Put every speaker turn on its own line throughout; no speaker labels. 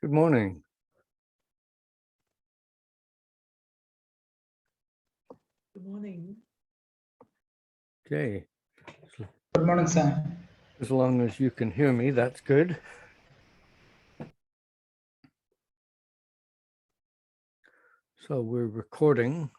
Good morning.
Good morning.
Okay,
Good morning, sir.
as long as you can hear me, that's good. So we're recording.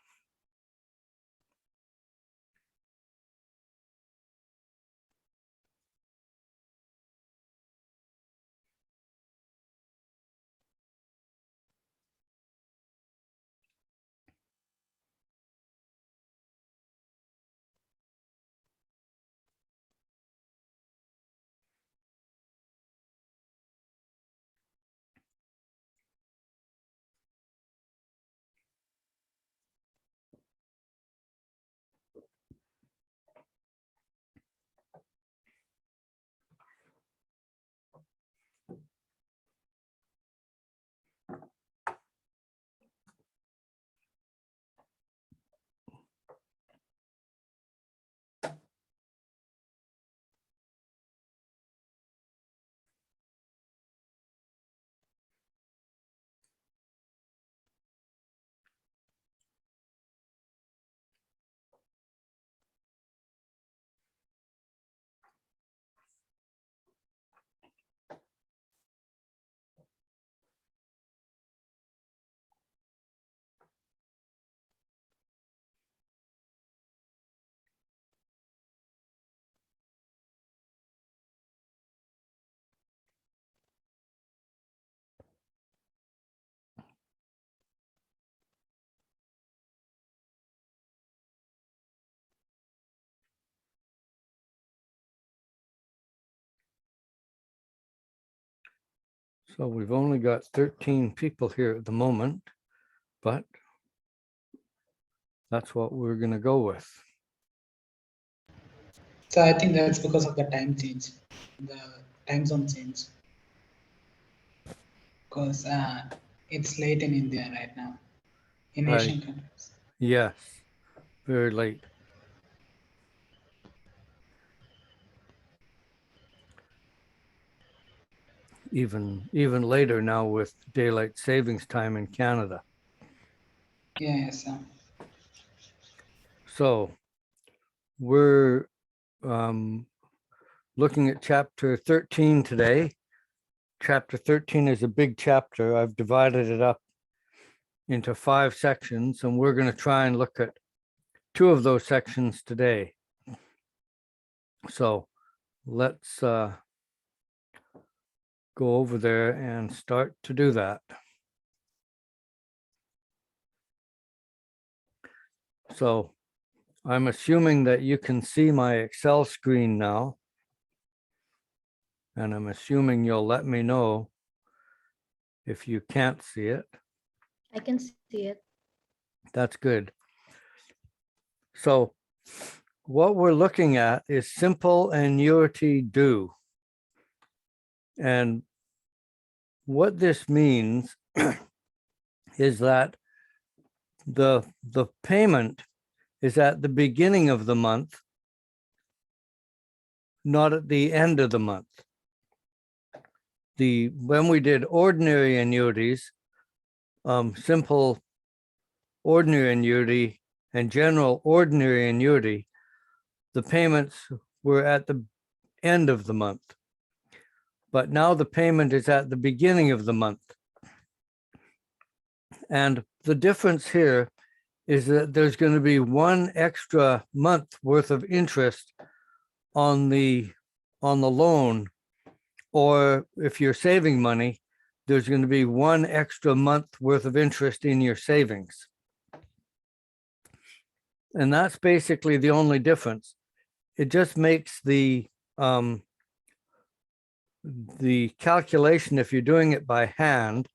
So we've only got 13 people here at the moment, but that's what we're going to go with.
So I think that's because of the time change, the time zone change. Because it's late in India right now, in
Right.
Asian countries.
Yes, very late. Even later now with daylight savings time in Canada.
Yes, sir.
So we're looking at chapter 13 today. Chapter 13 is a big chapter. I've divided it up into 5 sections, and we're going to try and look at 2 of those sections today. So let's go over there and start to do that. So I'm assuming that you can see my Excel screen now, and I'm assuming you'll let me know if you can't see it.
I can see it.
That's good. So what we're looking at is simple annuity due. And what this means is that the payment is at the beginning of the month, not at the end of the month. When we did ordinary annuities, simple ordinary annuity and general ordinary annuity, the payments were at the end of the month. But now the payment is at the beginning of the month. And the difference here is that there's going to be 1 extra month worth of interest on the loan, or if you're saving money, there's going to be 1 extra month worth of interest in your savings. And that's basically the only difference. It just makes the calculation, if you're doing it by hand,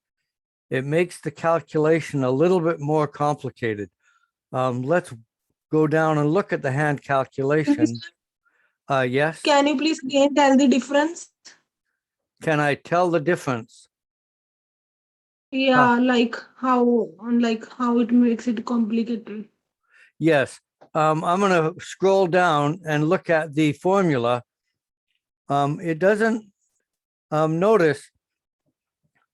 it makes the calculation a little bit more complicated. Let's go down and look at the hand calculation. Yes.
Can you please again tell the difference?
Can I tell the difference?
Yeah, like how it makes it complicated.
Yes. I'm going to scroll down and look at the formula. It doesn't notice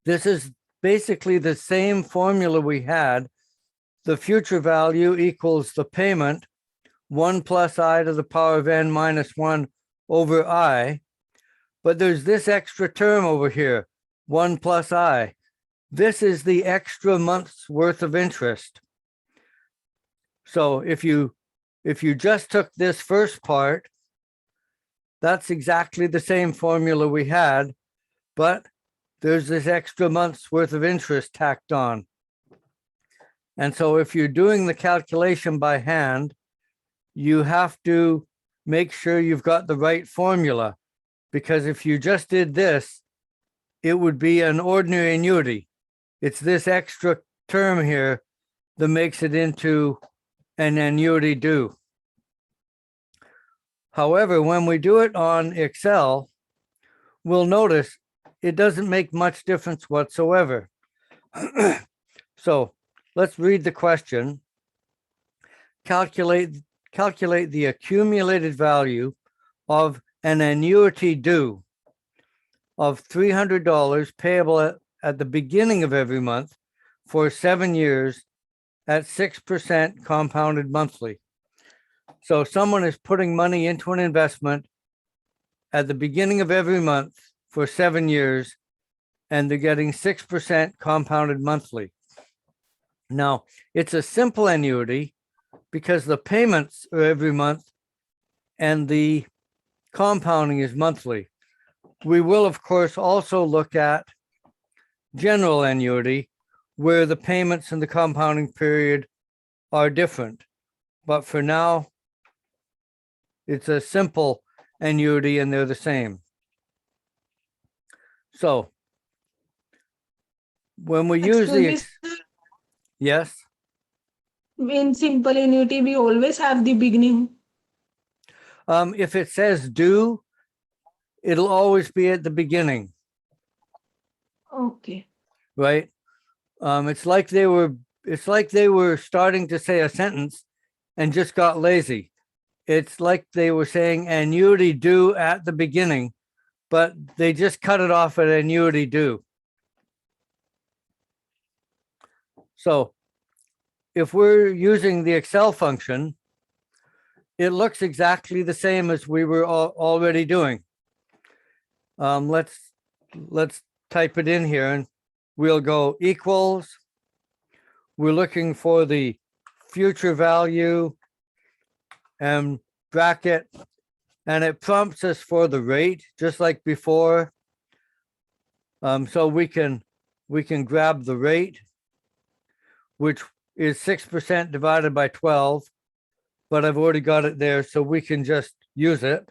This is basically the same formula we had. The future value equals the payment, 1 plus I to the power of n minus 1 over I. But there's this extra term over here, 1 plus I. This is the extra month's worth of interest. So if you just took this first part, that's exactly the same formula we had, but there's this extra month's worth of interest tacked on. And so if you're doing the calculation by hand, you have to make sure you've got the right formula, because if you just did this, it would be an ordinary annuity. It's this extra term here that makes it into an annuity due. However, when we do it on Excel, we'll notice it doesn't make much difference whatsoever. So let's read the question. Calculate the accumulated value of an annuity due of $300 payable at the beginning of every month for 7 years at 6% compounded monthly. So someone is putting money into an investment at the beginning of every month for 7 years, and they're getting 6% compounded monthly. Now, it's a simple annuity because the payments are every month and the compounding is monthly. We will, of course, also look at general annuity, where the payments and the compounding period are different. But for now, it's a simple annuity and they're the same. So when we use the, yes,
In simple annuity, we always have the beginning.
if it says due, it'll always be at the beginning,
Okay.
right? It's like they were starting to say a sentence and just got lazy. It's like they were saying annuity due at the beginning, but they just cut it off at annuity due. So if we're using the Excel function, it looks exactly the same as we were already doing. Let's type it in here and we'll go equals. We're looking for the future value and bracket, and it prompts us for the rate, just like before. So we can grab the rate, which is 6% divided by 12, but I've already got it there, so we can just use it.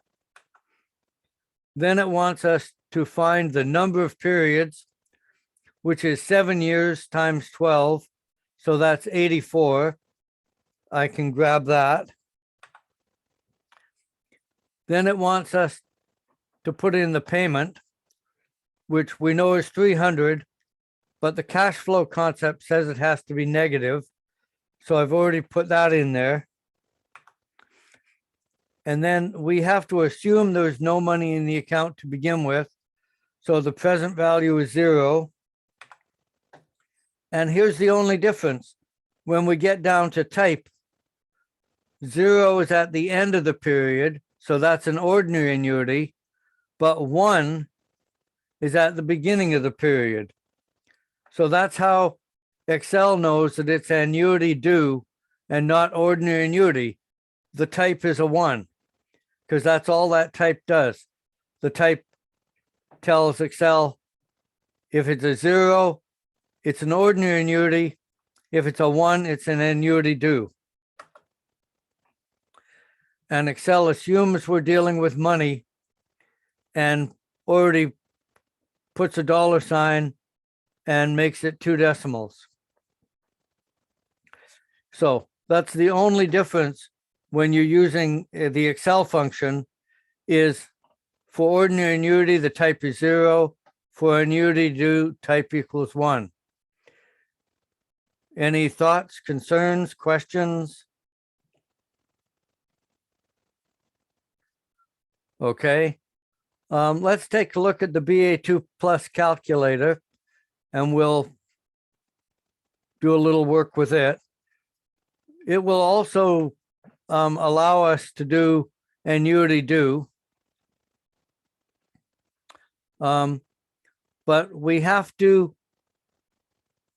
Then it wants us to find the number of periods, which is 7 years times 12. So that's 84. I can grab that. Then it wants us to put in the payment, which we know is 300, but the cash flow concept says it has to be negative. So I've already put that in there. And then we have to assume there's no money in the account to begin with. So the present value is 0. And here's the only difference. When we get down to type, 0 is at the end of the period. So that's an ordinary annuity, but 1 is at the beginning of the period. So that's how Excel knows that it's annuity due and not ordinary annuity. The type is a 1, because that's all that type does. The type tells Excel if it's a 0, it's an ordinary annuity. If it's a 1, it's an annuity due. And Excel assumes we're dealing with money and already puts a $sign and makes it 2 decimals. So that's the only difference when you're using the Excel function, is for ordinary annuity, the type is 0. For annuity due, type equals 1. Any thoughts, concerns, questions? Okay. Let's take a look at the BA2 Plus calculator. and we'll do a little work with it. It will also allow us to do annuity due. But we have to,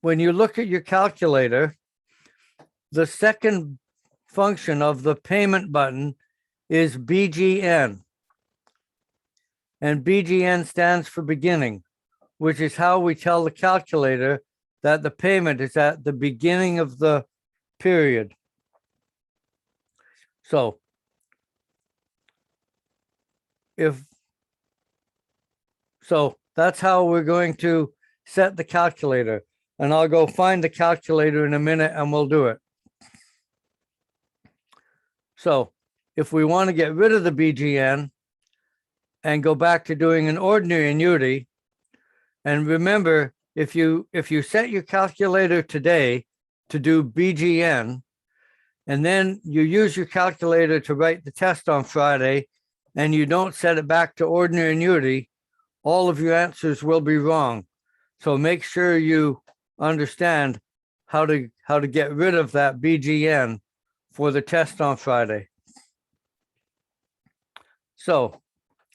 when you look at your calculator, the second function of the payment button is BGN. And BGN stands for beginning, which is how we tell the calculator that the payment is at the beginning of the period. So that's how we're going to set the calculator. And I'll go find the calculator in a minute and we'll do it. So if we want to get rid of the BGN and go back to doing an ordinary annuity, and remember, if you set your calculator today to do BGN, and then you use your calculator to write the test on Friday, and you don't set it back to ordinary annuity, all of your answers will be wrong. So make sure you understand how to get rid of that BGN for the test on Friday. So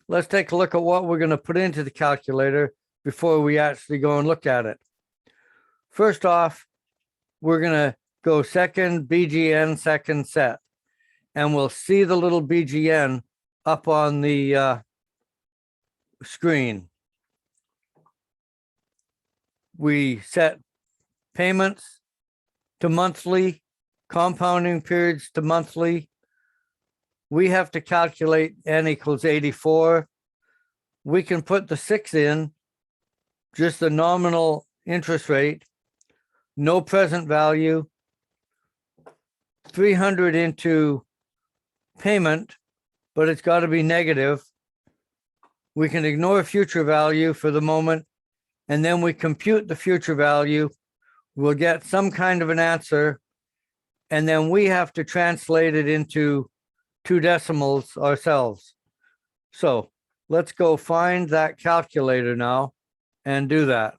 let's take a look at what we're going to put into the calculator before we actually go and look at it. First off, we're going to go second BGN, second set, and we'll see the little BGN up on the screen. We set payments to monthly, compounding periods to monthly. We have to calculate n equals 84. We can put the 6 in, just the nominal interest rate, no present value, 300 into payment, but it's got to be negative. We can ignore future value for the moment, and then we compute the future value. We'll get some kind of an answer, and then we have to translate it into 2 decimals ourselves. So let's go find that calculator now and do that.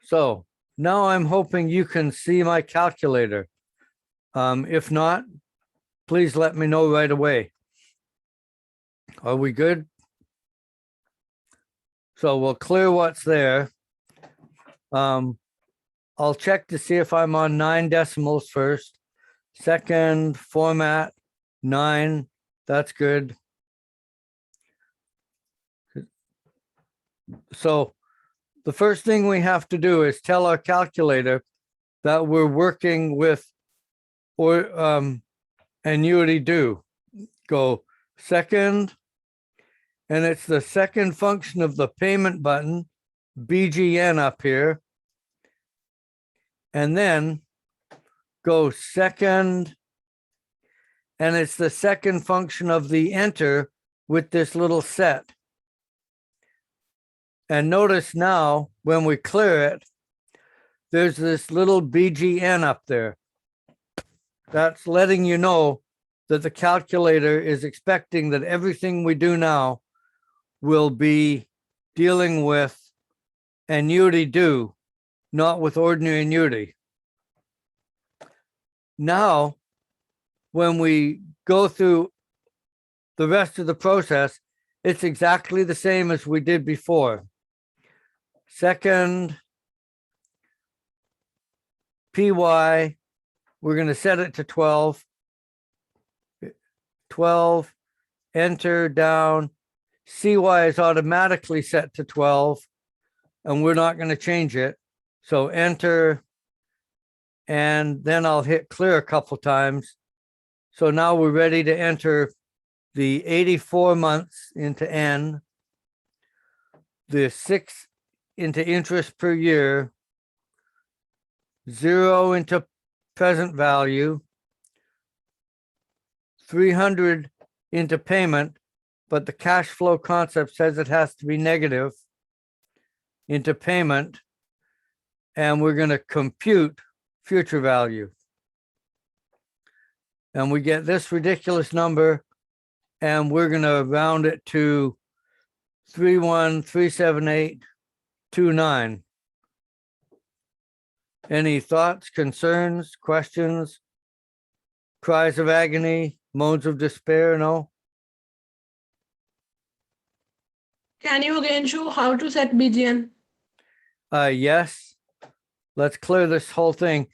So now I'm hoping you can see my calculator. If not, please let me know right away. Are we good? So we'll clear what's there. I'll check to see if I'm on 9 decimals first. Second format, 9, that's good. So the first thing we have to do is tell our calculator that we're working with annuity due. Go second, and it's the second function of the payment button, BGN up here. And then go second, and it's the second function of the enter with this little set. And notice now, when we clear it, there's this little BGN up there. That's letting you know that the calculator is expecting that everything we do now will be dealing with annuity due, not with ordinary annuity. Now, when we go through the rest of the process, it's exactly the same as we did before. Second, PY, we're going to set it to 12. 12, enter down. CY is automatically set to 12, and we're not going to change it. So enter, and then I'll hit clear a couple times. So now we're ready to enter the 84 months into N, the 6 into interest per year, 0 into present value, 300 into payment, but the cash flow concept says it has to be negative into payment. And we're going to compute future value. And we get this ridiculous number, and we're going to round it to 3137829. Any thoughts, concerns, questions, cries of agony, moans of despair? No?
Can you again show how to set BGN?
Yes. Let's clear this whole thing.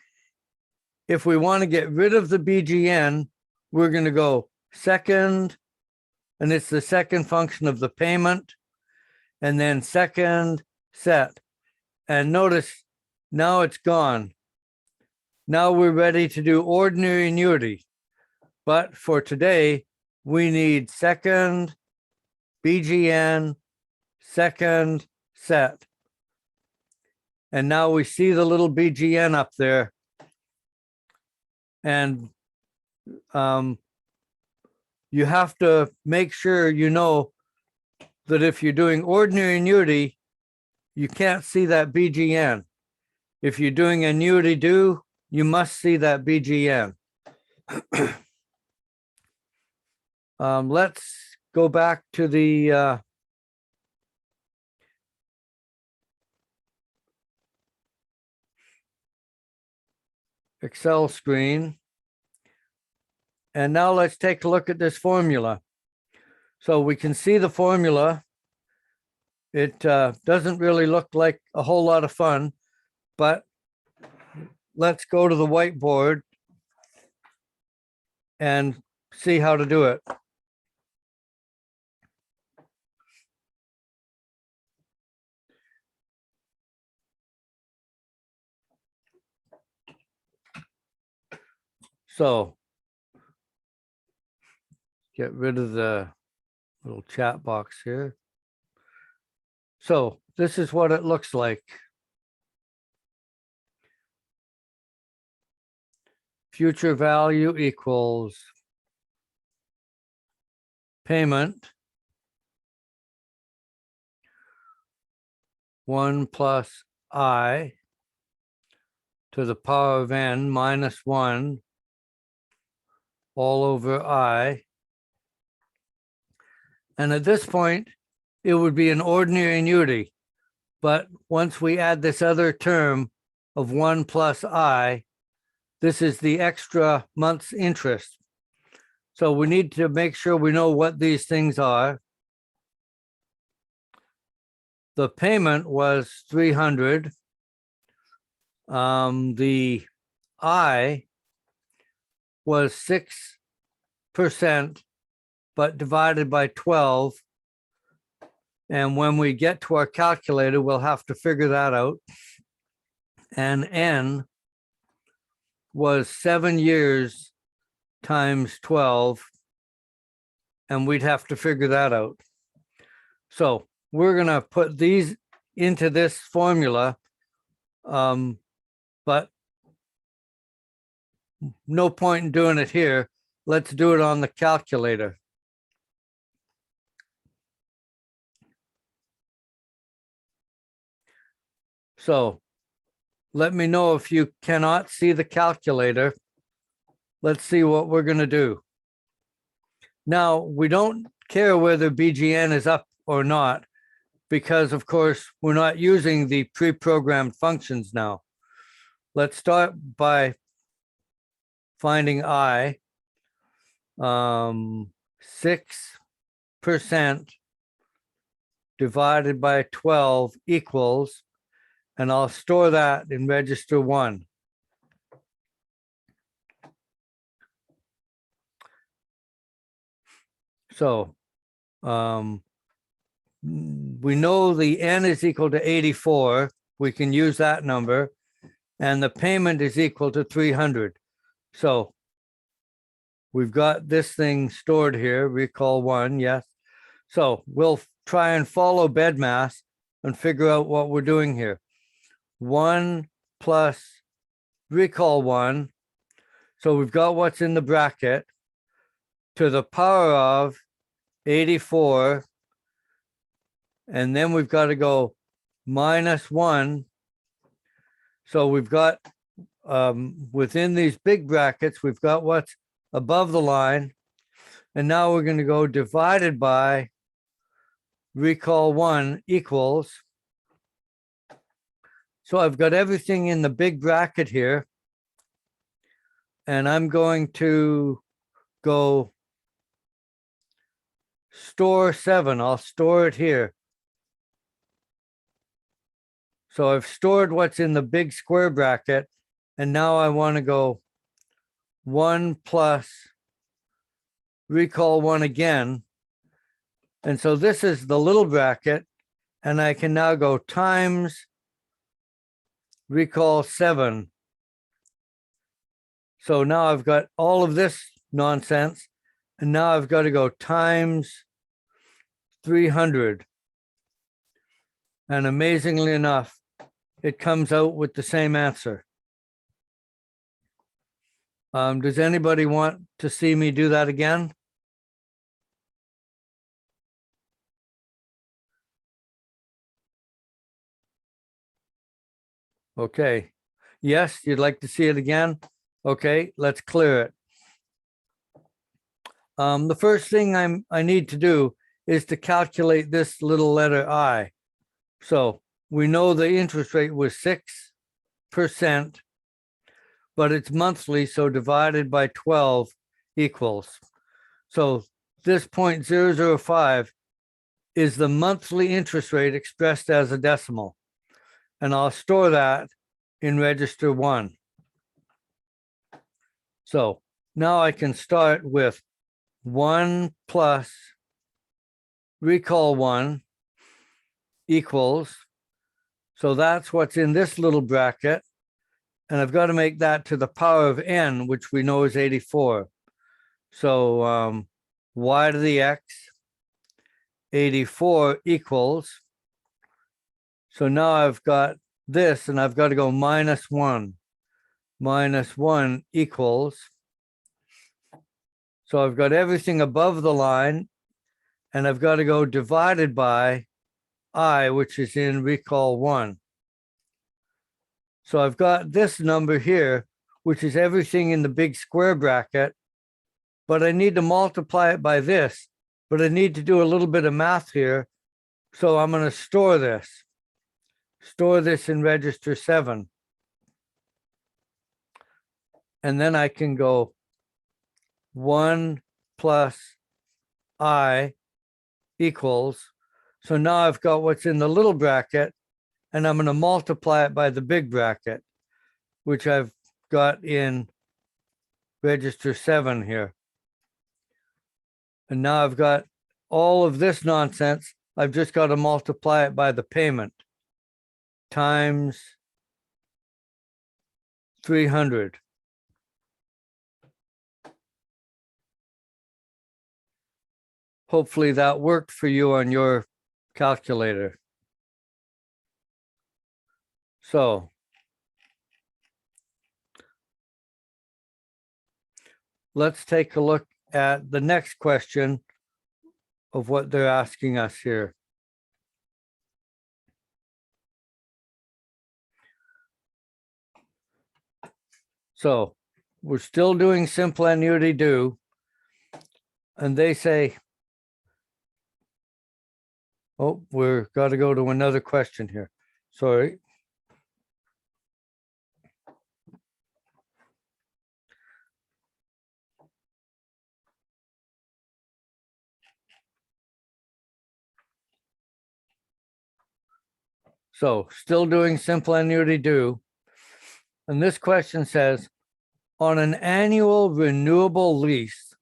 If we want to get rid of the BGN, we're going to go second, and it's the second function of the payment, and then second set. And notice now it's gone. Now we're ready to do ordinary annuity. But for today, we need second BGN, second set. And now we see the little BGN up there. And you have to make sure you know that if you're doing ordinary annuity, you can't see that BGN. If you're doing annuity due, you must see that BGN. Let's go back to the Excel screen. And now let's take a look at this formula. So we can see the formula. It doesn't really look like a whole lot of fun, but let's go to the whiteboard and see how to do it. So get rid of the little chat box here. So this is what it looks like. Future value equals payment 1 plus I to the power of n minus 1 all over I. And at this point, it would be an ordinary annuity. But once we add this other term of 1 plus I, this is the extra month's interest. So we need to make sure we know what these things are. The payment was 300. The I was 6%, but divided by 12. And when we get to our calculator, we'll have to figure that out. And N was 7 years times 12. And we'd have to figure that out. So we're going to put these into this formula. But no point in doing it here. Let's do it on the calculator. So let me know if you cannot see the calculator. Let's see what we're going to do. Now, we don't care whether BGN is up or not, because of course, we're not using the pre-programmed functions now. Let's start by finding I. 6% divided by 12 equals, and I'll store that in register 1. So we know the N is equal to 84. We can use that number, and the payment is equal to 300. So we've got this thing stored here, recall 1, yes. So we'll try and follow BEDMAS and figure out what we're doing here. 1 plus recall 1. So we've got what's in the bracket, to the power of 84. And then we've got to go -1. So we've got, within these big brackets, we've got what's above the line. And now we're going to go divided by recall 1 equals. So I've got everything in the big bracket here. And I'm going to go store 7. I'll store it here. So I've stored what's in the big square bracket. And now I want to go 1 plus recall 1 again. And so this is the little bracket. And I can now go times recall 7. So now I've got all of this nonsense. And now I've got to go times 300. And amazingly enough, it comes out with the same answer. Does anybody want to see me do that again? Okay. Yes, you'd like to see it again? Okay, let's clear it. The first thing I need to do is to calculate this little letter I. So we know the interest rate was 6%, but it's monthly, so divided by 12 equals. So this 0.005 is the monthly interest rate expressed as a decimal. And I'll store that in register 1. So now I can start with 1 plus recall 1 equals. So that's what's in this little bracket. And I've got to make that to the power of n, which we know is 84. So y to the x, 84 equals. So now I've got this, and I've got to go -1. -1 equals. So I've got everything above the line, and I've got to go divided by I, which is in recall 1. So I've got this number here, which is everything in the big square bracket, but I need to multiply it by this, but I need to do a little bit of math here. So I'm going to store this in register 7. And then I can go 1 plus I equals. So now I've got what's in the little bracket, and I'm going to multiply it by the big bracket, which I've got in register 7 here. And now I've got all of this nonsense. I've just got to multiply it by the payment times 300. Hopefully that worked for you on your calculator. So let's take a look at the next question of what they're asking us here. So we're still doing simple annuity due. And they say, oh, we're got to go to another question here. Sorry. So still doing simple annuity due. And this question says, on an annual renewable lease,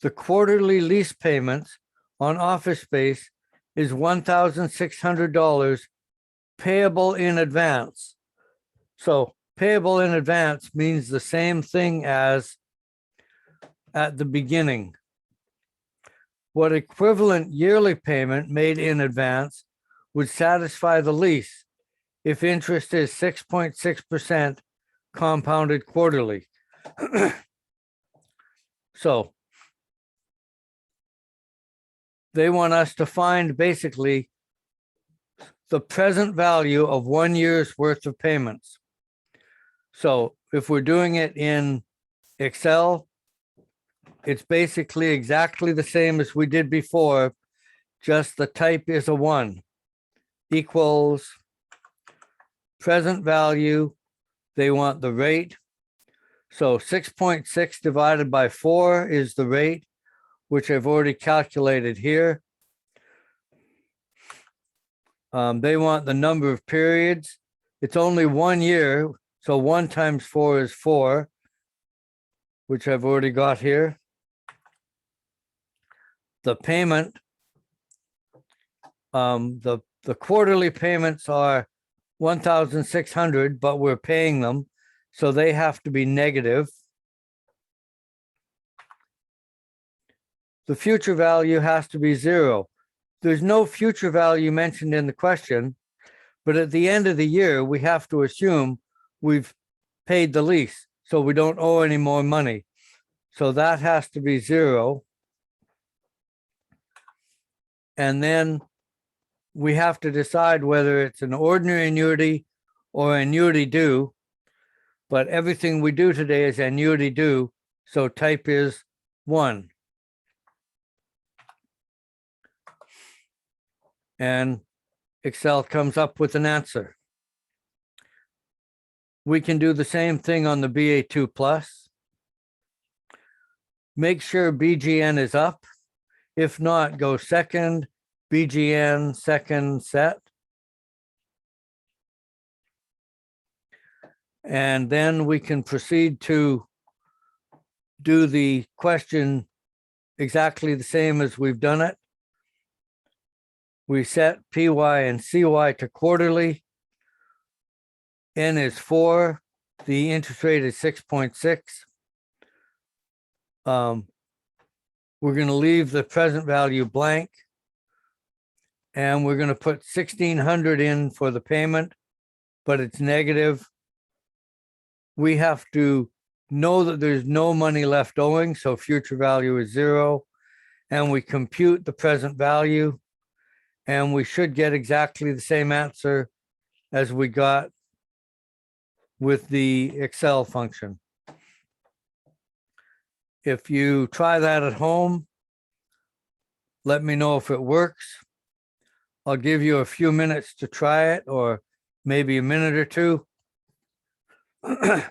the quarterly lease payments on office space is $1,600 payable in advance. So payable in advance means the same thing as at the beginning. What equivalent yearly payment made in advance would satisfy the lease if interest is 6.6% compounded quarterly? So they want us to find basically the present value of 1 year's worth of payments. So if we're doing it in Excel, it's basically exactly the same as we did before, just the type is a 1 equals present value. They want the rate. So 6.6 divided by 4 is the rate, which I've already calculated here. They want the number of periods. It's only 1 year, so 1 times 4 is 4, which I've already got here. The payment, the quarterly payments are 1,600, but we're paying them, so they have to be negative. The future value has to be 0. There's no future value mentioned in the question, but at the end of the year, we have to assume we've paid the lease, so we don't owe any more money. So that has to be 0. And then we have to decide whether it's an ordinary annuity or annuity due. But everything we do today is annuity due, so type is 1. And Excel comes up with an answer. We can do the same thing on the BA2 plus. Make sure BGN is up. If not, go second, BGN, second set. And then we can proceed to do the question exactly the same as we've done it. We set PY and CY to quarterly. N is 4. The interest rate is 6.6. We're going to leave the present value blank. And we're going to put 1,600 in for the payment, but it's negative. We have to know that there's no money left owing, so future value is 0. And we compute the present value. And we should get exactly the same answer as we got with the Excel function. If you try that at home, let me know if it works. I'll give you a few minutes to try it, or maybe a minute or two. And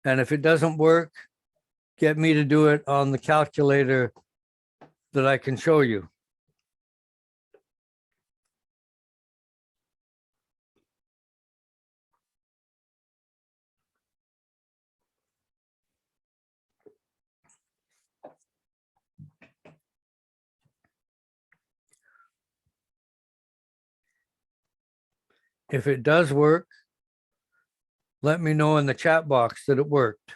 if it doesn't work, get me to do it on the calculator that I can show you. If it does work, let me know in the chat box that it worked.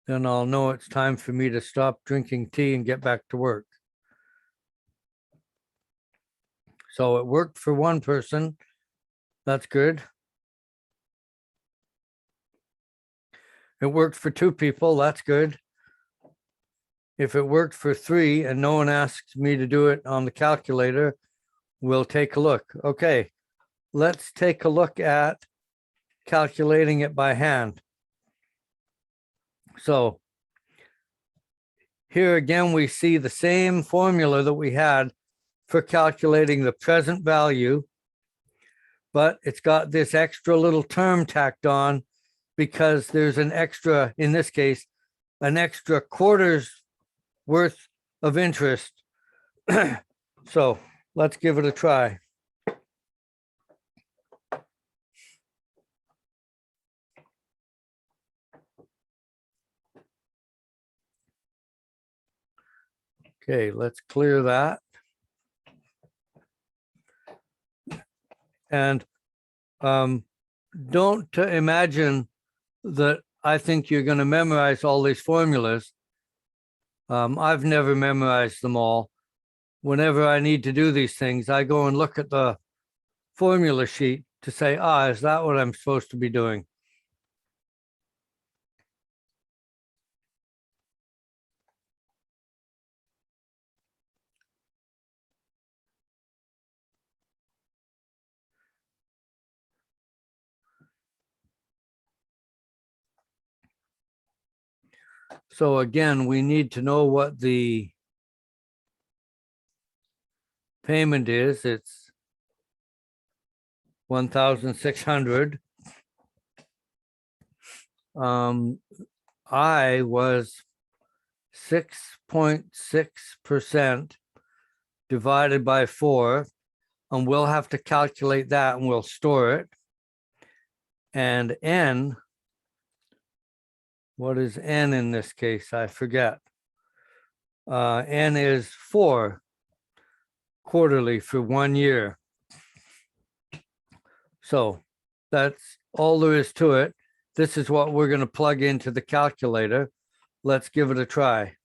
Then I'll know it's time for me to stop drinking tea and get back to work. So it worked for one person. That's good. It worked for 2 people. That's good. If it worked for 3 and no one asks me to do it on the calculator, we'll take a look. Okay, let's take a look at calculating it by hand. So here again, we see the same formula that we had for calculating the present value, but it's got this extra little term tacked on because there's an extra, in this case, an extra quarter's worth of interest. So let's give it a try. Okay, let's clear that. And don't imagine that I think you're going to memorize all these formulas. I've never memorized them all. Whenever I need to do these things, I go and look at the formula sheet to say, is that what I'm supposed to be doing? So again, we need to know what the payment is. It's 1,600. I was 6.6% divided by 4, and we'll have to calculate that and we'll store it. And N, what is N in this case? I forget. N is 4 quarterly for 1 year. So that's all there is to it. This is what we're going to plug into the calculator. Let's give it a try.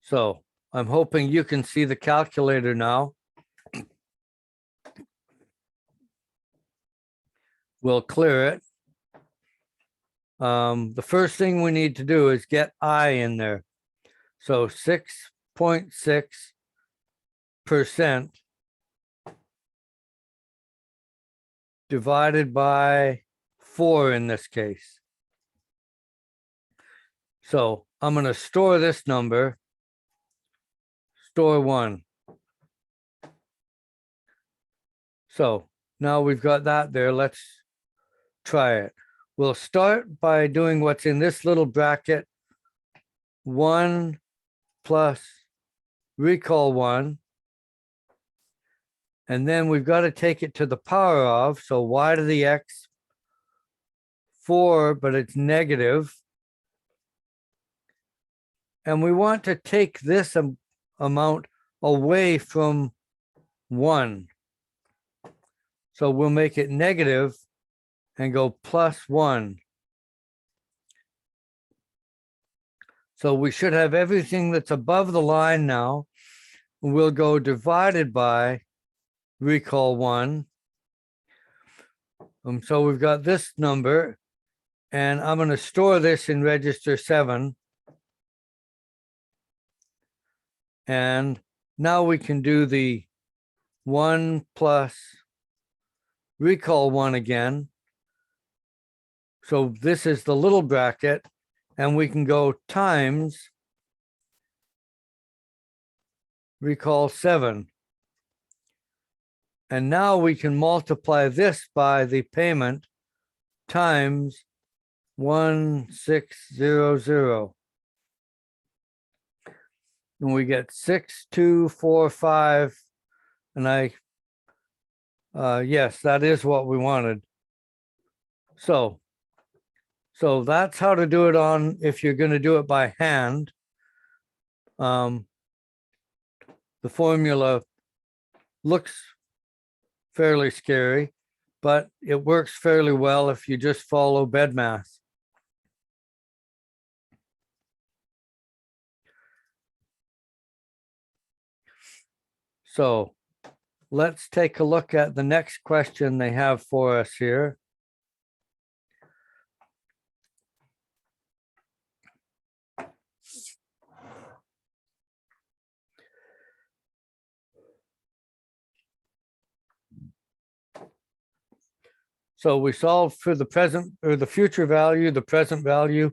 So I'm hoping you can see the calculator now. We'll clear it. The first thing we need to do is get I in there. So 6.6% divided by 4 in this case. So I'm going to store this number. Store 1. So now we've got that there. Let's try it. We'll start by doing what's in this little bracket. 1 plus recall 1. And then we've got to take it to the power of. So y to the x, 4, but it's negative. And we want to take this amount away from 1. So we'll make it negative and go plus 1. So we should have everything that's above the line now. We'll go divided by recall 1. So we've got this number, and I'm going to store this in register 7. And now we can do the 1 plus recall 1 again. So this is the little bracket, and we can go times recall 7. And now we can multiply this by the payment times 1600. And we get 6245. And yes, that is what we wanted. So that's how to do it on, if you're going to do it by hand. The formula looks fairly scary, but it works fairly well if you just follow BEDMAS. So let's take a look at the next question they have for us here. So we solved for the present or the future value, the present value.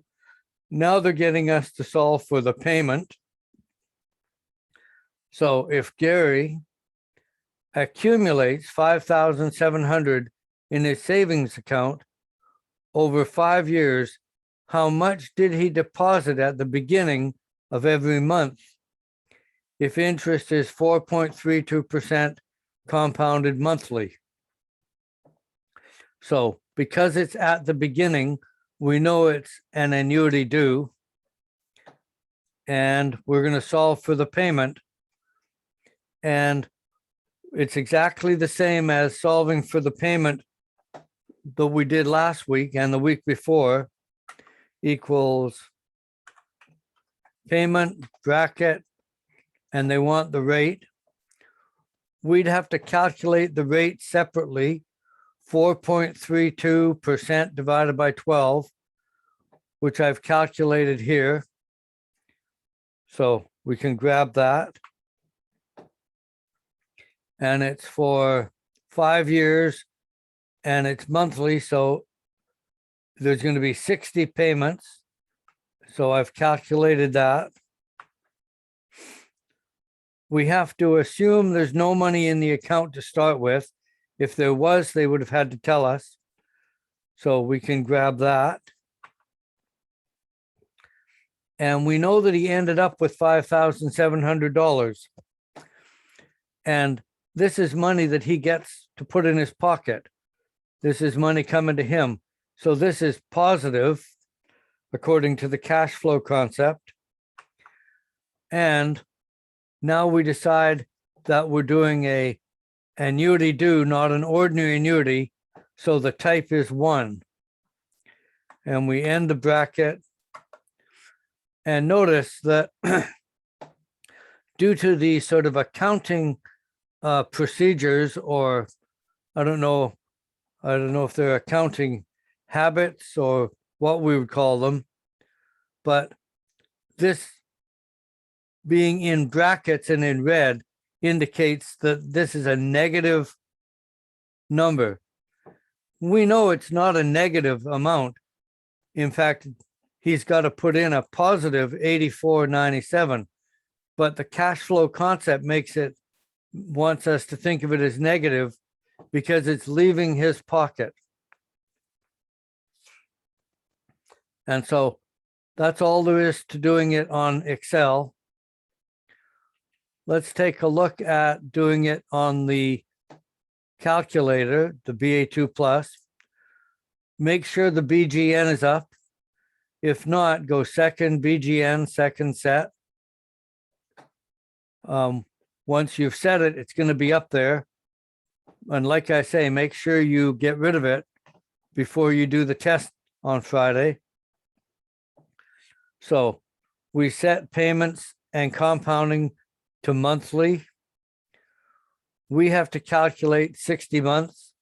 Now they're getting us to solve for the payment. So if Gary accumulates 5,700 in his savings account over 5 years, how much did he deposit at the beginning of every month? If interest is 4.32% compounded monthly. So because it's at the beginning, we know it's an annuity due. And we're going to solve for the payment. And it's exactly the same as solving for the payment that we did last week and the week before, equals payment bracket, and they want the rate. We'd have to calculate the rate separately. 4.32% divided by 12, which I've calculated here. So we can grab that. and it's for 5 years and it's monthly. So there's going to be 60 payments. So I've calculated that. We have to assume there's no money in the account to start with. If there was, they would have had to tell us. So we can grab that. And we know that he ended up with $5,700. And this is money that he gets to put in his pocket. This is money coming to him. So this is positive, according to the cash flow concept. And now we decide that we're doing a annuity due, not an ordinary annuity. So the type is 1. And we end the bracket. And notice that due to the sort of accounting procedures, or I don't know if they're accounting habits or what we would call them, but this being in brackets and in red indicates that this is a negative number. We know it's not a negative amount. In fact, he's got to put in a positive 84.97, but the cash flow concept wants us to think of it as negative because it's leaving his pocket. And so that's all there is to doing it on Excel. Let's take a look at doing it on the calculator, the BA2 Plus. Make sure the BGN is up. If not, go second BGN, second set. Once you've set it, it's going to be up there. And like I say, make sure you get rid of it before you do the test on Friday. So we set payments and compounding to monthly. We have to calculate 60 months.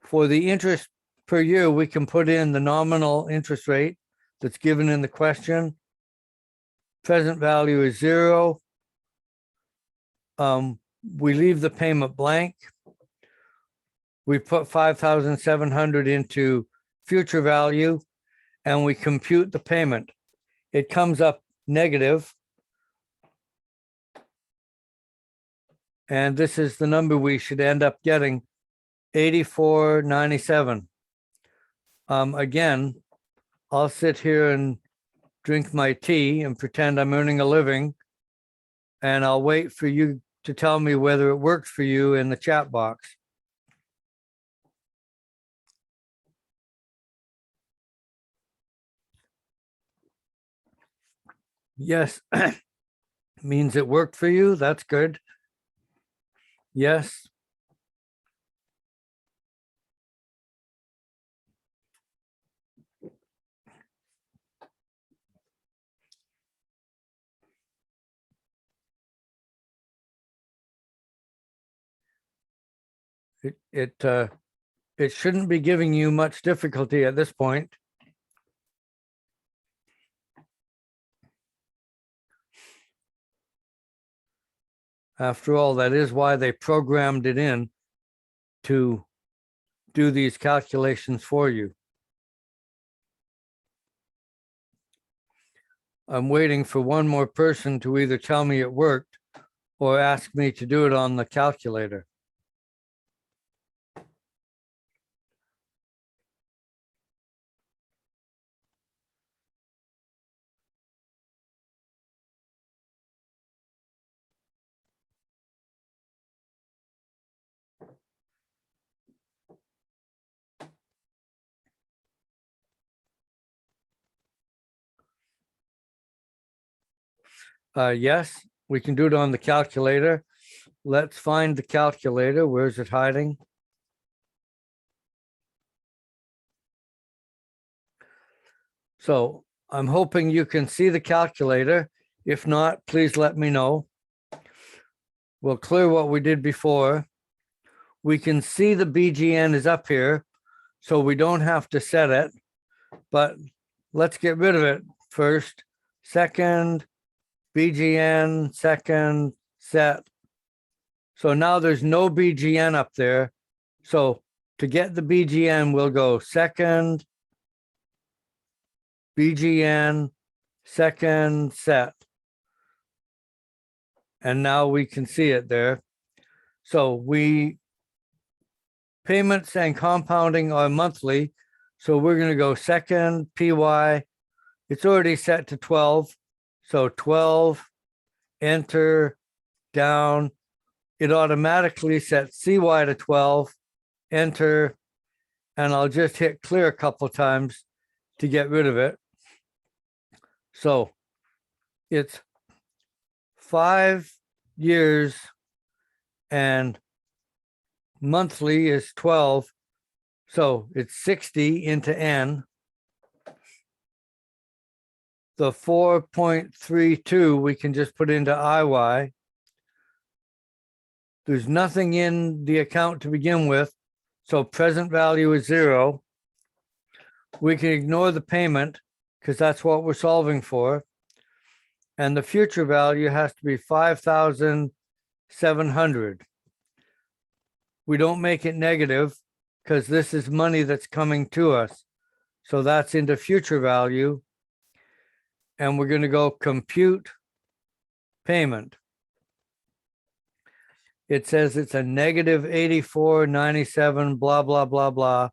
For the interest per year, we can put in the nominal interest rate that's given in the question. Present value is 0. We leave the payment blank. We put 5,700 into future value and we compute the payment. It comes up negative. And this is the number we should end up getting, 84.97. Again, I'll sit here and drink my tea and pretend I'm earning a living. And I'll wait for you to tell me whether it works for you in the chat box. Yes, means it worked for you. That's good. Yes. It shouldn't be giving you much difficulty at this point. After all, that is why they programmed it in to do these calculations for you. I'm waiting for one more person to either tell me it worked or ask me to do it on the calculator. Yes, we can do it on the calculator. Let's find the calculator. Where's it hiding? So I'm hoping you can see the calculator. If not, please let me know. We'll clear what we did before. We can see the BGN is up here, so we don't have to set it, but let's get rid of it first. Second, BGN, second, set. So now there's no BGN up there. So to get the BGN, we'll go second, BGN, second set. And now we can see it there. So payments and compounding are monthly. So we're going to go second PY. It's already set to 12. So 12, enter, down. It automatically sets CY to 12, enter, and I'll just hit clear a couple times to get rid of it. So it's 5 years and monthly is 12. So it's 60 into N. The 4.32 we can just put into IY. There's nothing in the account to begin with. So present value is 0. We can ignore the payment because that's what we're solving for. And the future value has to be 5,700. We don't make it negative because this is money that's coming to us. So that's into future value. And we're going to go compute payment. It says it's a negative 84.97, blah, blah, blah, blah.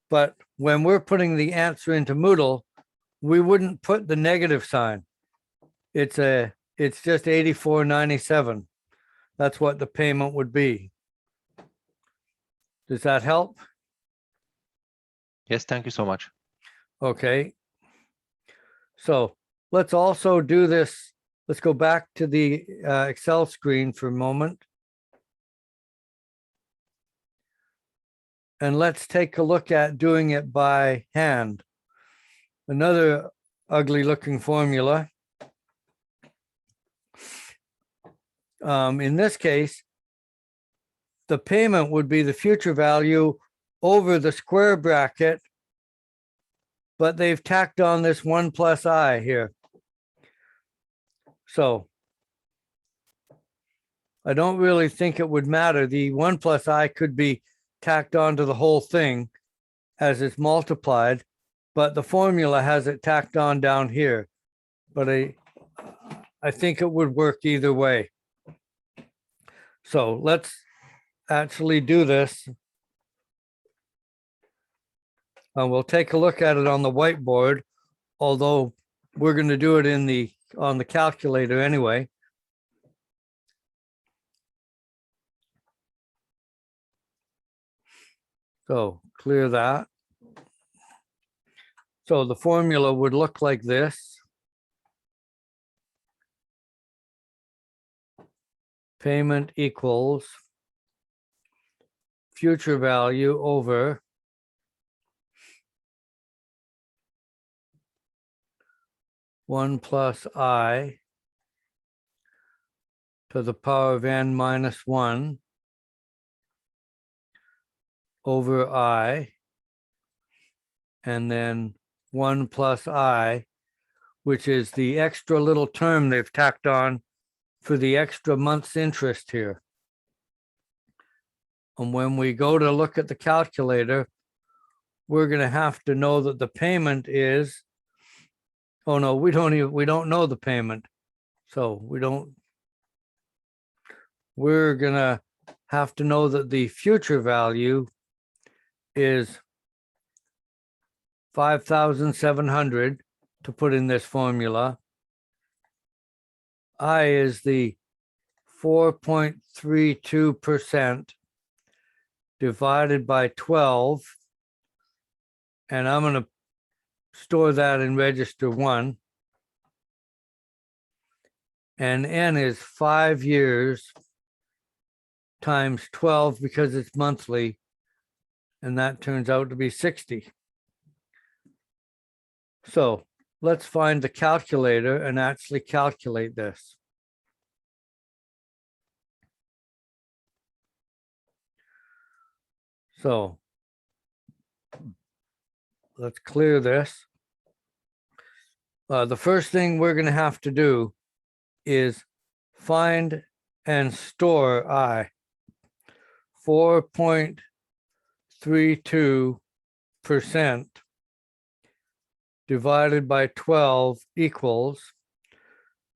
But when we're putting the answer into Moodle, we wouldn't put the negative sign. It's just 84.97. That's what the payment would be. Does that help?
Yes, thank you so much.
Okay. So let's also do this. Let's go back to the Excel screen for a moment. And let's take a look at doing it by hand. Another ugly looking formula. In this case, the payment would be the future value over the square bracket, but they've tacked on this 1 plus I here. So I don't really think it would matter. The 1 plus I could be tacked onto the whole thing as it's multiplied, but the formula has it tacked on down here. But I think it would work either way. So let's actually do this. We'll take a look at it on the whiteboard, although we're going to do it on the calculator anyway. So clear that. So the formula would look like this. Payment equals future value over one plus I to the power of n minus 1 over I, and then 1 plus I, which is the extra little term they've tacked on for the extra month's interest here. And when we go to look at the calculator, we're going to have to know that the payment is, oh no, we don't know the payment. So we're going to have to know that the future value is 5,700 to put in this formula. I is the 4.32% divided by 12. And I'm going to store that in register 1. And N is 5 years times 12 because it's monthly. And that turns out to be 60. So let's find the calculator and actually calculate this. So let's clear this. The first thing we're going to have to do is find and store I. 4.32% divided by 12 equals.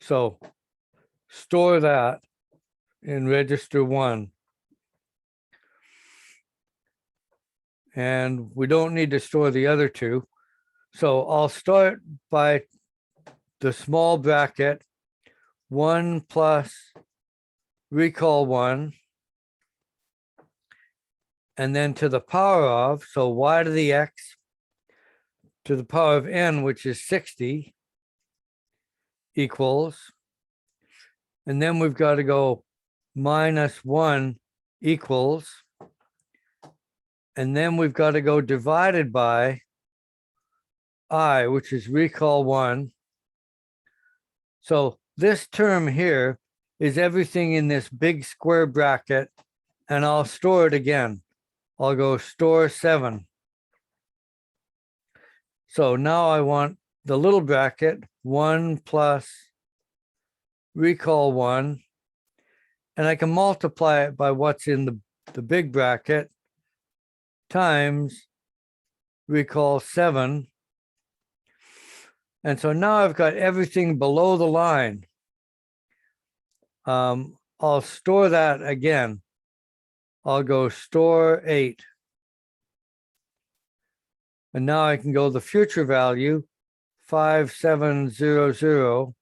So store that in register 1. And we don't need to store the other two. So I'll start by the small bracket, 1 plus recall 1, and then to the power of, so y to the x to the power of n, which is 60, equals, and then we've got to go minus 1 equals, and then we've got to go divided by I, which is recall 1. So this term here is everything in this big square bracket, and I'll store it again. I'll go store 7. So now I want the little bracket, 1 plus recall 1, and I can multiply it by what's in the big bracket times recall 7. And so now I've got everything below the line. I'll store that again. I'll go store 8. And now I can go the future value, 5700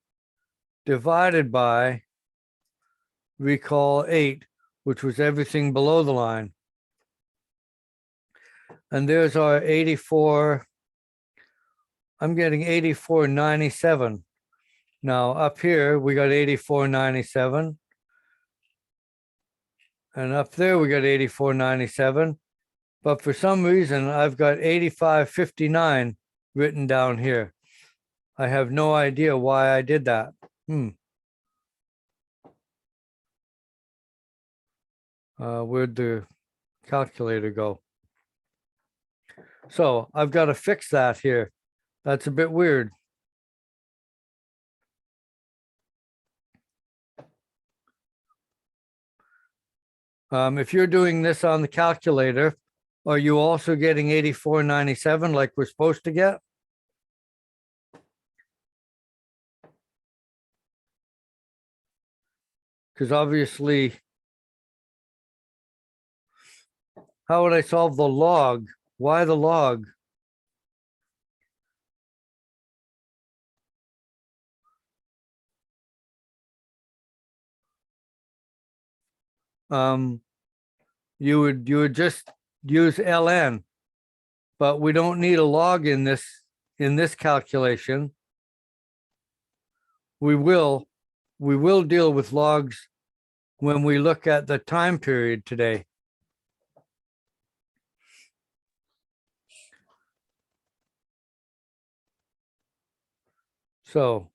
divided by recall 8, which was everything below the line. And there's our 84. I'm getting 8497. Now up here, we got 8497. And up there, we got 8497. But for some reason, I've got 8559 written down here. I have no idea why I did that. Where'd the calculator go? So I've got to fix that here. That's a bit weird. If you're doing this on the calculator, are you also getting 8497 like we're supposed to get? Because obviously, how would I solve the log? Why the log? You would just use ln, but we don't need a log in this calculation. We will deal with logs when we look at the time period today. So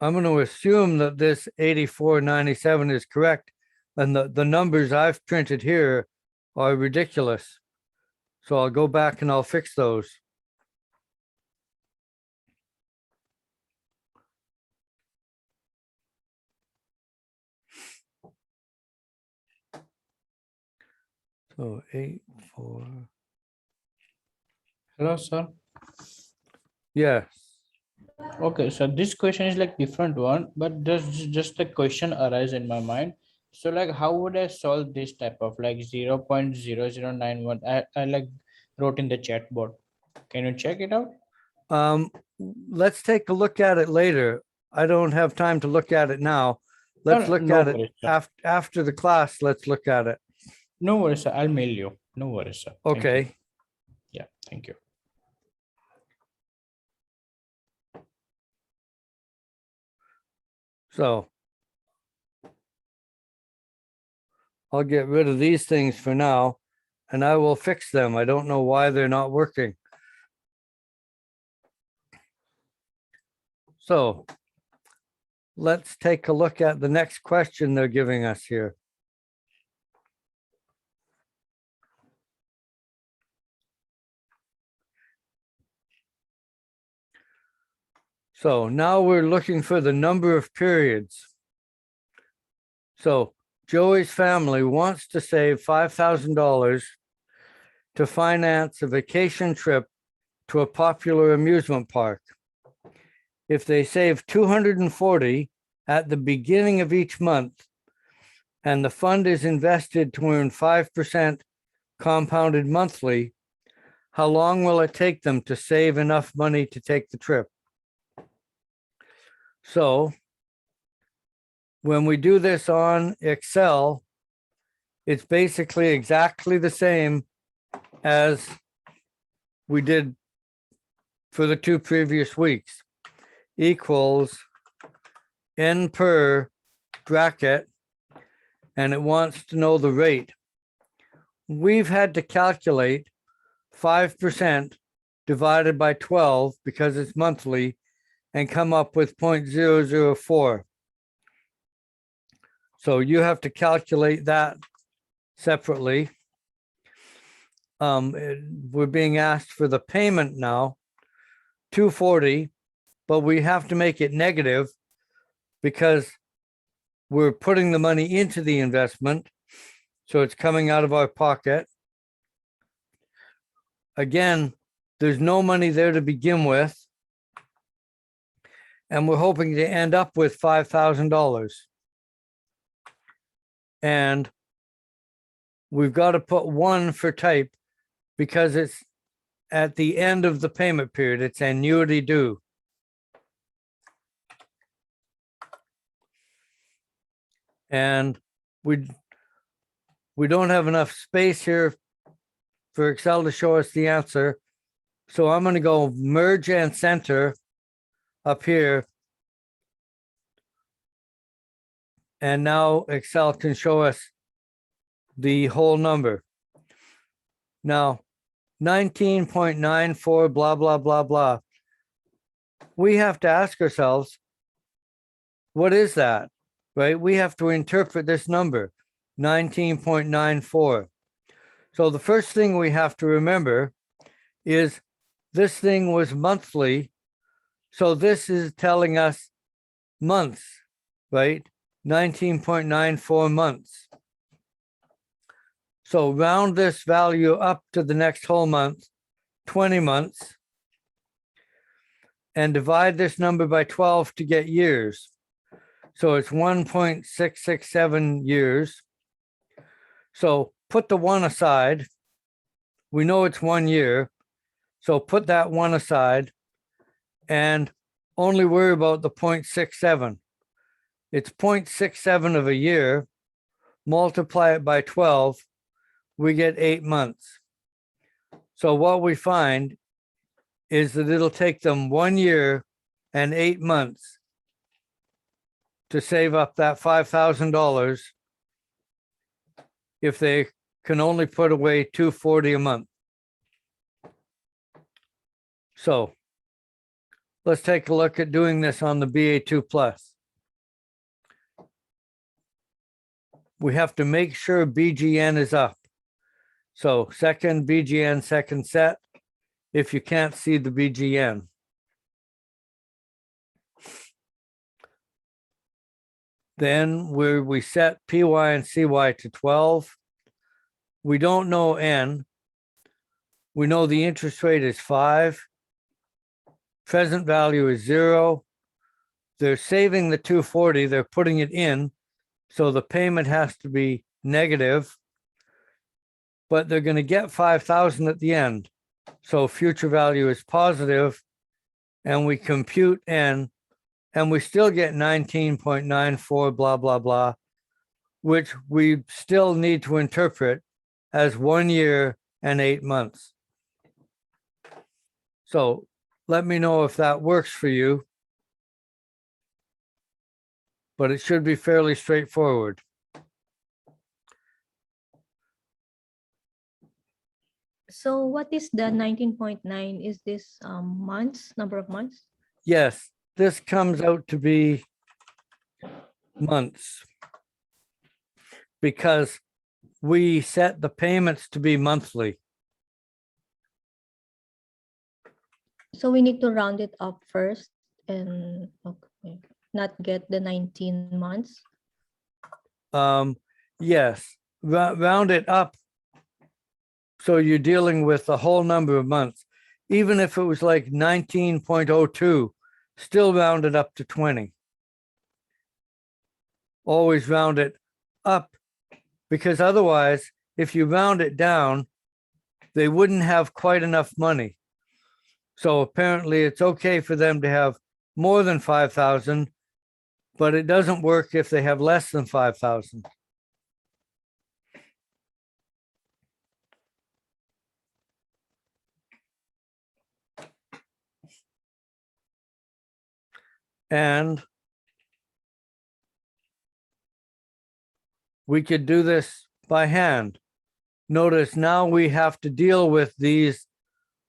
I'm going to assume that this 8497 is correct, and the numbers I've printed here are ridiculous. So I'll go back and I'll fix those. So 84.
Hello, sir.
Yes.
Okay, so this question is like different one, but there's just a question arise in my mind. So like, how would I solve this type of like 0.0091? I like wrote in the chat board. Can you check it out?
Let's take a look at it later. I don't have time to look at it now. Let's
No,
look
no
at it
worries, sir.
after the class. Let's look at it.
No worries, sir. I'll mail you. No worries, sir. Thank you.
Okay.
Yeah, thank you.
So I'll get rid of these things for now, and I will fix them. I don't know why they're not working. So let's take a look at the next question they're giving us here. So now we're looking for the number of periods. So Joey's family wants to save $5,000 to finance a vacation trip to a popular amusement park. If they save 240 at the beginning of each month, and the fund is invested to earn 5% compounded monthly, how long will it take them to save enough money to take the trip? So when we do this on Excel, it's basically exactly the same as we did for the 2 previous weeks. Equals N per bracket, and it wants to know the rate. We've had to calculate 5% divided by 12 because it's monthly and come up with 0.004. So you have to calculate that separately. We're being asked for the payment now, 240, but we have to make it negative because we're putting the money into the investment. So it's coming out of our pocket. Again, there's no money there to begin with. And we're hoping to end up with $5,000. And we've got to put 1 for type because it's at the end of the payment period. It's annuity due. And we don't have enough space here for Excel to show us the answer. So I'm going to go merge and center up here. And now Excel can show us the whole number. Now, 19.94, blah, blah, blah, blah. We have to ask ourselves, what is that, right? We have to interpret this number, 19.94. So the first thing we have to remember is this thing was monthly. So this is telling us months, right? 19.94 months. So round this value up to the next whole month, 20 months, and divide this number by 12 to get years. So it's 1.667 years. So put the 1 aside. We know it's 1 year. So put that 1 aside and only worry about the 0.67. It's 0.67 of a year. Multiply it by 12. We get 8 months. So what we find is that it'll take them 1 year and 8 months to save up that $5,000 if they can only put away $240 a month. So let's take a look at doing this on the BA2 Plus. We have to make sure BGN is up. So second BGN, second set, if you can't see the BGN. Then we set PY and CY to 12. We don't know N. We know the interest rate is 5. Present value is 0. They're saving the 240, they're putting it in. So the payment has to be negative, but they're going to get 5,000 at the end. So future value is positive, and we compute N, and we still get 19.94, blah, blah, blah, which we still need to interpret as 1 year and 8 months. So let me know if that works for you. But it should be fairly straightforward.
So what is the 19.9? Is this months, number of months?
Yes, this comes out to be months because we set the payments to be monthly.
So we need to round it up first and okay, not get the 19 months.
Yes, round it up. So you're dealing with the whole number of months. Even if it was like 19.02, still round it up to 20. Always round it up, because otherwise, if you round it down, they wouldn't have quite enough money. So apparently it's okay for them to have more than 5,000, but it doesn't work if they have less than 5,000. And we could do this by hand. Notice now we have to deal with these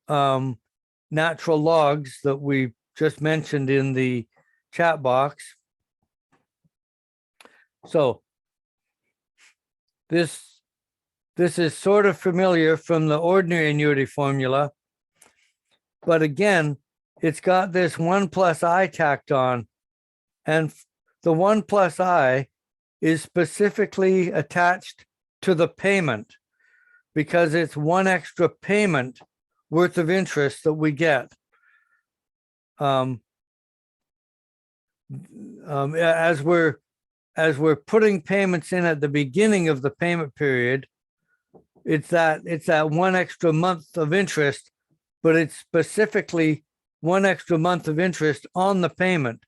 natural logs that we just mentioned in the chat box. So this is sort of familiar from the ordinary annuity formula, but again, it's got this 1 plus I tacked on, and the 1 plus I is specifically attached to the payment because it's one extra payment worth of interest that we get. As we're putting payments in at the beginning of the payment period, it's that one extra month of interest, but it's specifically one extra month of interest on the payment.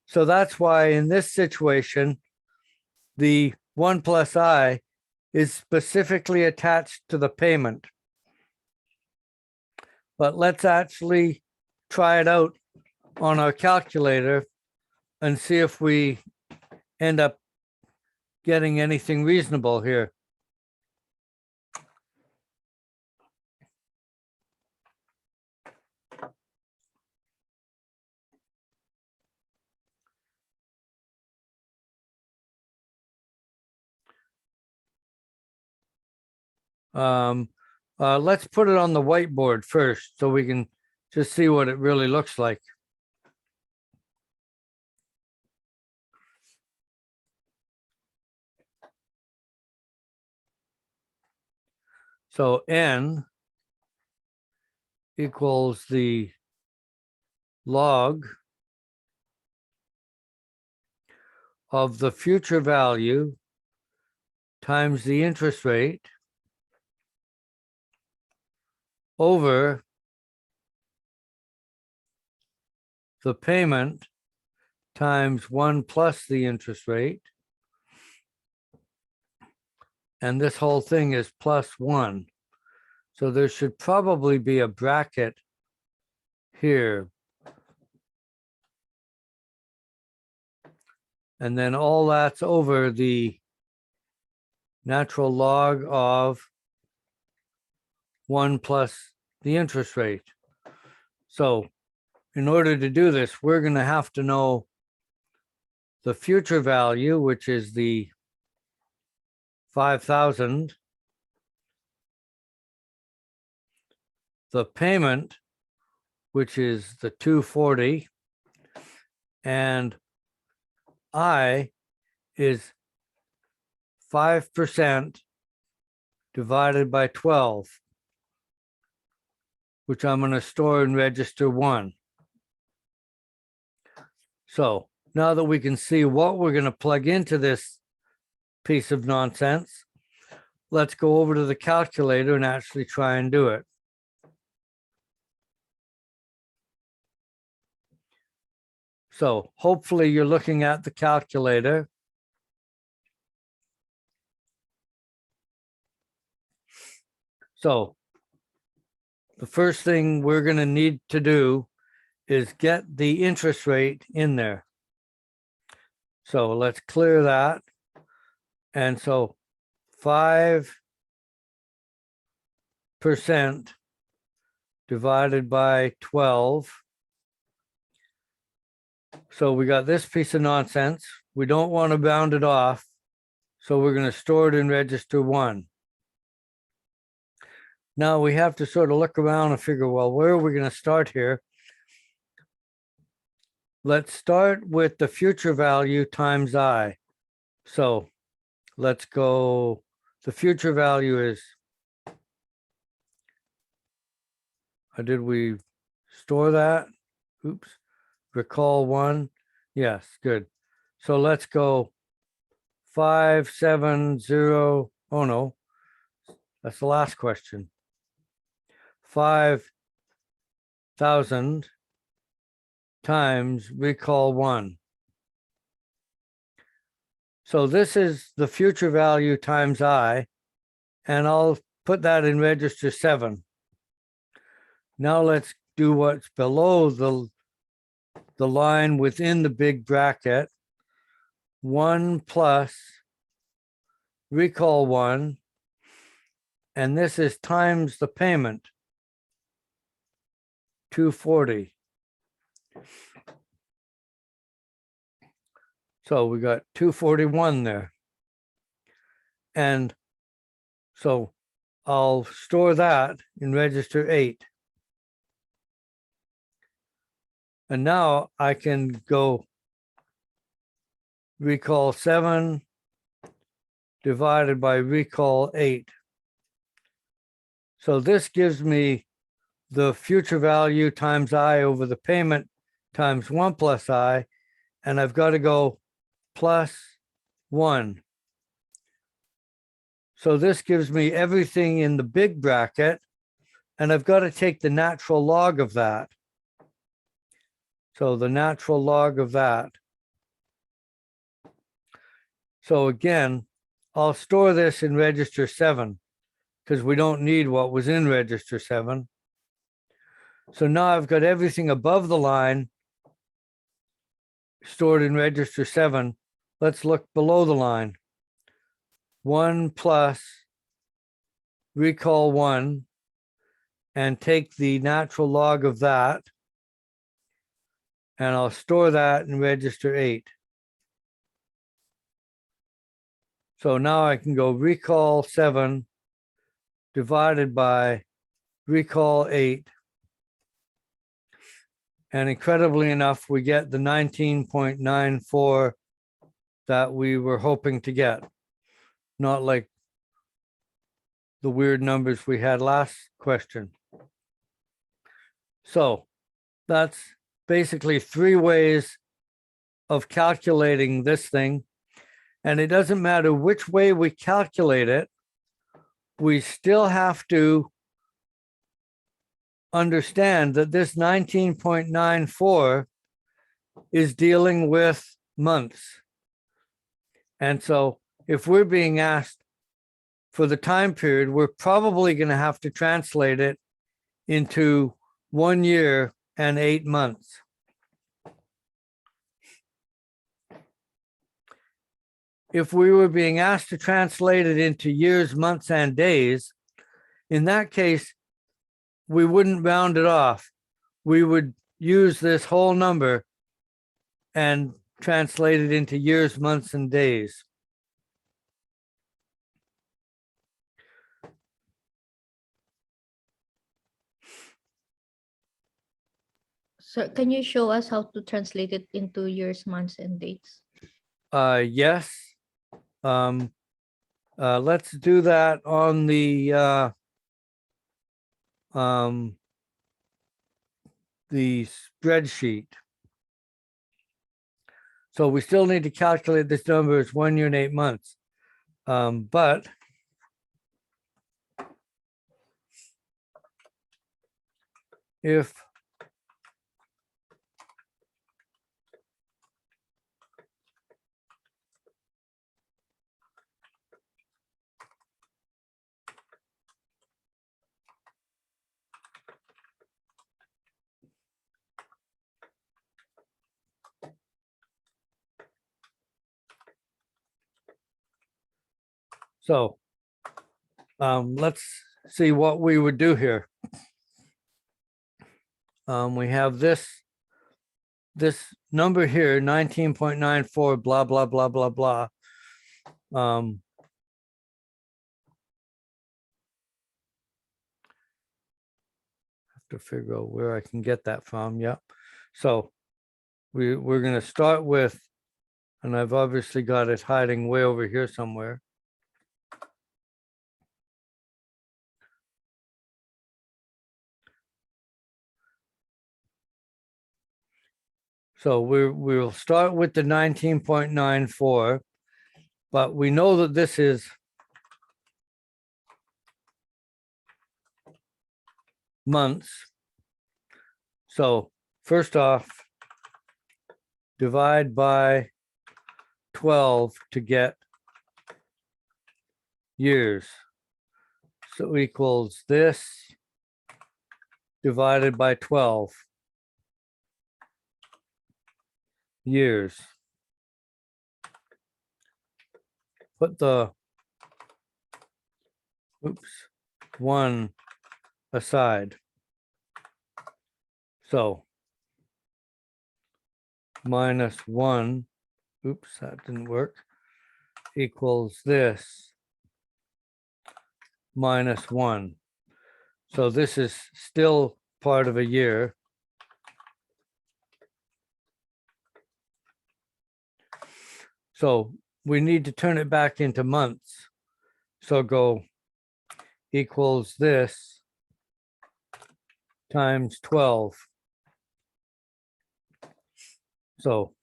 So that's why in this situation, the 1 plus I is specifically attached to the payment. But let's actually try it out on our calculator and see if we end up getting anything reasonable here. Let's put it on the whiteboard first so we can just see what it really looks like. So N equals the log of the future value times the interest rate over the payment times 1 plus the interest rate. And this whole thing is plus 1. So there should probably be a bracket here. And then all that's over the natural log of 1 plus the interest rate. So in order to do this, we're going to have to know the future value, which is the 5,000, the payment, which is the 240, and I is 5% divided by 12, which I'm going to store in register 1. So now that we can see what we're going to plug into this piece of nonsense, let's go over to the calculator and actually try and do it. So hopefully you're looking at the calculator. So the first thing we're going to need to do is get the interest rate in there. So let's clear that. And so 5% divided by 12. So we got this piece of nonsense. We don't want to round it off. So we're going to store it in register 1. Now we have to sort of look around and figure, well, where are we going to start here? Let's start with the future value times I. So let's go, the future value is, did we store that? Oops, recall 1. Yes, good. So let's go 570. Oh no, that's the last question. 5,000 times recall 1. So this is the future value times I, and I'll put that in register 7. Now let's do what's below the line within the big bracket. 1 plus recall 1, and this is times the payment, 240. So we got 241 there. And so I'll store that in register 8. And now I can go recall 7 divided by recall 8. So this gives me the future value times I over the payment times 1 plus I, and I've got to go plus 1. So this gives me everything in the big bracket, and I've got to take the natural log of that. So the natural log of that. So again, I'll store this in register 7 because we don't need what was in register 7. So now I've got everything above the line stored in register 7. Let's look below the line. 1 plus recall 1 and take the natural log of that, and I'll store that in register 8. So now I can go recall 7 divided by recall 8. And incredibly enough, we get the 19.94 that we were hoping to get. Not like the weird numbers we had last question. So that's basically 3 ways of calculating this thing. And it doesn't matter which way we calculate it, we still have to understand that this 19.94 is dealing with months. And so if we're being asked for the time period, we're probably going to have to translate it into 1 year and 8 months. If we were being asked to translate it into years, months, and days, in that case, we wouldn't round it off. We would use this whole number and translate it into years, months, and days.
So can you show us how to translate it into years, months, and dates?
Yes. Let's do that on the spreadsheet. So we still need to calculate this number as 1 year and 8 months. But if so, let's see what we would do here. We have this number here, 19.94, blah, blah, blah, blah, blah. Have to figure out where I can get that from. Yep. So we're going to start with, and I've obviously got it hiding way over here somewhere. So we'll start with the 19.94, but we know that this is months. So first off, divide by 12 to get years. So equals this divided by 12 years. Put the, one aside. So minus one, that didn't work, equals this minus one. So this is still part of a year. So we need to turn it back into months. So go equals this times 12. So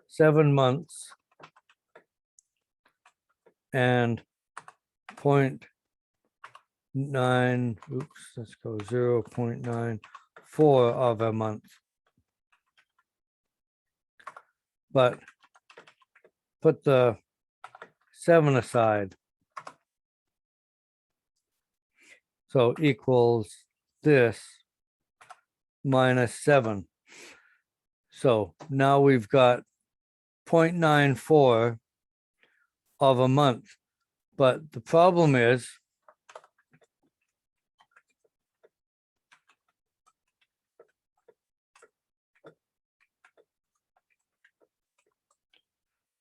7 months and 0.9, let's go 0.94 of a month. But put the 7 aside. So equals this minus 7. So now we've got 0.94 of a month. But the problem is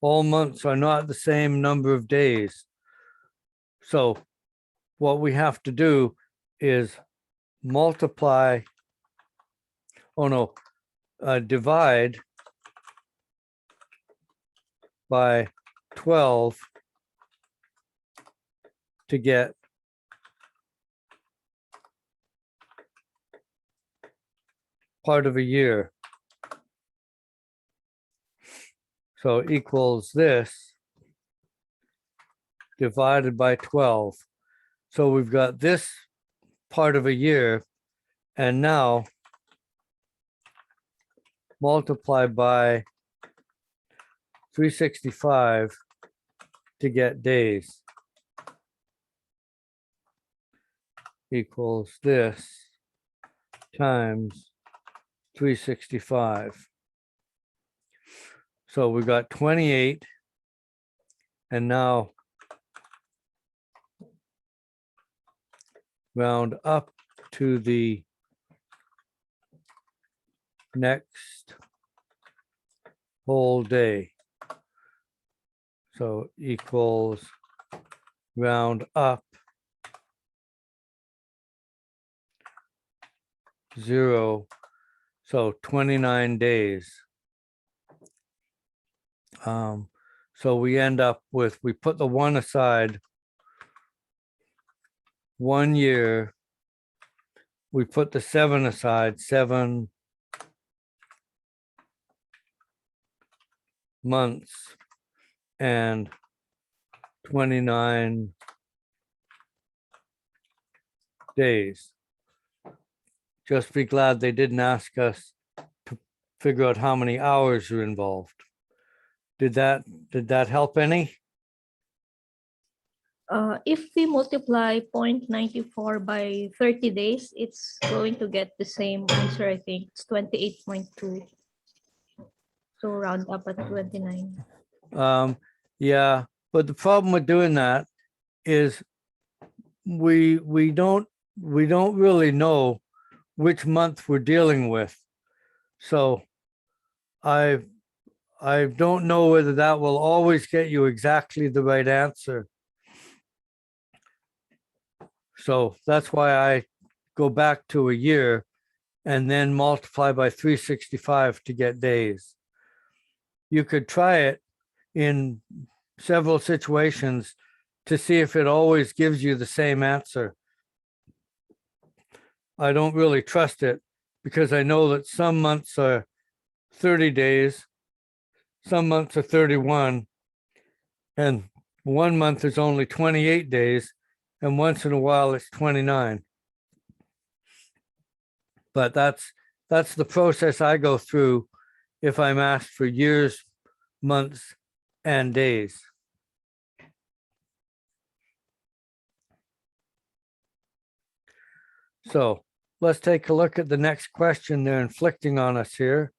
all months are not the same number of days. So what we have to do is multiply, divide by 12 to get part of a year. So equals this divided by 12. So we've got this part of a year, and now multiply by 365 to get days. Equals this times 365. So we got 28, and now round up to the next whole day. So equals round up 0, so 29 days. So we end up with, we put the 1 aside, 1 year. We put the 7 aside, 7 months and 29 days. Just be glad they didn't ask us to figure out how many hours are involved. Did that help any?
If we multiply 0.94 by 30 days, it's going to get the same answer, I think. It's 28.2. So round up at 29.
Yeah, but the problem with doing that is we don't really know which month we're dealing with. So I don't know whether that will always get you exactly the right answer. So that's why I go back to a year and then multiply by 365 to get days. You could try it in several situations to see if it always gives you the same answer. I don't really trust it because I know that some months are 30 days. Some months are 31. And 1 month is only 28 days. And once in a while it's 29. But that's the process I go through if I'm asked for years, months, and days. So let's take a look at the next question they're inflicting on us here.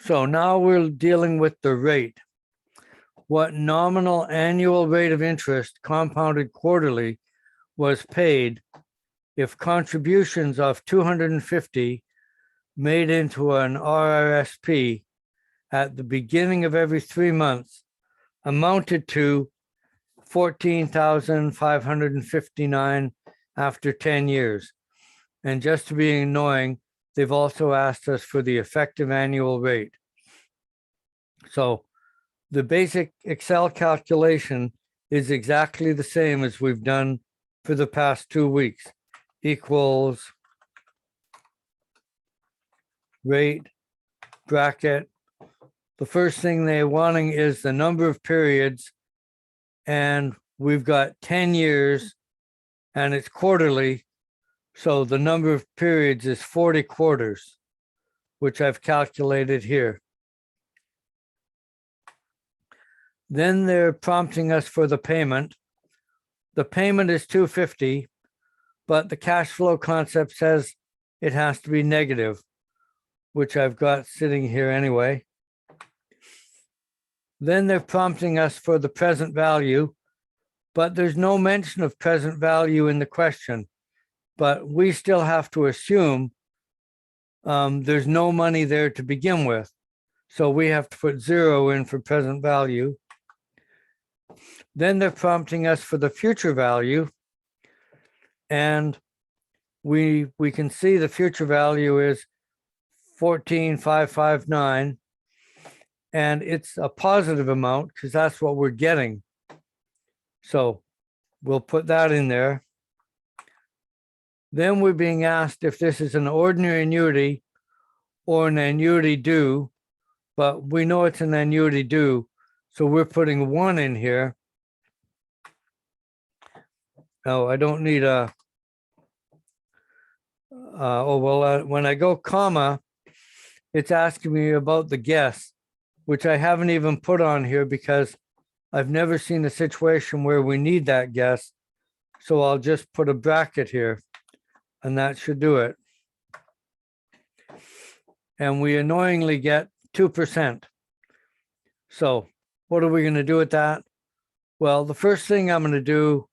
So now we're dealing with the rate. What nominal annual rate of interest compounded quarterly was paid if contributions of 250 made into an RRSP at the beginning of every 3 months amounted to 14,559 after 10 years. And just to be annoying, they've also asked us for the effective annual rate. So the basic Excel calculation is exactly the same as we've done for the past 2 weeks. Equals rate, bracket. The first thing they're wanting is the number of periods. And we've got 10 years and it's quarterly. So the number of periods is 40 quarters, which I've calculated here. Then they're prompting us for the payment. The payment is 250, but the cash flow concept says it has to be negative, which I've got sitting here anyway. Then they're prompting us for the present value, but there's no mention of present value in the question. But we still have to assume there's no money there to begin with. So we have to put 0 in for present value. Then they're prompting us for the future value. And we can see the future value is 14,559. And it's a positive amount because that's what we're getting. So we'll put that in there. Then we're being asked if this is an ordinary annuity or an annuity due, but we know it's an annuity due. So we're putting 1 in here. No, I don't need a, when I go comma, it's asking me about the guess, which I haven't even put on here because I've never seen a situation where we need that guess. So I'll just put a bracket here and that should do it. And we annoyingly get 2%. So what are we going to do with that? Well, the first thing I'm going to do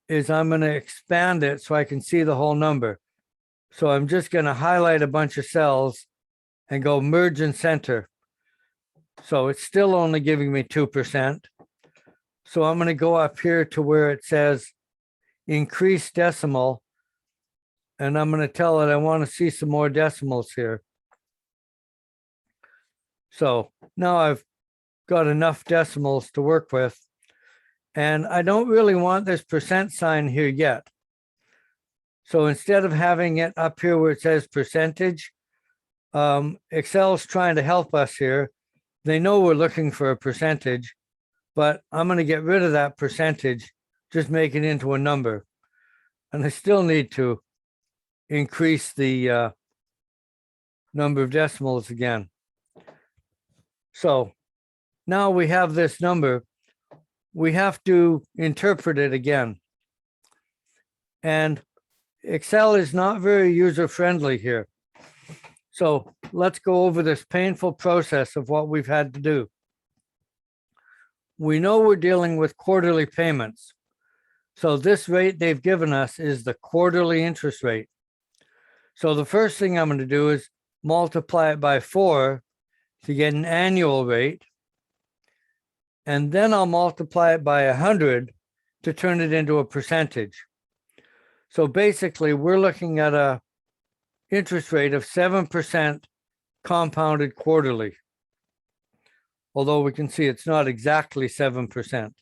is I'm going to expand it so I can see the whole number. So I'm just going to highlight a bunch of cells and go merge and center. So it's still only giving me 2%. So I'm going to go up here to where it says increase decimal. And I'm going to tell it I want to see some more decimals here. So now I've got enough decimals to work with. And I don't really want this percent sign here yet. So instead of having it up here where it says percentage, Excel's trying to help us here. They know we're looking for a percentage, but I'm going to get rid of that percentage, just make it into a number. And I still need to increase the number of decimals again. So now we have this number. We have to interpret it again. And Excel is not very user-friendly here. So let's go over this painful process of what we've had to do. We know we're dealing with quarterly payments. So this rate they've given us is the quarterly interest rate. So the first thing I'm going to do is multiply it by 4 to get an annual rate. And then I'll multiply it by 100 to turn it into a percentage. So basically, we're looking at a interest rate of 7% compounded quarterly. Although we can see it's not exactly 7%.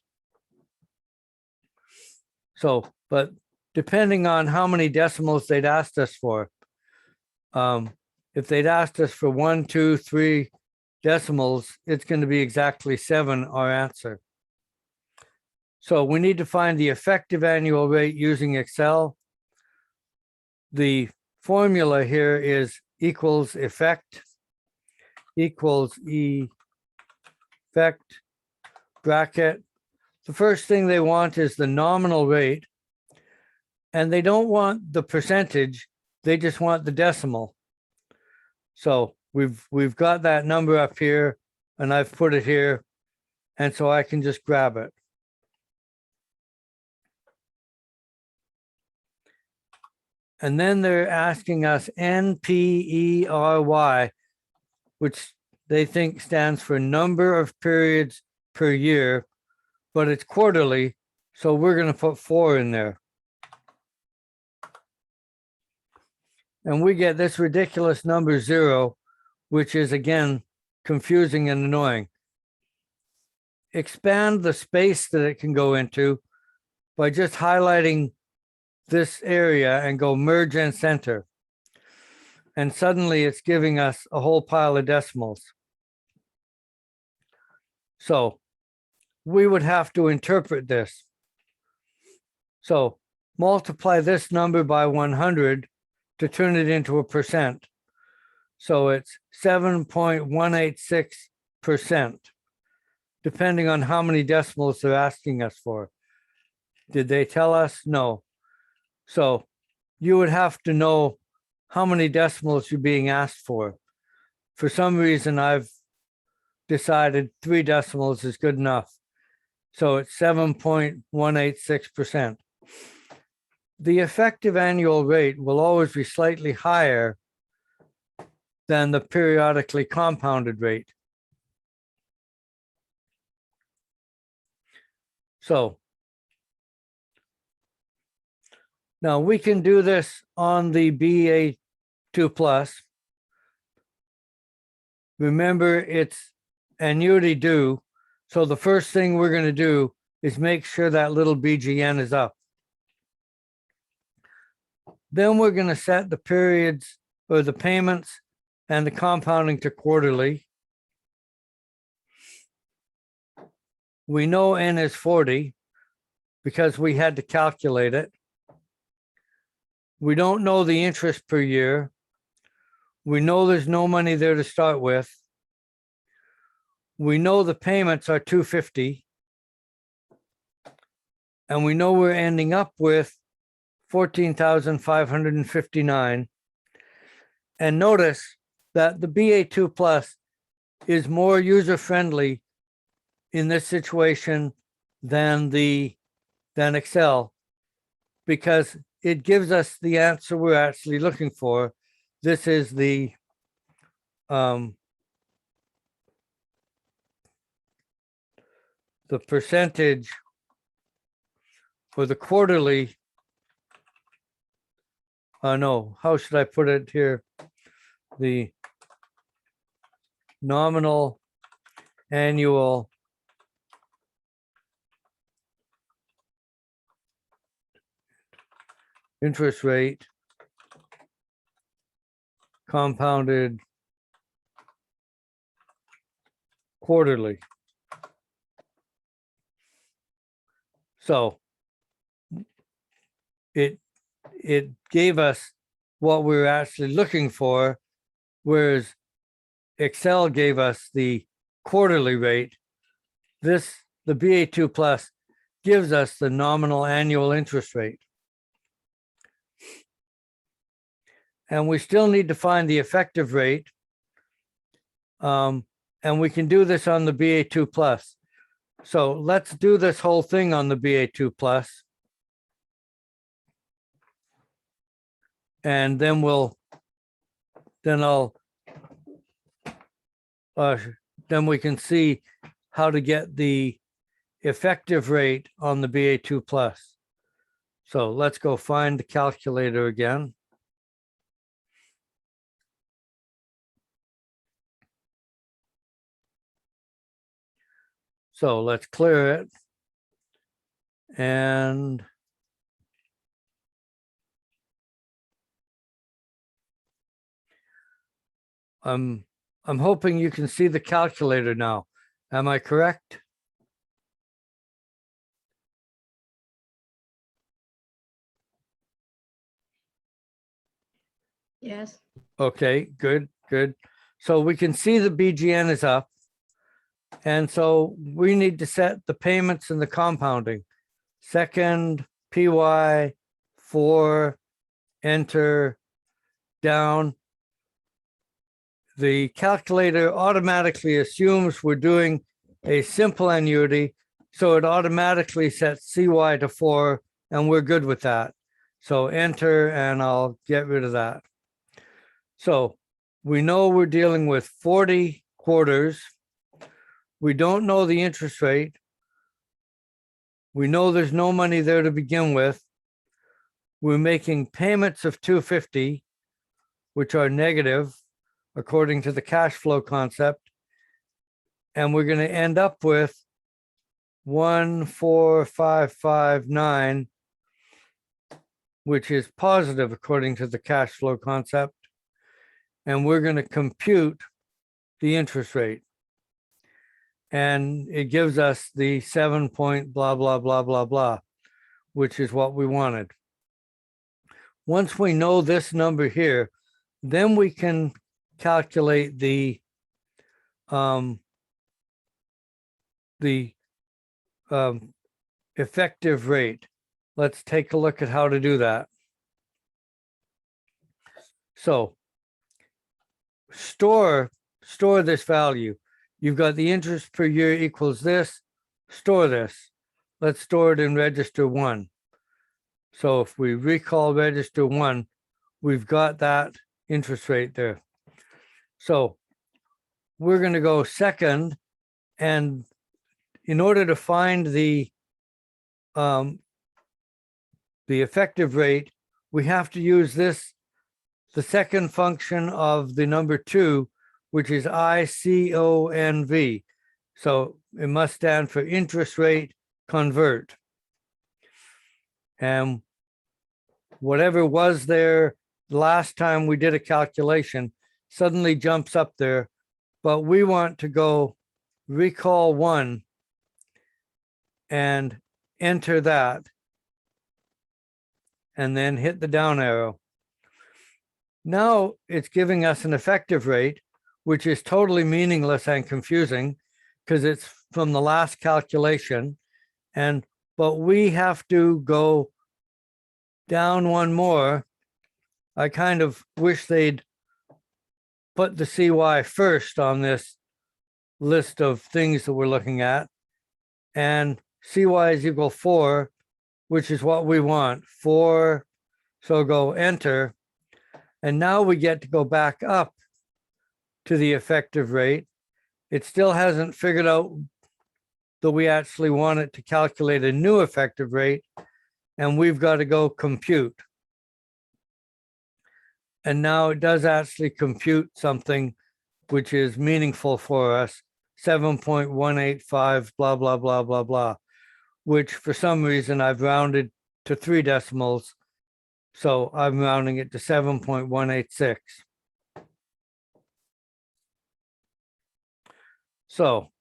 So, but depending on how many decimals they'd asked us for. If they'd asked us for 1, 2, 3 decimals, it's going to be exactly 7, our answer. So we need to find the effective annual rate using Excel. The formula here is equals effect equals effect bracket. The first thing they want is the nominal rate, and they don't want the percentage, they just want the decimal. So we've got that number up here, and I've put it here, and so I can just grab it. And then they're asking us NPERY, which they think stands for number of periods per year, but it's quarterly, so we're going to put 4 in there. And we get this ridiculous number 0, which is again confusing and annoying. Expand the space that it can go into by just highlighting this area and go merge and center. And suddenly it's giving us a whole pile of decimals. So we would have to interpret this. So multiply this number by 100 to turn it into a percent. So it's 7.186%, depending on how many decimals they're asking us for. Did they tell us? No. So you would have to know how many decimals you're being asked for. For some reason, I've decided 3 decimals is good enough. So it's 7.186%. The effective annual rate will always be slightly higher than the periodically compounded rate. So now we can do this on the BA2+. Remember, it's annuity due. So the first thing we're going to do is make sure that little BGN is up. Then we're going to set the periods or the payments and the compounding to quarterly. We know N is 40 because we had to calculate it. We don't know the interest per year. We know there's no money there to start with. We know the payments are $250. And we know we're ending up with $14,559. And notice that the BA2+ is more user-friendly in this situation than Excel, because it gives us the answer we're actually looking for. This is the percentage for the quarterly. No, how should I put it here? The nominal annual interest rate compounded quarterly. So it gave us what we were actually looking for, whereas Excel gave us the quarterly rate. The BA2+ gives us the nominal annual interest rate. And we still need to find the effective rate. And we can do this on the BA2+. So let's do this whole thing on the BA2+. And then then we can see how to get the effective rate on the BA2+. So let's go find the calculator again. So let's clear it. And I'm hoping you can see the calculator now. Am I correct?
Yes.
Okay, good, good. So we can see the BGN is up. And so we need to set the payments and the compounding. Second, PY, 4, enter, down. The calculator automatically assumes we're doing a simple annuity, so it automatically sets CY to 4, and we're good with that. So enter, and I'll get rid of that. So we know we're dealing with 40 quarters. We don't know the interest rate. We know there's no money there to begin with. We're making payments of 250, which are negative according to the cash flow concept. And we're going to end up with 14559, which is positive according to the cash flow concept. And we're going to compute the interest rate. And it gives us the 7 point blah, blah, blah, blah, blah, which is what we wanted. Once we know this number here, then we can calculate the effective rate. Let's take a look at how to do that. So store this value. You've got the interest per year equals this, store this. Let's store it in register 1. So if we recall register 1, we've got that interest rate there. So we're going to go second, and in order to find the effective rate, we have to use this, the second function of the number 2, which is ICONV. So it must stand for interest rate convert. And whatever was there last time we did a calculation suddenly jumps up there, but we want to go recall 1 and enter that, and then hit the down arrow. Now it's giving us an effective rate, which is totally meaningless and confusing because it's from the last calculation. But we have to go down one more. I kind of wish they'd put the CY first on this list of things that we're looking at. And CY is equal 4, which is what we want, 4. So go enter. And now we get to go back up to the effective rate. It still hasn't figured out that we actually want it to calculate a new effective rate, and we've got to go compute. And now it does actually compute something which is meaningful for us, 7.185, blah, blah, blah, blah, blah, which for some reason I've rounded to 3 decimals. So I'm rounding it to 7.186. So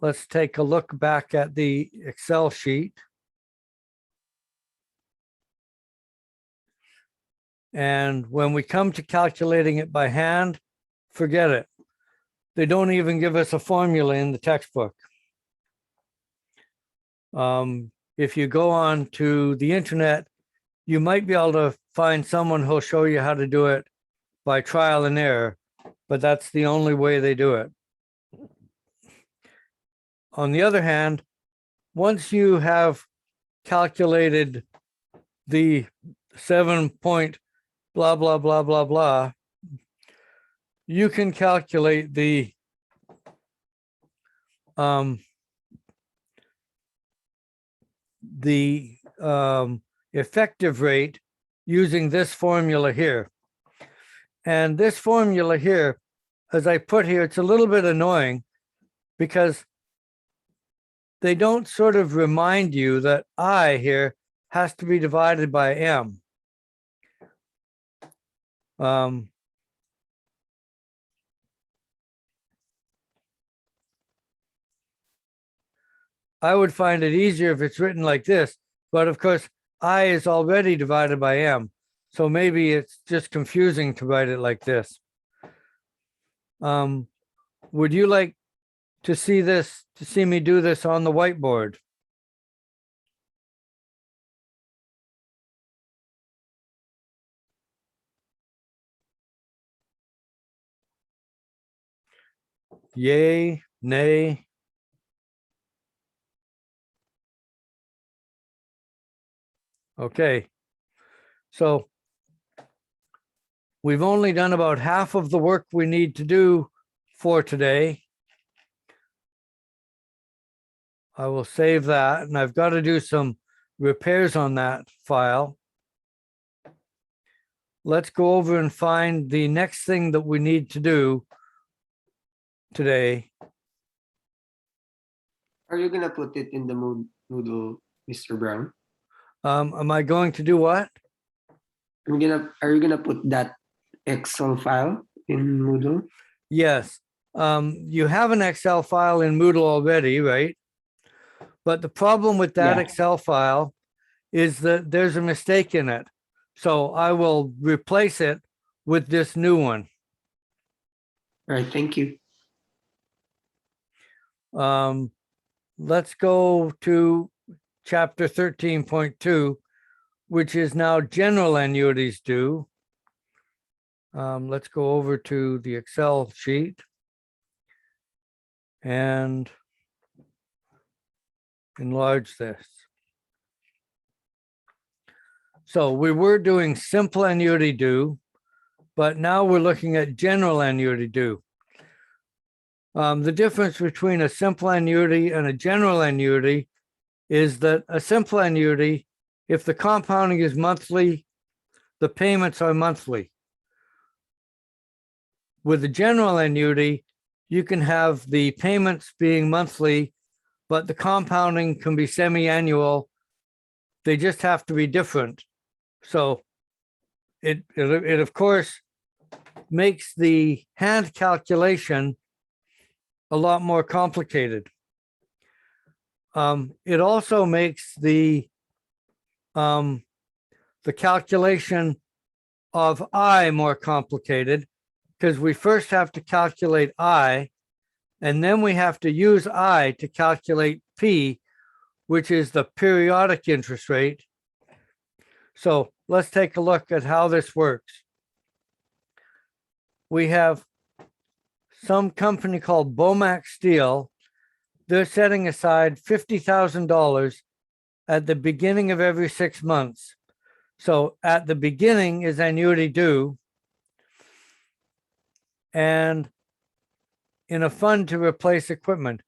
let's take a look back at the Excel sheet. And when we come to calculating it by hand, forget it. They don't even give us a formula in the textbook. If you go on to the internet, you might be able to find someone who'll show you how to do it by trial and error, but that's the only way they do it. On the other hand, once you have calculated the 7 point blah, blah, blah, blah, blah, you can calculate the effective rate using this formula here. And this formula here, as I put here, it's a little bit annoying because they don't sort of remind you that I here has to be divided by M. I would find it easier if it's written like this, but of course, I is already divided by M. So maybe it's just confusing to write it like this. Would you like to see this, to see me do this on the whiteboard? Yay, nay? Okay. So we've only done about half of the work we need to do for today. I will save that, and I've got to do some repairs on that file. Let's go over and find the next thing that we need to do today.
Are you gonna put it in the Moodle, Mr. Brown?
Am I going to do what?
Are you gonna put that Excel file in Moodle?
Yes. You have an Excel file in Moodle already, right? But the problem with that
Yeah.
Excel file is that there's a mistake in it. So I will replace it with this new one.
All right, thank you.
Let's go to chapter 13.2, which is now general annuities due. Let's go over to the Excel sheet and enlarge this. So we were doing simple annuity due, but now we're looking at general annuity due. The difference between a simple annuity and a general annuity is that a simple annuity, if the compounding is monthly, the payments are monthly. With a general annuity, you can have the payments being monthly, but the compounding can be semi-annual. They just have to be different. So it of course makes the hand calculation a lot more complicated. It also makes the calculation of I more complicated, because we first have to calculate I, and then we have to use I to calculate P, which is the periodic interest rate. So let's take a look at how this works. We have some company called Bomax Steel. They're setting aside $50,000 at the beginning of every 6 months. So at the beginning is annuity due, and in a fund to replace equipment.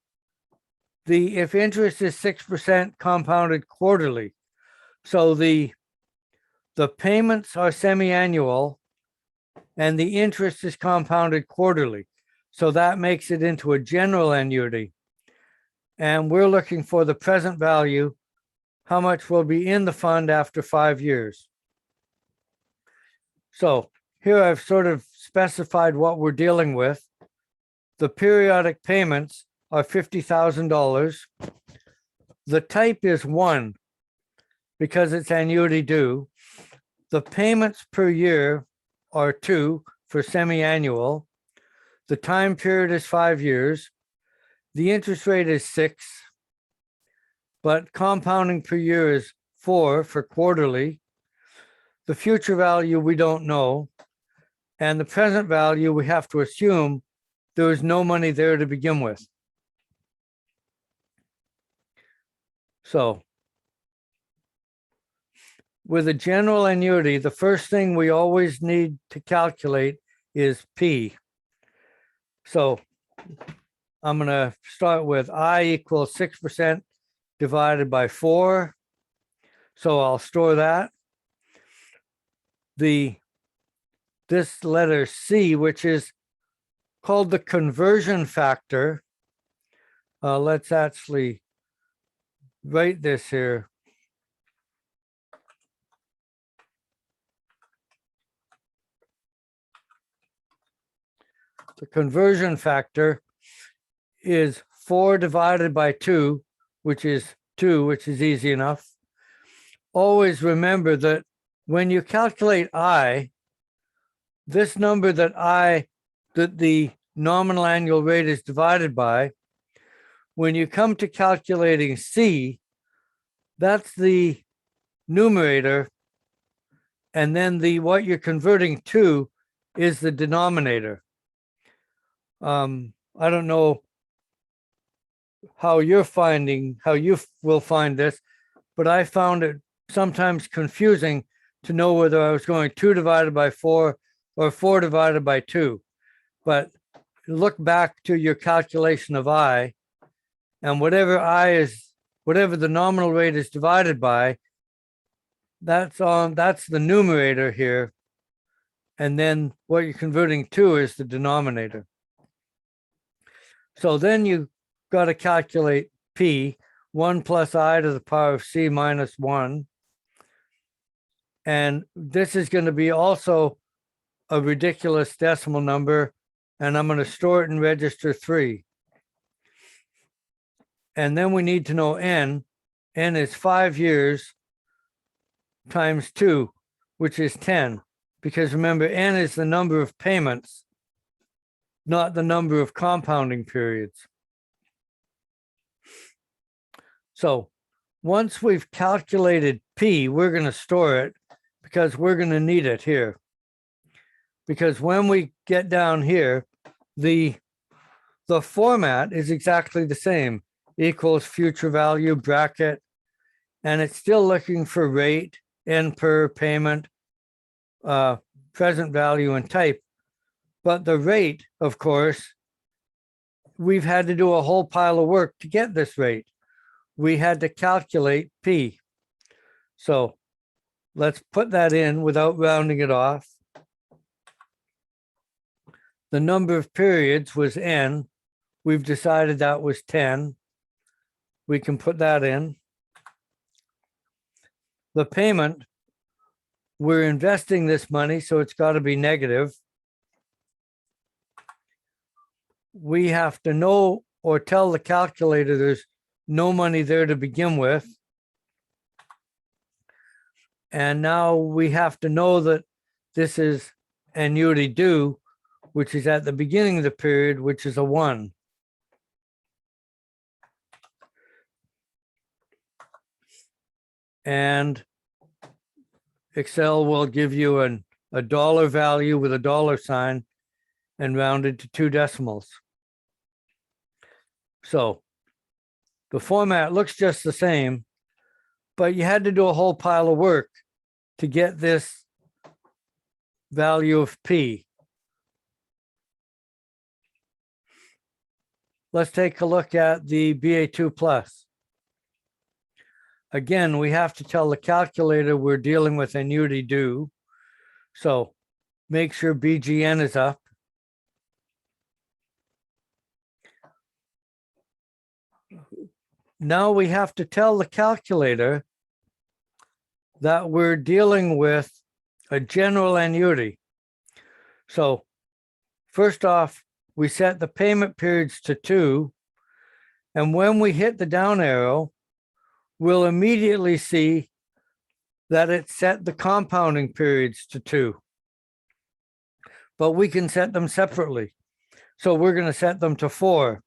If interest is 6% compounded quarterly, so the payments are semi-annual and the interest is compounded quarterly. So that makes it into a general annuity. And we're looking for the present value, how much will be in the fund after 5 years. So here I've sort of specified what we're dealing with. The periodic payments are $50,000. The type is 1 because it's annuity due. The payments per year are 2 for semi-annual. The time period is 5 years. The interest rate is 6, but compounding per year is 4 for quarterly. The future value we don't know. And the present value, we have to assume there was no money there to begin with. So with a general annuity, the first thing we always need to calculate is P. So I'm going to start with I equals 6% divided by 4. So I'll store that. This letter C, which is called the conversion factor. Let's actually write this here. The conversion factor is 4 divided by 2, which is 2, which is easy enough. Always remember that when you calculate I, this number that the nominal annual rate is divided by, when you come to calculating C, that's the numerator, and then what you're converting to is the denominator. I don't know how you will find this, but I found it sometimes confusing to know whether I was going 2 divided by 4 or 4 divided by 2. But look back to your calculation of I, and whatever the nominal rate is divided by, that's the numerator here. And then what you're converting to is the denominator. So then you got to calculate P, 1 plus I to the power of C minus 1. And this is going to be also a ridiculous decimal number, and I'm going to store it in register 3. And then we need to know N. N is 5 years times 2, which is 10. Because remember, N is the number of payments, not the number of compounding periods. So once we've calculated P, we're going to store it because we're going to need it here. Because when we get down here, the format is exactly the same, equals future value bracket, and it's still looking for rate, N per payment, present value, and type. But the rate, of course, we've had to do a whole pile of work to get this rate. We had to calculate P. So let's put that in without rounding it off. The number of periods was N. We've decided that was 10. We can put that in. The payment, we're investing this money, so it's got to be negative. We have to know or tell the calculator there's no money there to begin with. And now we have to know that this is annuity due, which is at the beginning of the period, which is a 1. And Excel will give you a dollar value with a dollar sign and rounded to 2 decimals. So the format looks just the same, but you had to do a whole pile of work to get this value of P. Let's take a look at the BA2 plus. Again, we have to tell the calculator we're dealing with annuity due. So make sure BGN is up. Now we have to tell the calculator that we're dealing with a general annuity. So first off, we set the payment periods to 2. And when we hit the down arrow, we'll immediately see that it set the compounding periods to 2. But we can set them separately. So we're going to set them to 4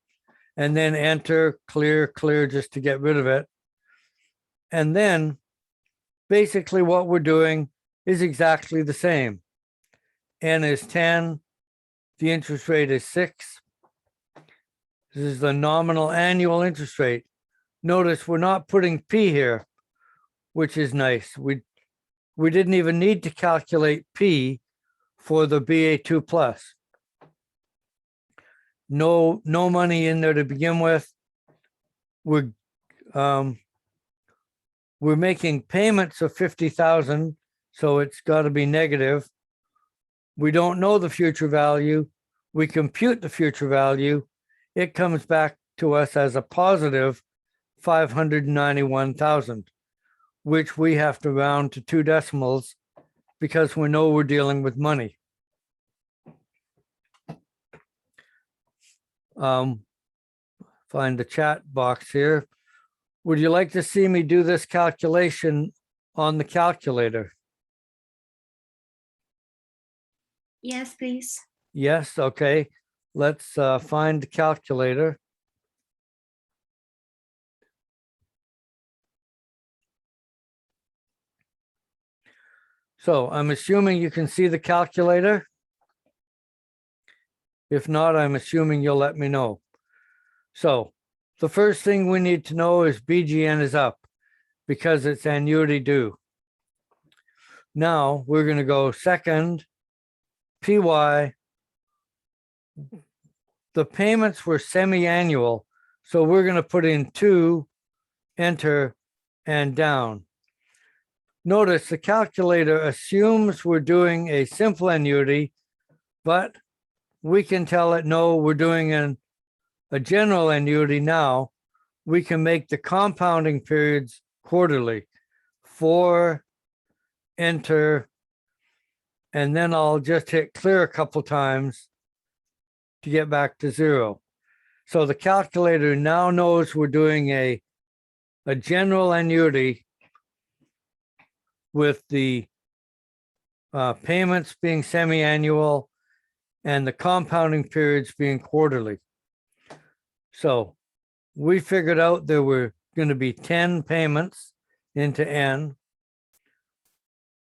and then enter, clear, just to get rid of it. And then basically what we're doing is exactly the same. N is 10. The interest rate is 6. This is the nominal annual interest rate. Notice we're not putting P here, which is nice. We didn't even need to calculate P for the BA2 plus. No money in there to begin with. We're making payments of 50,000, so it's got to be negative. We don't know the future value. We compute the future value. It comes back to us as a positive 591,000, which we have to round to 2 decimals because we know we're dealing with money. Find the chat box here. Would you like to see me do this calculation on the calculator?
Yes, please.
Yes, okay. Let's find the calculator. So I'm assuming you can see the calculator. If not, I'm assuming you'll let me know. So the first thing we need to know is BGN is up because it's annuity due. Now we're going to go second, PY. The payments were semi-annual, so we're going to put in 2, enter, and down. Notice the calculator assumes we're doing a simple annuity, but we can tell it, no, we're doing a general annuity now. We can make the compounding periods quarterly. 4, enter, and then I'll just hit clear a couple times to get back to 0. So the calculator now knows we're doing a general annuity with the payments being semi-annual and the compounding periods being quarterly. So we figured out there were going to be 10 payments into N.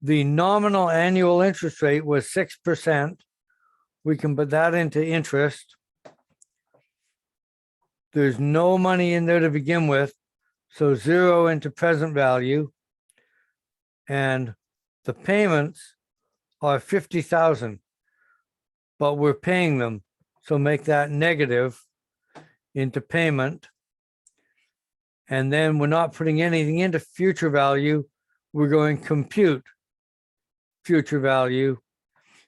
The nominal annual interest rate was 6%. We can put that into interest. There's no money in there to begin with, so 0 into present value. And the payments are 50,000, but we're paying them. So make that negative into payment. And then we're not putting anything into future value. We're going compute future value.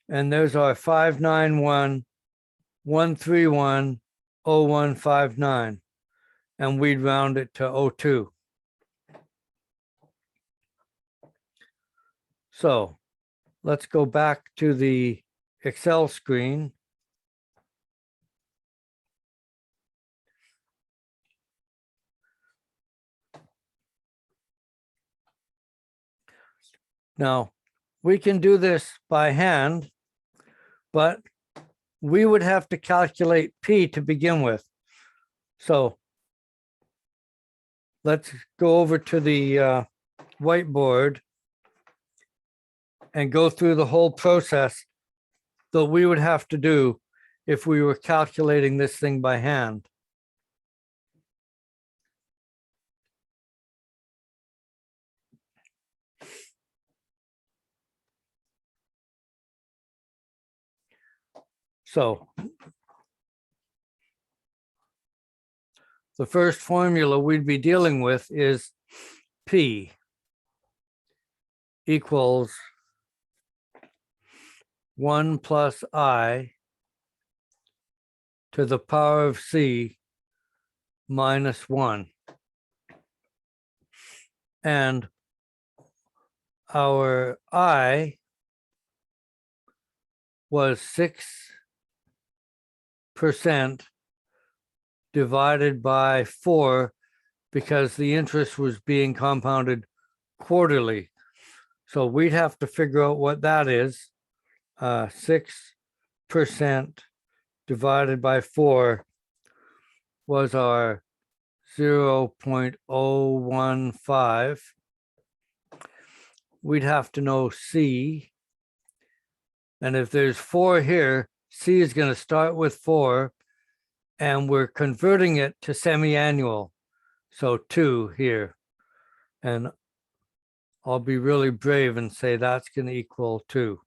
And there's our 591-131-0159. And we'd round it to 02. So let's go back to the Excel screen. Now, we can do this by hand, but we would have to calculate P to begin with. So let's go over to the whiteboard and go through the whole process that we would have to do if we were calculating this thing by hand. So the first formula we'd be dealing with is P equals 1 plus I to the power of C minus 1. And our I was 6% divided by 4 because the interest was being compounded quarterly. So we'd have to figure out what that is. 6% divided by 4 was our 0.015. We'd have to know C. And if there's 4 here, C is going to start with 4, and we're converting it to semi-annual. So 2 here. And I'll be really brave and say that's going to equal 2.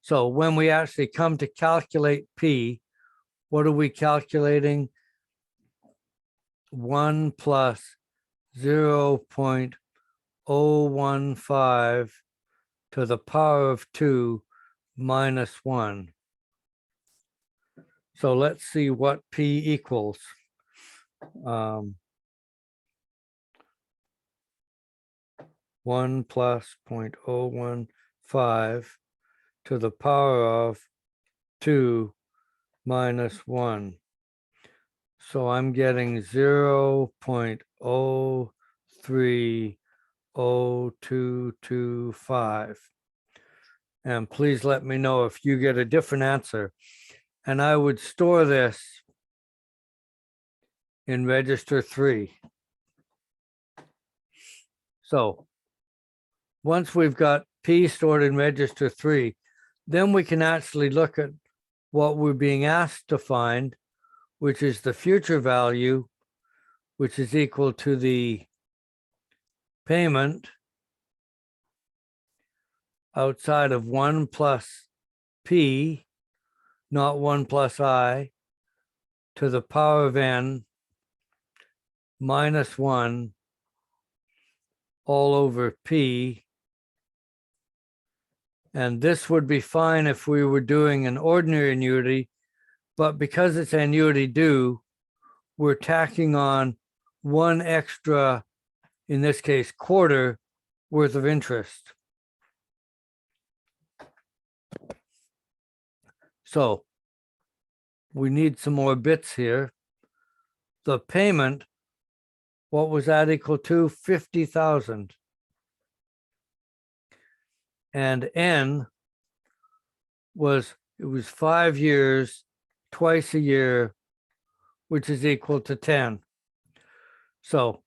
So when we actually come to calculate P, what are we calculating? 1 plus 0.015 to the power of 2 minus 1. So let's see what P equals. 1 plus 0.015 to the power of 2 minus 1. So I'm getting 0.030225. And please let me know if you get a different answer. And I would store this in register 3. So once we've got P stored in register 3, then we can actually look at what we're being asked to find, which is the future value, which is equal to the payment outside of 1 plus P, not 1 plus I, to the power of N minus 1 all over P. And this would be fine if we were doing an ordinary annuity, but because it's annuity due, we're tacking on one extra, in this case, quarter worth of interest. So we need some more bits here. The payment, what was that equal to? 50,000. And N was, it was 5 years, twice a year, which is equal to 10. So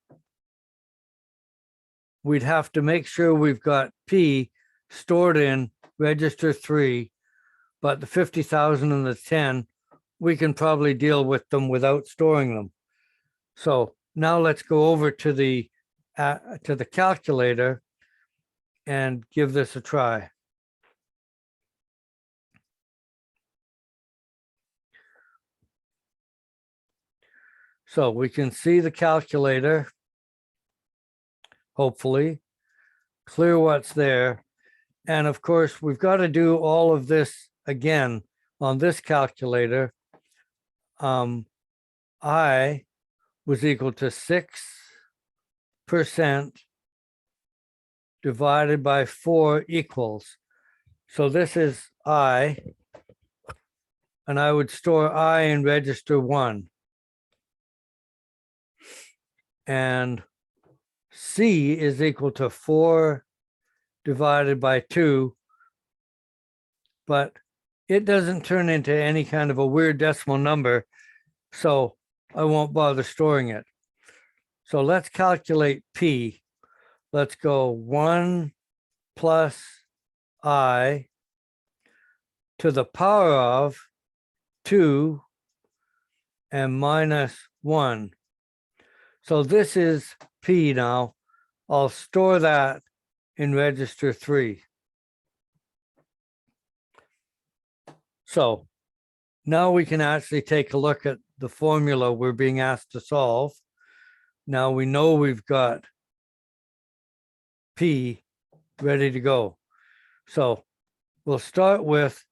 we'd have to make sure we've got P stored in register 3, but the 50,000 and the 10, we can probably deal with them without storing them. So now let's go over to the calculator and give this a try. So we can see the calculator, hopefully, clear what's there. And of course, we've got to do all of this again on this calculator. I was equal to 6% divided by 4 equals. So this is I, and I would store I in register 1. And C is equal to 4 divided by 2, but it doesn't turn into any kind of a weird decimal number, so I won't bother storing it. So let's calculate P. Let's go 1 plus I to the power of 2 and minus 1. So this is P now. I'll store that in register 3. So now we can actually take a look at the formula we're being asked to solve. Now we know we've got P ready to go. So we'll start with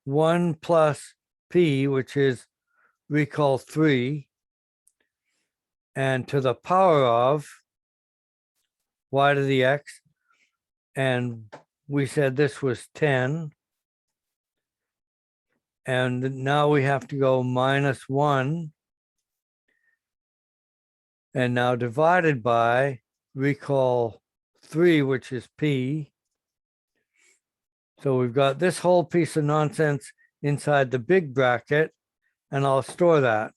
1 plus P, which is recall 3, and to the power of y to the x, and we said this was 10. And now we have to go minus 1, and now divided by recall 3, which is P. So we've got this whole piece of nonsense inside the big bracket, and I'll store that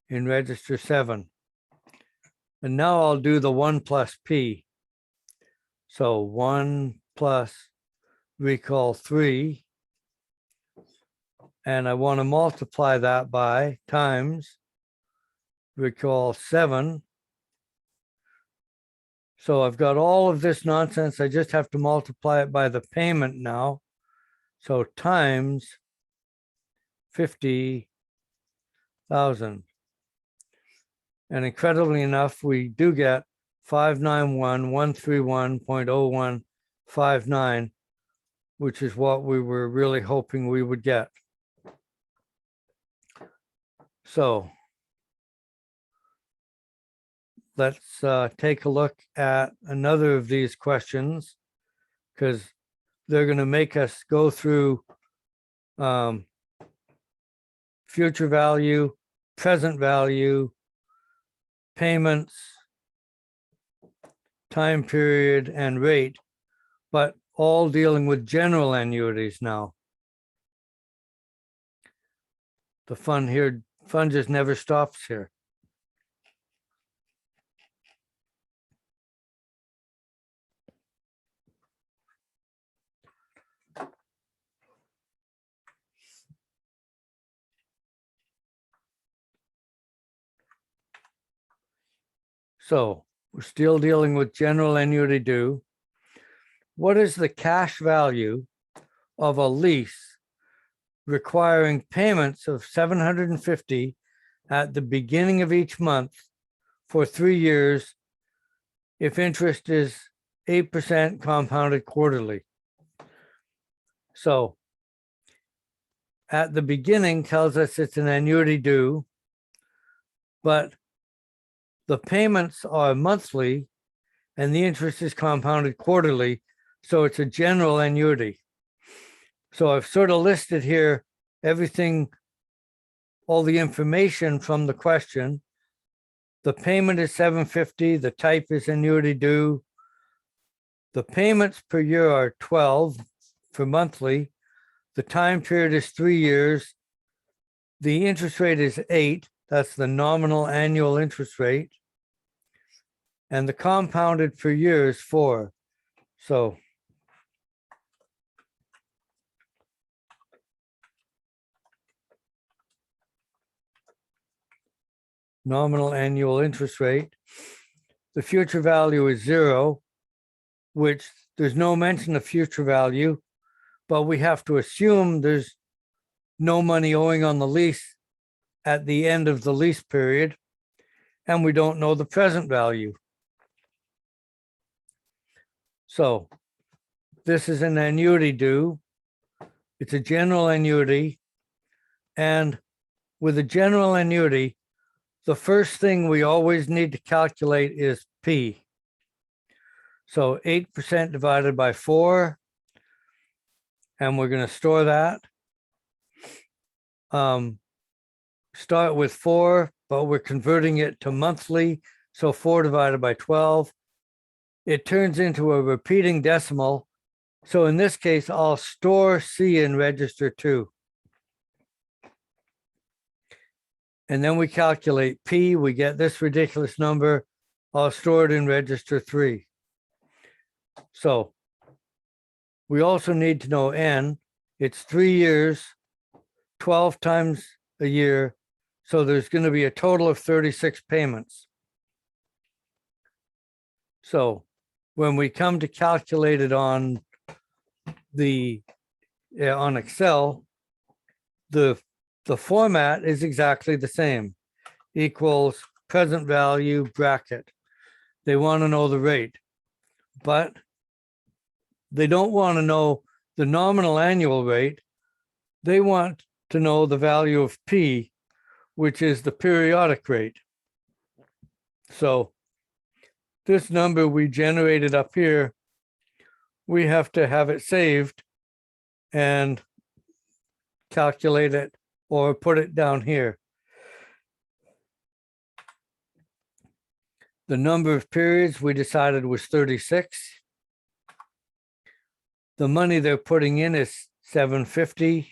in register 7. And now I'll do the 1 plus P. So 1 plus recall 3. And I want to multiply that by times recall 7. So I've got all of this nonsense. I just have to multiply it by the payment now. So times 50,000. And incredibly enough, we do get 591,131.0159, which is what we were really hoping we would get. So let's take a look at another of these questions, because they're going to make us go through future value, present value, payments, time period, and rate, but all dealing with general annuities now. The fun just never stops here. So we're still dealing with general annuity due. What is the cash value of a lease requiring payments of $750 at the beginning of each month for 3 years if interest is 8% compounded quarterly? So at the beginning tells us it's an annuity due, but the payments are monthly and the interest is compounded quarterly. So it's a general annuity. So I've sort of listed here everything, all the information from the question. The payment is $750. The type is annuity due. The payments per year are 12 for monthly. The time period is 3 years. The interest rate is 8. That's the nominal annual interest rate. And the compounded per year is 4. So nominal annual interest rate. The future value is 0, which there's no mention of future value, but we have to assume there's no money owing on the lease at the end of the lease period, and we don't know the present value. So this is an annuity due. It's a general annuity. And with a general annuity, the first thing we always need to calculate is P. So 8% divided by 4, and we're going to store that. Start with 4, but we're converting it to monthly. So 4 divided by 12. It turns into a repeating decimal. So in this case, I'll store C in register 2. And then we calculate P, we get this ridiculous number. I'll store it in register 3. So we also need to know N. It's 3 years, 12 times a year. So there's going to be a total of 36 payments. So when we come to calculate it on on Excel, the format is exactly the same. Equals present value bracket. They want to know the rate, but they don't want to know the nominal annual rate. They want to know the value of P, which is the periodic rate. So this number we generated up here, we have to have it saved and calculate it or put it down here. The number of periods we decided was 36. The money they're putting in is $750.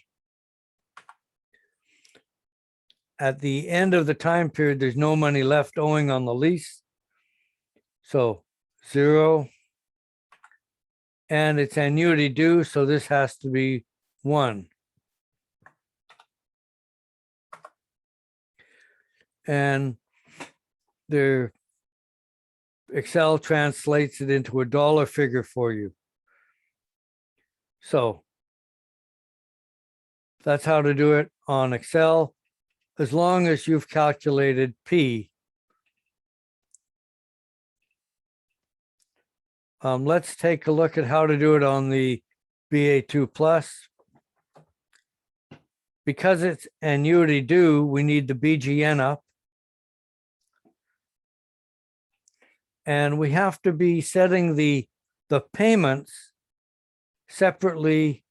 At the end of the time period, there's no money left owing on the lease. So 0. And it's annuity due, so this has to be 1. And their Excel translates it into a dollar figure for you. So that's how to do it on Excel, as long as you've calculated P. Let's take a look at how to do it on the BA2 Plus. Because it's annuity due, we need the BGN up. And we have to be setting the payments separately,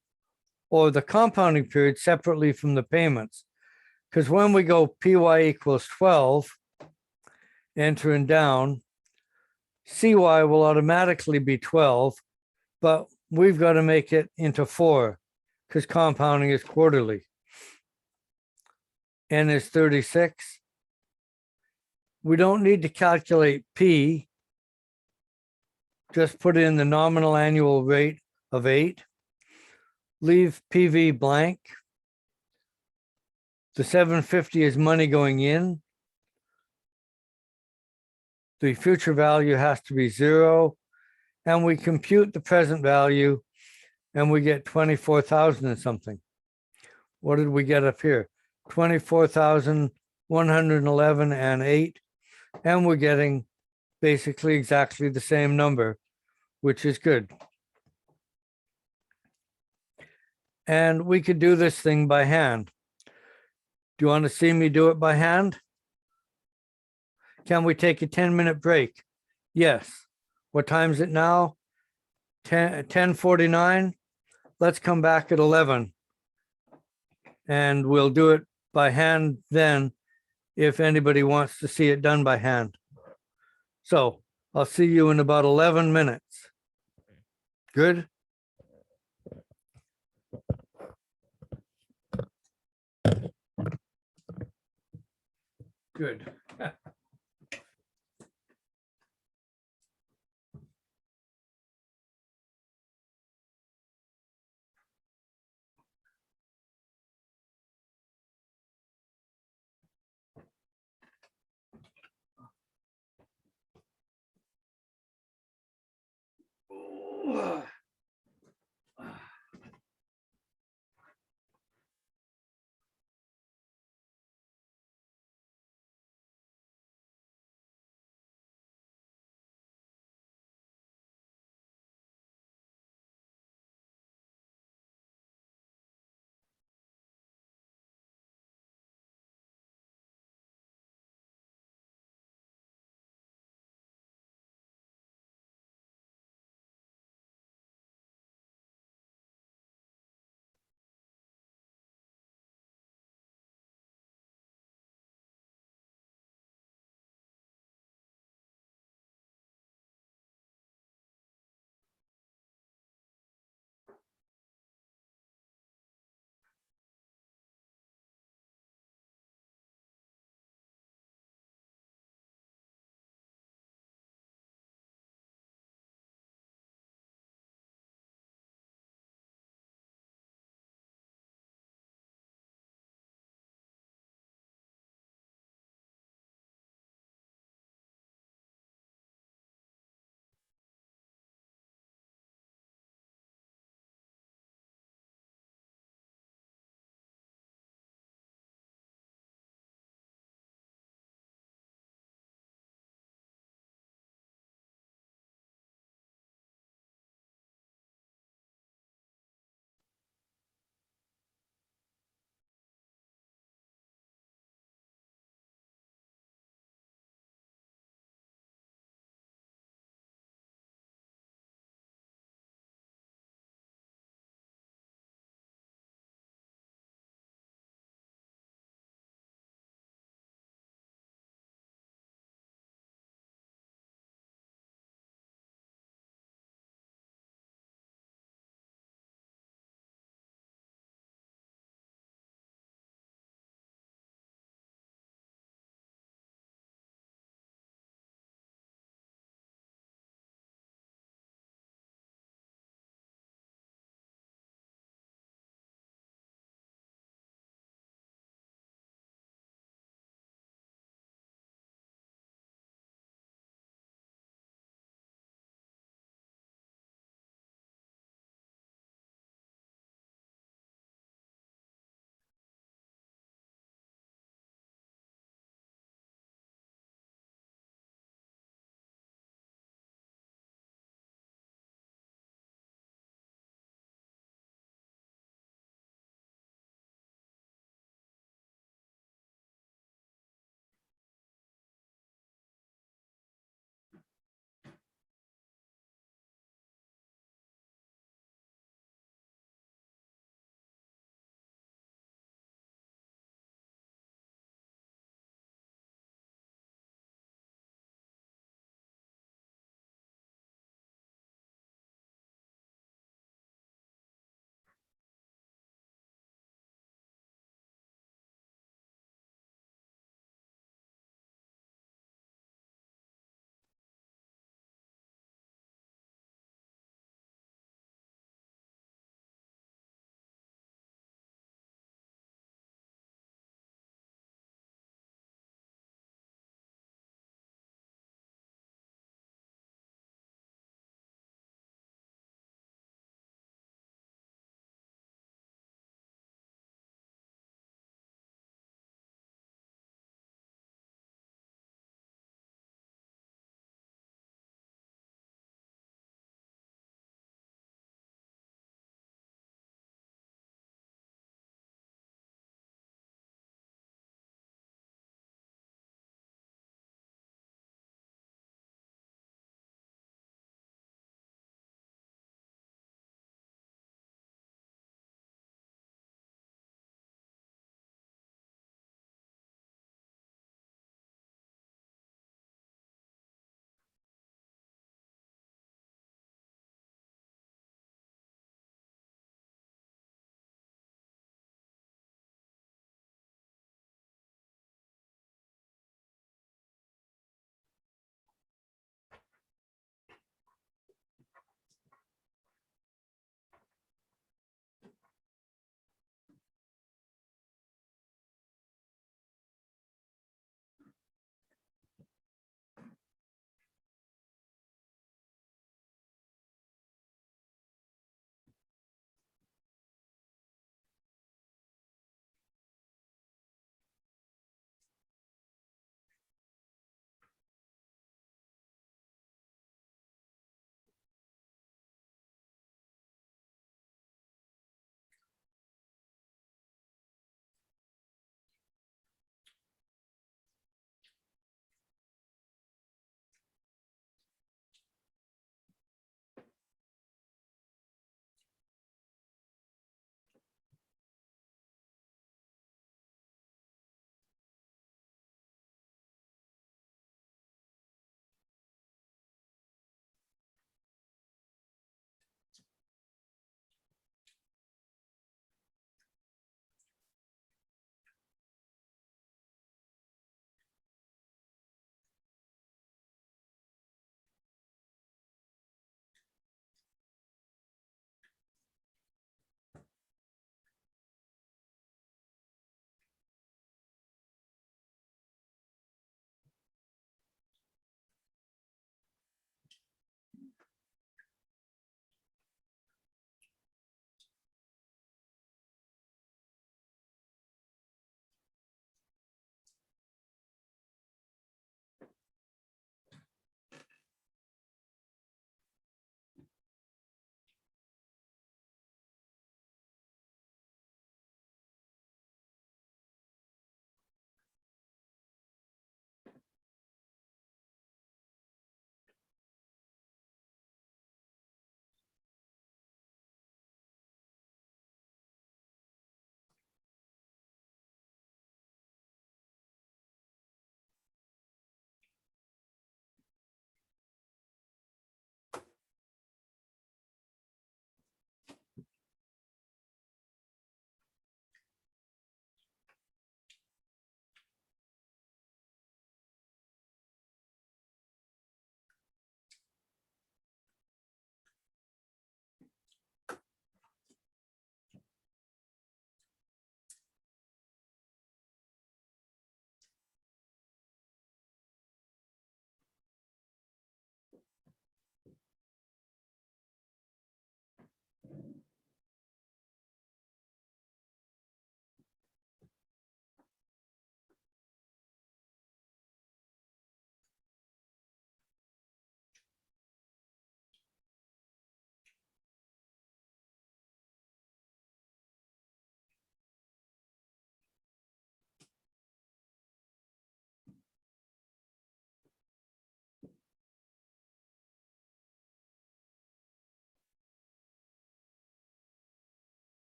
or the compounding period separately from the payments. Because when we go PY equals 12, entering down, CY will automatically be 12, but we've got to make it into 4 because compounding is quarterly. N is 36. We don't need to calculate P. Just put in the nominal annual rate of 8. Leave PV blank. The 750 is money going in. The future value has to be 0. And we compute the present value and we get 24,000 and something. What did we get up here? 24,111 and 8. And we're getting basically exactly the same number, which is good. And we could do this thing by hand. Do you want to see me do it by hand? Can we take a 10-minute break? Yes. What time is it now? 10:49. Let's come back at 11. And we'll do it by hand then, if anybody wants to see it done by hand. So I'll see you in about 11 minutes. Good? Good.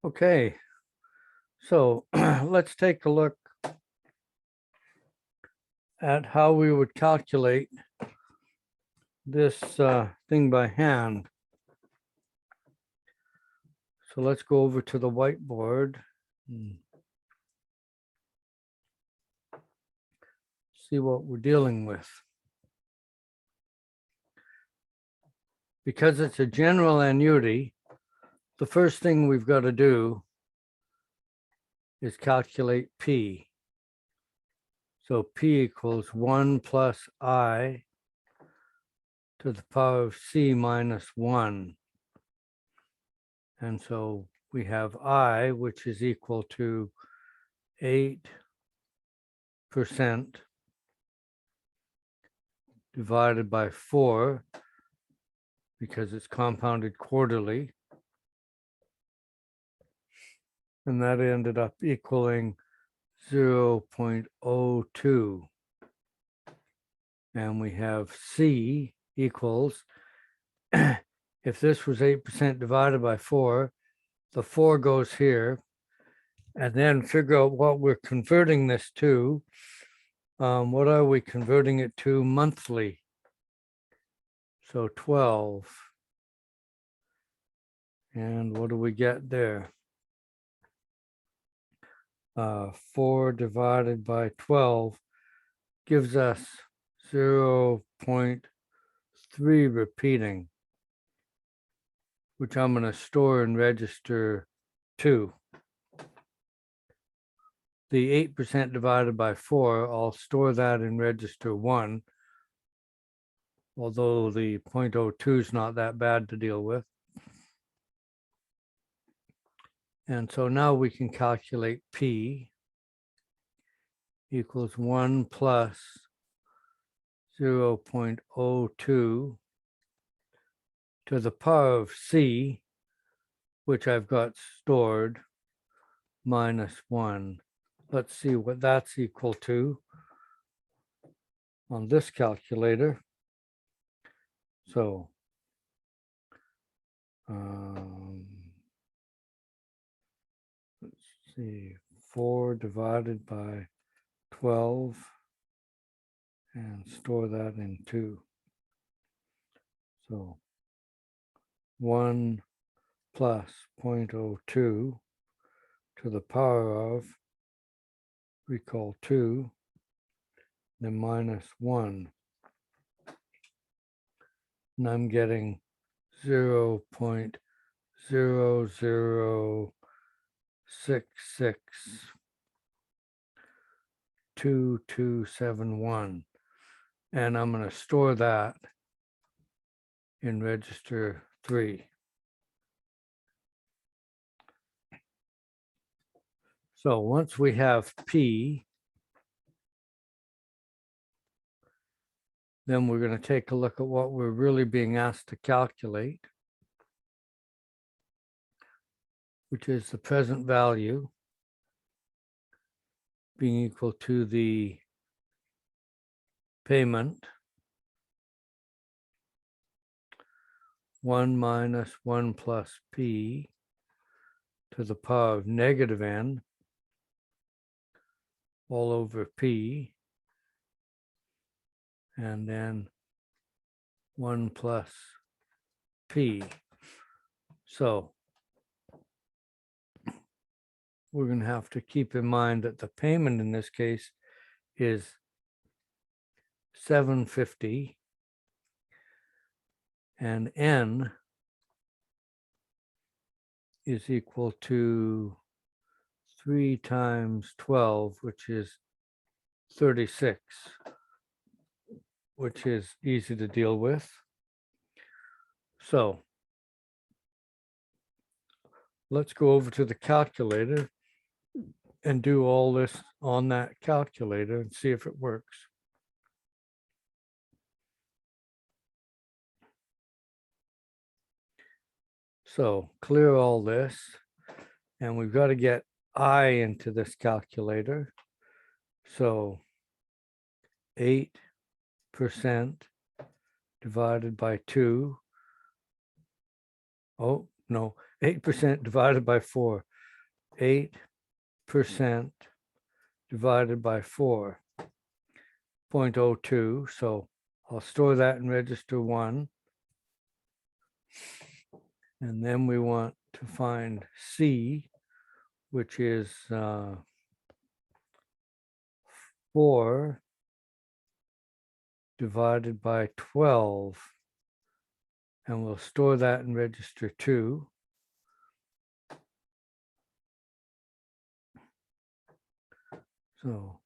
Okay, so let's take a look at how we would calculate this thing by hand. So let's go over to the whiteboard. and See what we're dealing with. Because it's a general annuity, the first thing we've got to do is calculate P. So P equals 1 plus I to the power of C minus 1. And so we have I, which is equal to 8% divided by 4, because it's compounded quarterly. And that ended up equaling 0.02. And we have C equals, if this was 8% divided by 4, the 4 goes here. And then figure out what we're converting this to. What are we converting it to monthly? So 12. And what do we get there? 4 divided by 12 gives us 0.3 repeating, which I'm going to store in register 2. The 8% divided by 4, I'll store that in register 1, although the 0.02 is not that bad to deal with. And so now we can calculate P equals 1 plus 0.02 to the power of C, which I've got stored, minus 1. Let's see what that's equal to on this calculator. So let's see, 4 divided by 12 and store that in 2. So 1 plus 0.02 to the power of recall 2, then minus 1. And I'm getting 0.00662271. And I'm going to store that in register 3. So once we have P, then we're going to take a look at what we're really being asked to calculate, which is the present value being equal to the payment 1 minus 1 plus P to the power of negative n all over P, and then 1 plus P. So we're going to have to keep in mind that the payment in this case is $750, and n is equal to 3 times 12, which is 36, which is easy to deal with. So let's go over to the calculator and do all this on that calculator and see if it works. So clear all this, and we've got to get I into this calculator. So 8% divided by 2. Oh, no, 8% divided by 4. 8% divided by 4. 0.02. So I'll store that in register 1. And then we want to find C, which is 4 divided by 12. And we'll store that in register 2. So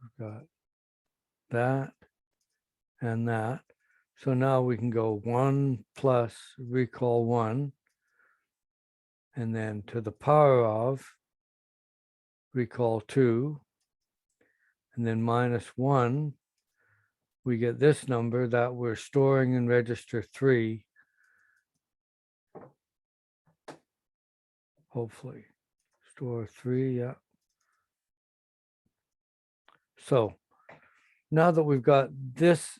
we've got that and that. So now we can go 1 plus recall 1, and then to the power of recall 2, and then minus 1. We get this number that we're storing in register 3. Hopefully, store 3, yeah. So now that we've got this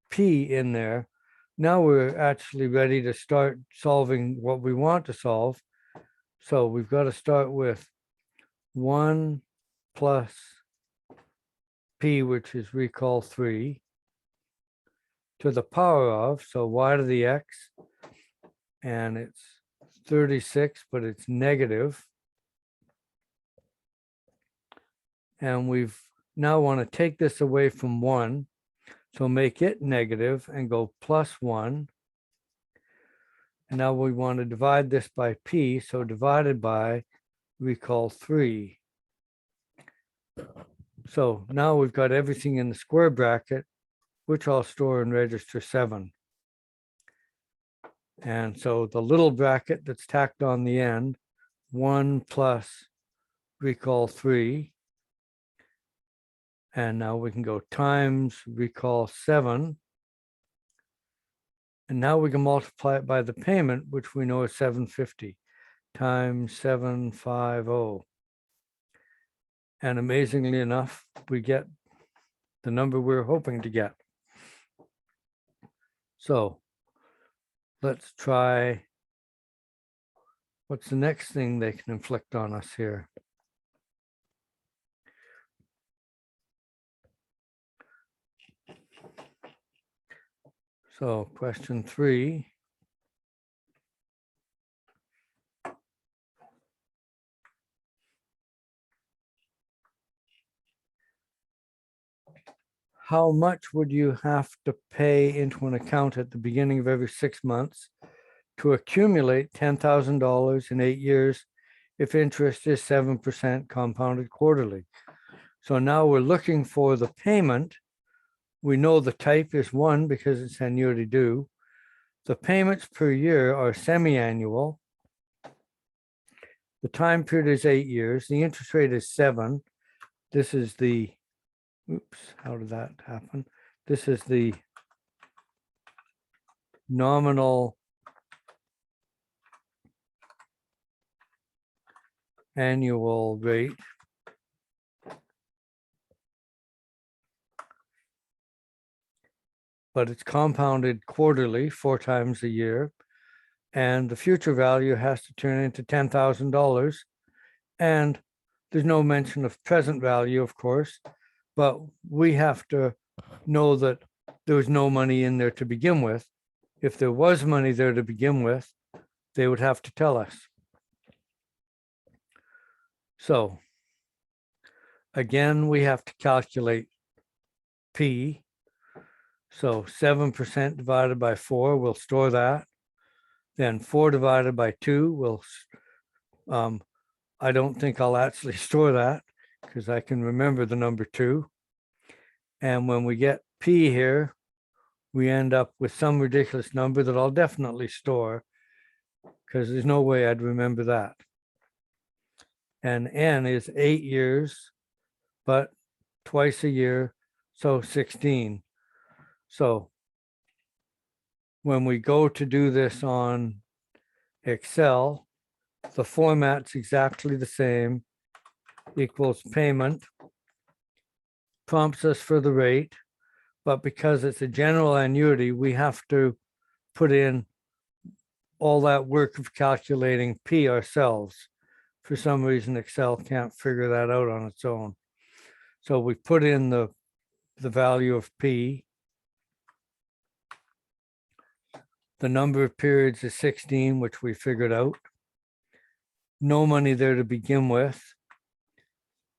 P in there, now we're actually ready to start solving what we want to solve. So we've got to start with 1 plus P, which is recall 3, to the power of, so y to the x, and it's 36, but it's negative. And we've now want to take this away from 1, so make it negative and go plus 1. And now we want to divide this by P, so divided by recall 3. So now we've got everything in the square bracket, which I'll store in register 7. And so the little bracket that's tacked on the end, 1 plus recall 3. And now we can go times recall 7. And now we can multiply it by the payment, which we know is 750 times 750. And amazingly enough, we get the number we're hoping to get. So let's try, what's the next thing they can inflict on us here? So question 3. how much would you have to pay into an account at the beginning of every 6 months to accumulate $10,000 in 8 years if interest is 7% compounded quarterly? So now we're looking for the payment. We know the type is 1 because it's annuity due. The payments per year are semi-annual. The time period is 8 years. The interest rate is 7. This is the, oops, how did that happen? This is the nominal annual rate. But it's compounded quarterly, 4 times a year. And the future value has to turn into $10,000. And there's no mention of present value, of course, but we have to know that there was no money in there to begin with. If there was money there to begin with, they would have to tell us. So again, we have to calculate P. So 7% divided by 4, we'll store that. Then 4 divided by 2, I don't think I'll actually store that because I can remember the number 2. And when we get P here, we end up with some ridiculous number that I'll definitely store because there's no way I'd remember that. And N is 8 years, but twice a year, so 16. So when we go to do this on Excel, the format's exactly the same, equals payment, prompts us for the rate, but because it's a general annuity, we have to put in all that work of calculating P ourselves. For some reason, Excel can't figure that out on its own. So we put in the value of P. The number of periods is 16, which we figured out. No money there to begin with.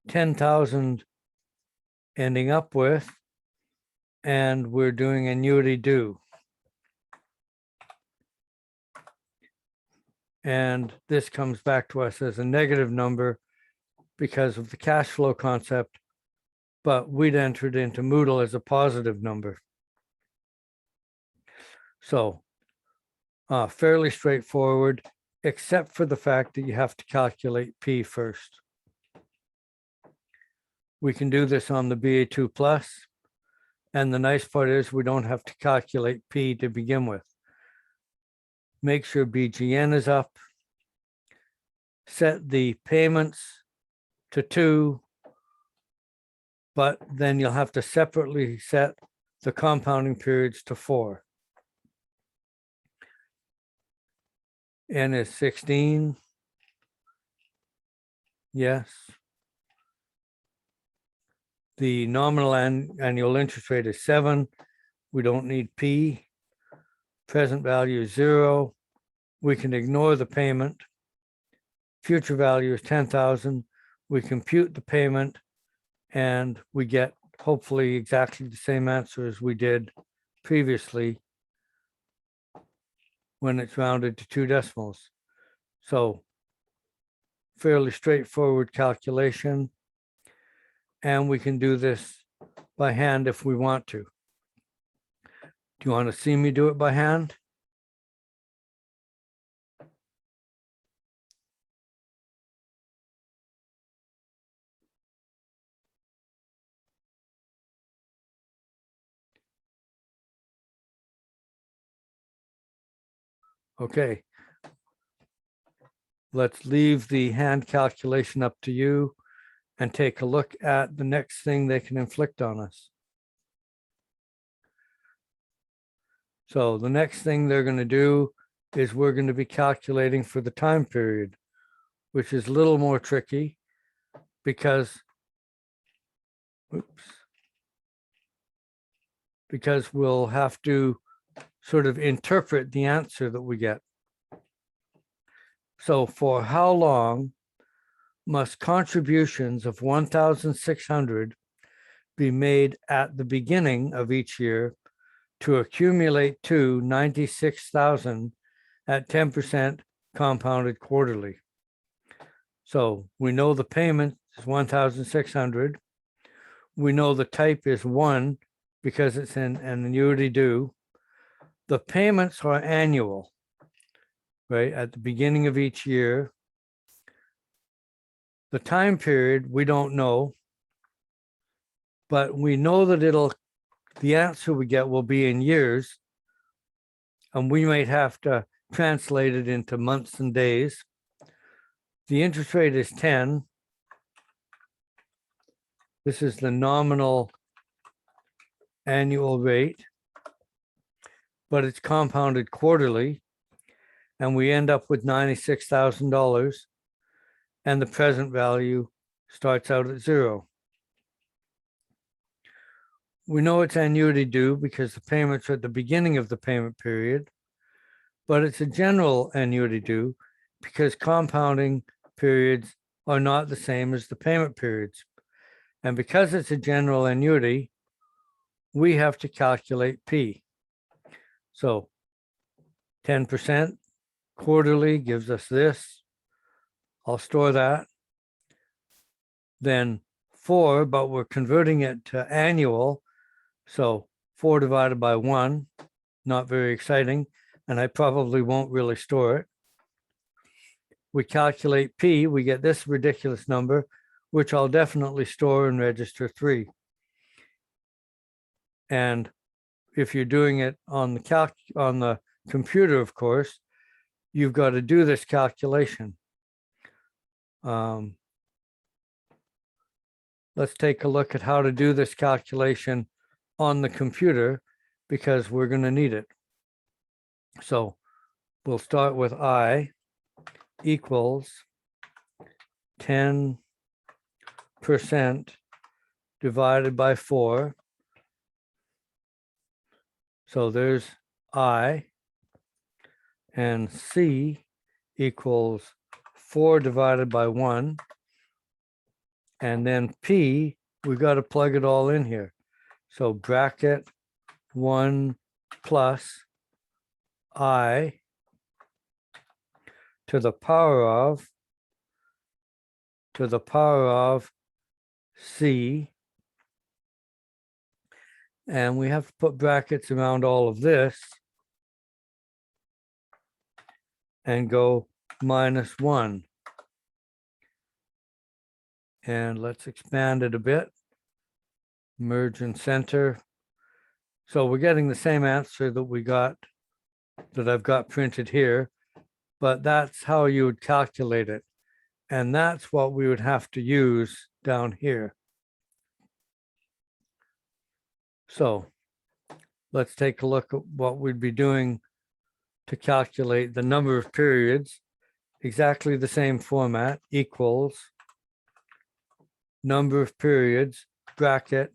10,000 ending up with, and we're doing annuity due. And this comes back to us as a negative number because of the cash flow concept, but we'd entered into Moodle as a positive number. So fairly straightforward, except for the fact that you have to calculate P first. We can do this on the BA2 Plus, and the nice part is we don't have to calculate P to begin with. Make sure BGN is up, set the payments to 2, but then you'll have to separately set the compounding periods to 4. N is 16. Yes. The nominal annual interest rate is 7. We don't need P. Present value is 0. We can ignore the payment. Future value is 10,000. We compute the payment and we get hopefully exactly the same answer as we did previously when it's rounded to 2 decimals. So fairly straightforward calculation. And we can do this by hand if we want to. Do you want to see me do it by hand? Okay. Let's leave the hand calculation up to you and take a look at the next thing they can inflict on us. So the next thing they're going to do is we're going to be calculating for the time period, which is a little more tricky because, because we'll have to sort of interpret the answer that we get. So for how long must contributions of 1,600 be made at the beginning of each year to accumulate to 96,000 at 10% compounded quarterly. So we know the payment is 1,600. We know the type is 1 because it's an annuity due. The payments are annual, right, at the beginning of each year. The time period, we don't know, but we know that the answer we get will be in years, and we might have to translate it into months and days. The interest rate is 10. This is the nominal annual rate, but it's compounded quarterly, and we end up with $96,000, and the present value starts out at 0. We know it's annuity due because the payments are at the beginning of the payment period, but it's a general annuity due because compounding periods are not the same as the payment periods. And because it's a general annuity, we have to calculate P. So 10% quarterly gives us this. I'll store that. Then 4, but we're converting it to annual. So 4 divided by 1, not very exciting, and I probably won't really store it. We calculate P, we get this ridiculous number, which I'll definitely store in register 3. And if you're doing it on the computer, of course, you've got to do this calculation. Let's take a look at how to do this calculation on the computer because we're going to need it. So we'll start with I equals 10% divided by 4. So there's I, and C equals 4 divided by 1. And then P, we've got to plug it all in here. So bracket 1 plus I to the power of C. And we have to put brackets around all of this and go -1. And let's expand it a bit. Merge and center. So we're getting the same answer that I've got printed here, but that's how you would calculate it. And that's what we would have to use down here. So let's take a look at what we'd be doing to calculate the number of periods. Exactly the same format, equals number of periods, bracket,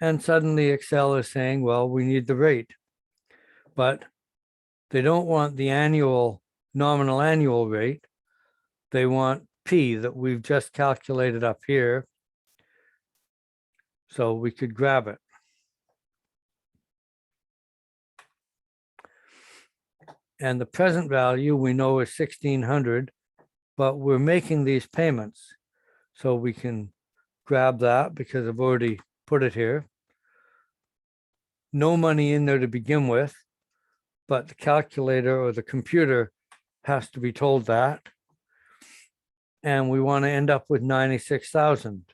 and suddenly Excel is saying, well, we need the rate. But they don't want the nominal annual rate. They want P that we've just calculated up here. So we could grab it. And the present value we know is 1,600, but we're making these payments. So we can grab that because I've already put it here. No money in there to begin with, but the calculator or the computer has to be told that. And we want to end up with 96,000.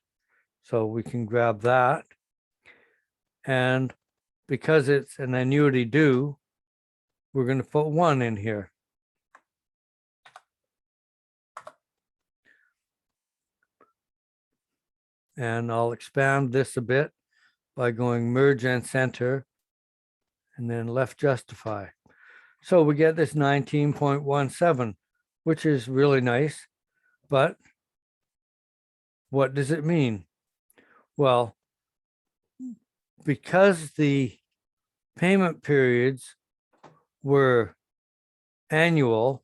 So we can grab that. And because it's an annuity due, we're going to put 1 in here. And I'll expand this a bit by going merge and center and then left justify. So we get this 19.17, which is really nice. But what does it mean? Well, because the payment periods were annual,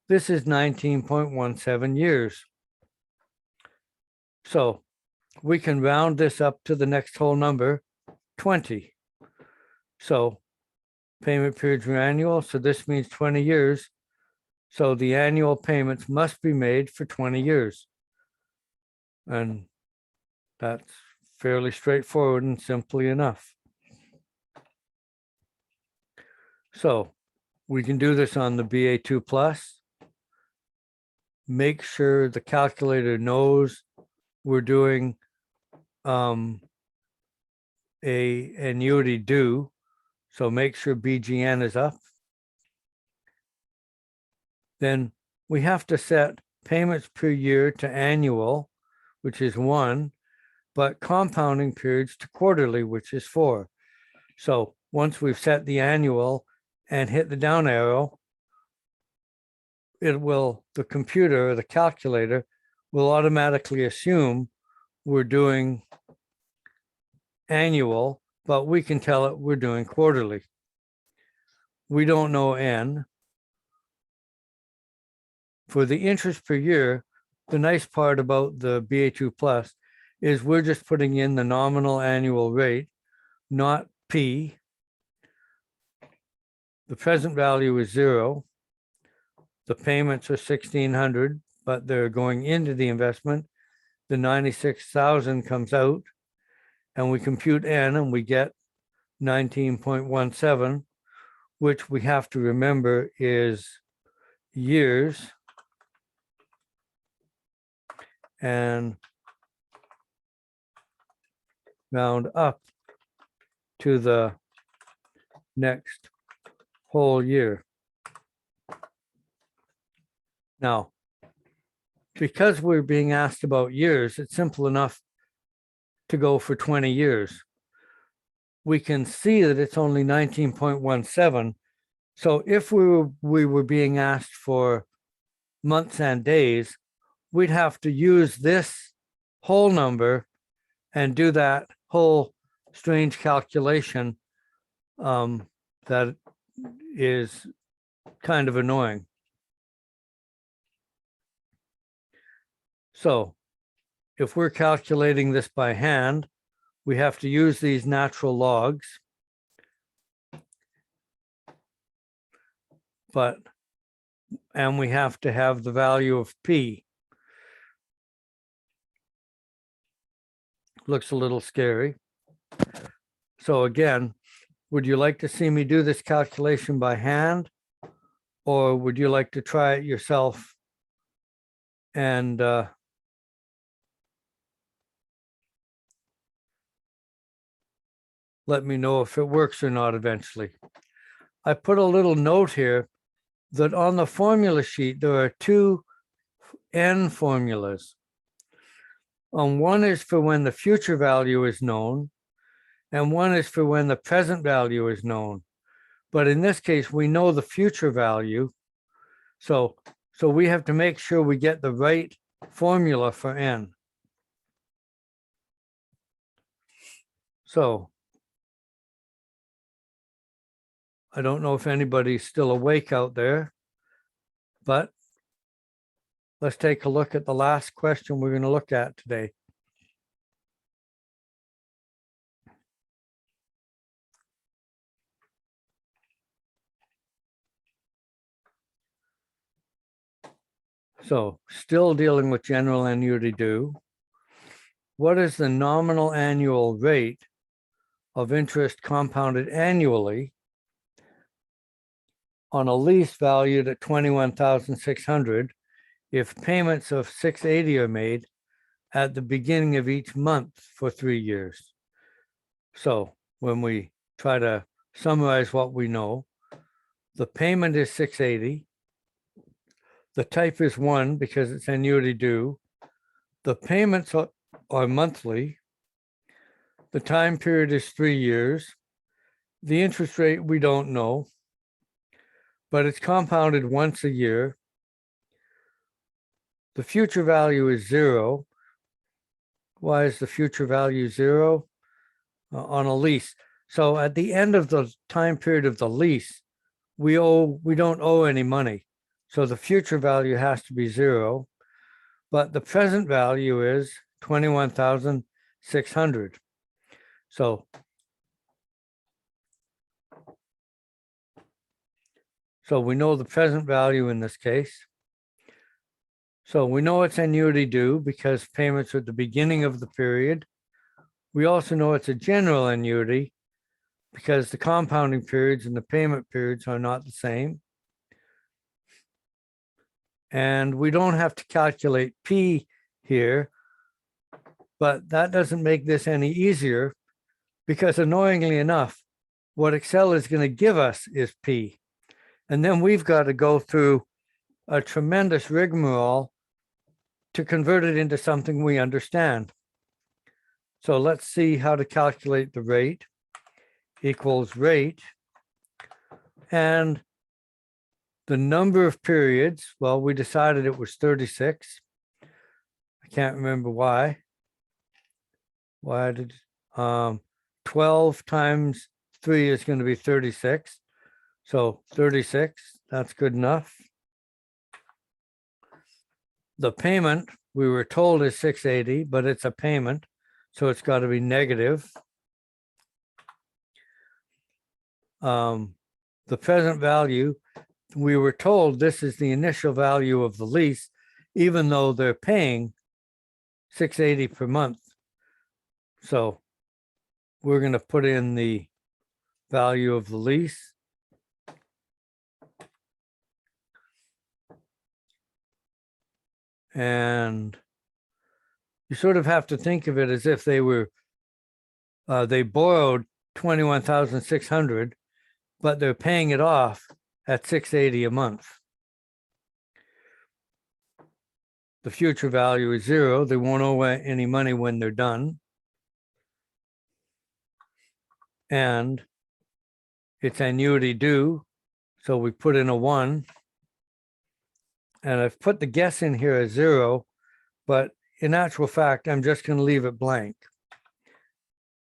this is 19.17 years. So we can round this up to the next whole number, 20. So payment periods are annual, so this means 20 years. So the annual payments must be made for 20 years. And that's fairly straightforward and simply enough. So we can do this on the BA2 plus. Make sure the calculator knows we're doing a annuity due. So make sure BGN is up. Then we have to set payments per year to annual, which is 1, but compounding periods to quarterly, which is 4. So once we've set the annual and hit the down arrow, the computer or the calculator will automatically assume we're doing annual, but we can tell it we're doing quarterly. We don't know N. For the interest per year, the nice part about the BA2 plus is we're just putting in the nominal annual rate, not P. The present value is 0. The payments are 1,600, but they're going into the investment. The 96,000 comes out, and we compute N, and we get 19.17, which we have to remember is years. And round up to the next whole year. Now, because we're being asked about years, it's simple enough to go for 20 years. We can see that it's only 19.17. So if we were being asked for months and days, we'd have to use this whole number and do that whole strange calculation that is kind of annoying. So if we're calculating this by hand, we have to use these natural logs. And we have to have the value of P. Looks a little scary. So again, would you like to see me do this calculation by hand? Or would you like to try it yourself and let me know if it works or not eventually? I put a little note here that on the formula sheet, there are 2 N formulas. One is for when the future value is known, and one is for when the present value is known. But in this case, we know the future value. So we have to make sure we get the right formula for N. So I don't know if anybody's still awake out there, but let's take a look at the last question we're going to look at today. So still dealing with general annuity due. What is the nominal annual rate of interest compounded annually on a lease valued at 21,600 if payments of 680 are made at the beginning of each month for 3 years? So when we try to summarize what we know, the payment is 680. The type is 1 because it's annuity due. The payments are monthly. The time period is 3 years. The interest rate we don't know, but it's compounded once a year. The future value is 0. Why is the future value 0? On a lease. So at the end of the time period of the lease, we don't owe any money. So the future value has to be 0. But the present value is 21,600. So we know the present value in this case. So we know it's annuity due because payments are at the beginning of the period. We also know it's a general annuity because the compounding periods and the payment periods are not the same. And we don't have to calculate P here, but that doesn't make this any easier because annoyingly enough, what Excel is going to give us is P. And then we've got to go through a tremendous rigmarole to convert it into something we understand. So let's see how to calculate the rate. Equals rate. And the number of periods, well, we decided it was 36. I can't remember why. Why did 12 times 3 is going to be 36. So 36, that's good enough. The payment, we were told is 680, but it's a payment, so it's got to be negative. The present value, we were told this is the initial value of the lease, even though they're paying 680 per month. So we're going to put in the value of the lease. And you sort of have to think of it as if they borrowed 21,600, but they're paying it off at 680 a month. The future value is 0. They won't owe any money when they're done. And it's annuity due, so we put in a 1. And I've put the guess in here as 0, but in actual fact, I'm just going to leave it blank.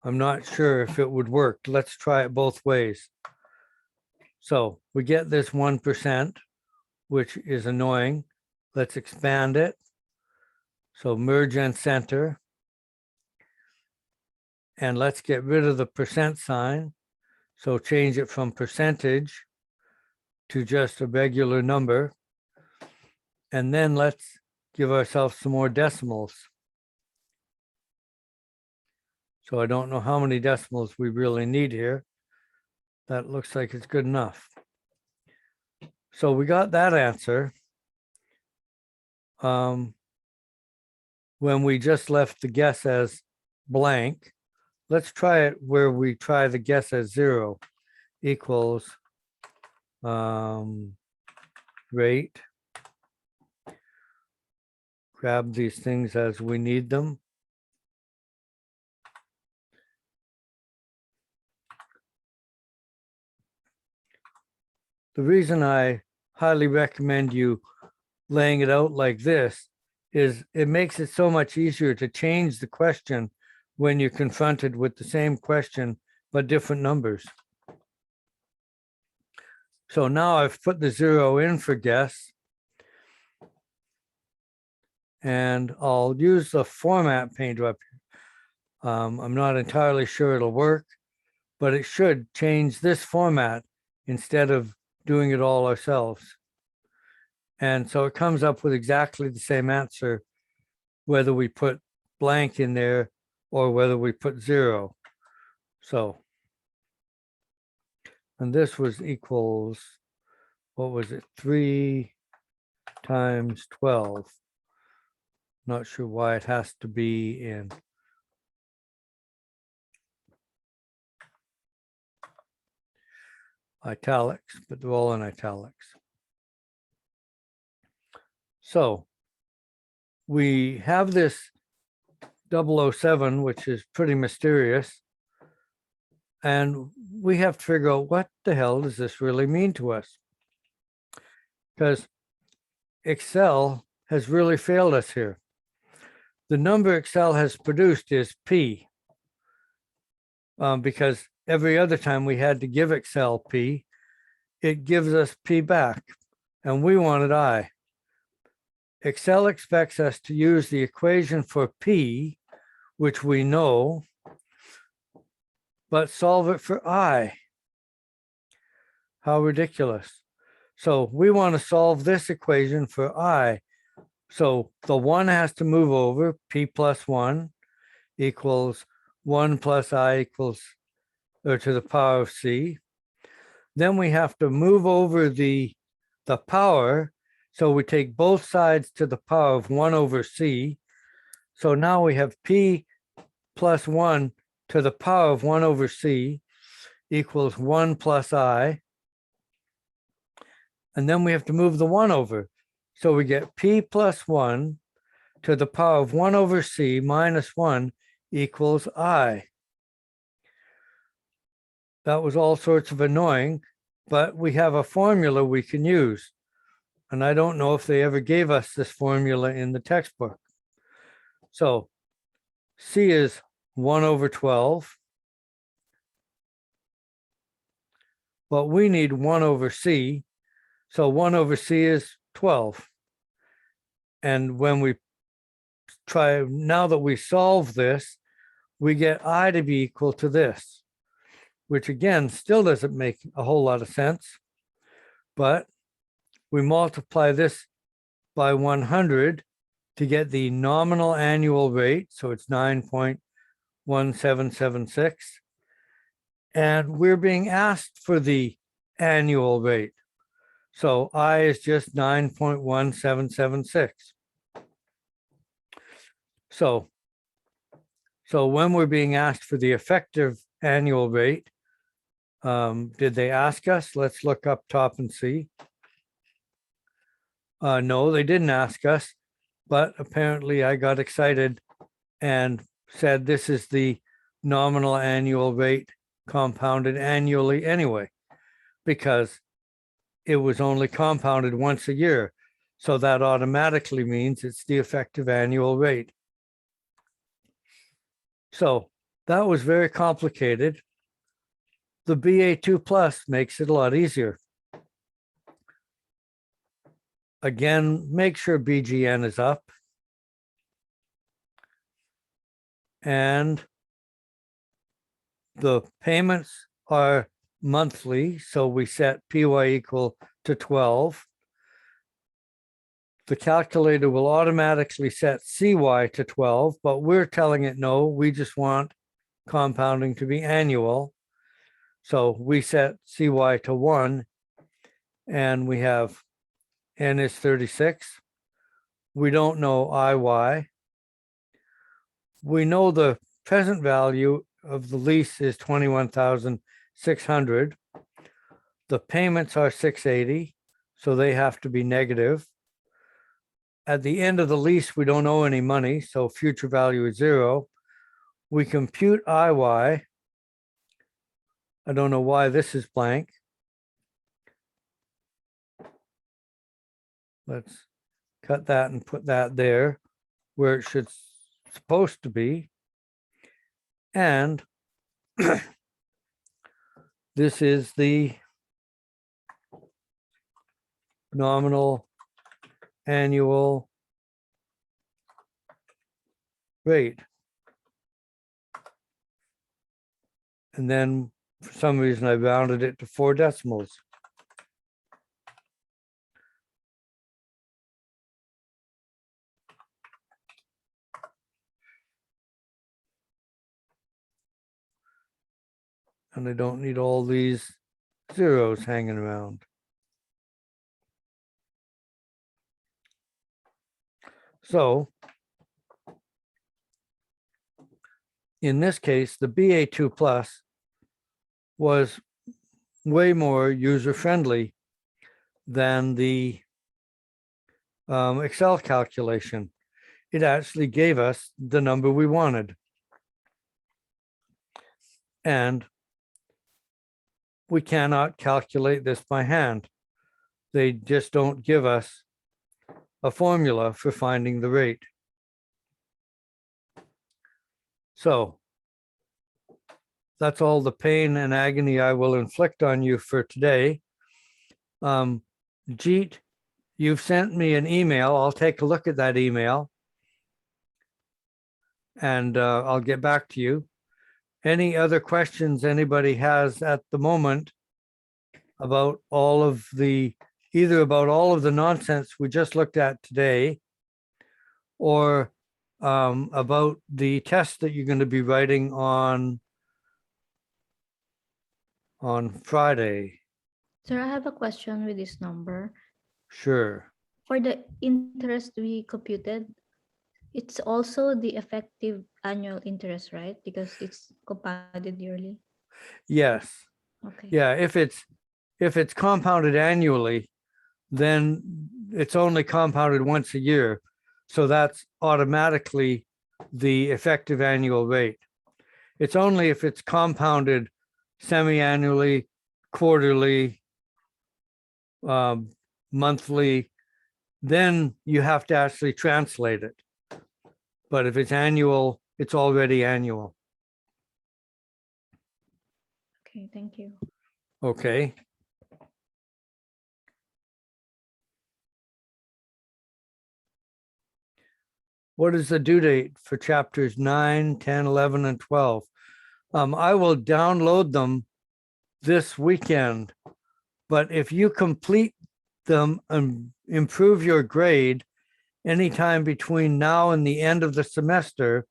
I'm not sure if it would work. Let's try it both ways. So we get this 1%, which is annoying. Let's expand it. So merge and center. And let's get rid of the percent sign. So change it from percentage to just a regular number. And then let's give ourselves some more decimals. So I don't know how many decimals we really need here. That looks like it's good enough. So we got that answer. When we just left the guess as blank, let's try it where we try the guess as 0 equals rate. Grab these things as we need them. The reason I highly recommend you laying it out like this is it makes it so much easier to change the question when you're confronted with the same question, but different numbers. So now I've put the 0 in for guess. And I'll use the format painter up here. I'm not entirely sure it'll work, but it should change this format instead of doing it all ourselves. And so it comes up with exactly the same answer, whether we put blank in there or whether we put 0. So, and this was equals, what was it? 3 times 12. Not sure why it has to be in italics, but they're all in italics. So we have this 007, which is pretty mysterious. And we have to figure out what the hell does this really mean to us? Because Excel has really failed us here. The number Excel has produced is P, because every other time we had to give Excel P, it gives us P back, and we wanted I. Excel expects us to use the equation for P, which we know, but solve it for I. How ridiculous. So we want to solve this equation for I. So the 1 has to move over, P plus 1 equals 1 plus I equals, or to the power of C. Then we have to move over the power. So we take both sides to the power of 1 over C. So now we have P plus 1 to the power of 1 over C equals 1 plus I. And then we have to move the 1 over. So we get P plus 1 to the power of 1 over C minus 1 equals I. That was all sorts of annoying, but we have a formula we can use. And I don't know if they ever gave us this formula in the textbook. So C is 1 over 12. But we need 1 over C. So 1 over C is 12. And when we try, now that we solve this, we get I to be equal to this, which again, still doesn't make a whole lot of sense. But we multiply this by 100 to get the nominal annual rate. So it's 9.1776. And we're being asked for the annual rate. So I is just 9.1776. So when we're being asked for the effective annual rate, did they ask us? Let's look up top and see. No, they didn't ask us, but apparently I got excited and said this is the nominal annual rate compounded annually anyway, because it was only compounded once a year. So that automatically means it's the effective annual rate. So that was very complicated. The BA2 plus makes it a lot easier. Again, make sure BGN is up. And the payments are monthly, so we set PY equal to 12. The calculator will automatically set CY to 12, but we're telling it no, we just want compounding to be annual. So we set CY to 1, and we have N is 36. We don't know IY. We know the present value of the lease is 21,600. The payments are 680, so they have to be negative. At the end of the lease, we don't owe any money, so future value is 0. We compute IY. I don't know why this is blank. Let's cut that and put that there where it should supposed to be. And this is the nominal annual rate. And then for some reason I rounded it to 4 decimals. And I don't need all these zeros hanging around. So in this case, the BA2 plus was way more user-friendly than the Excel calculation. It actually gave us the number we wanted. And we cannot calculate this by hand. They just don't give us a formula for finding the rate. So that's all the pain and agony I will inflict on you for today. Jeet you've sent me an email. I'll take a look at that email. And I'll get back to you. Any other questions anybody has at the moment about all of the, either about all of the nonsense we just looked at today, or about the test that you're going to be writing on Friday?
Sir, I have a question with this number.
Sure.
For the interest we computed, it's also the effective annual interest, right? Because it's compounded yearly.
Yes.
Okay.
Yeah. If it's compounded annually, then it's only compounded once a year. So that's automatically the effective annual rate. It's only if it's compounded semi-annually, quarterly, monthly, then you have to actually translate it. But if it's annual, it's already annual.
Okay, thank you.
Okay. What is the due date for chapters 9, 10, 11, and 12? I will download them this weekend, but if you complete them and improve your grade anytime between now and the end of the semester,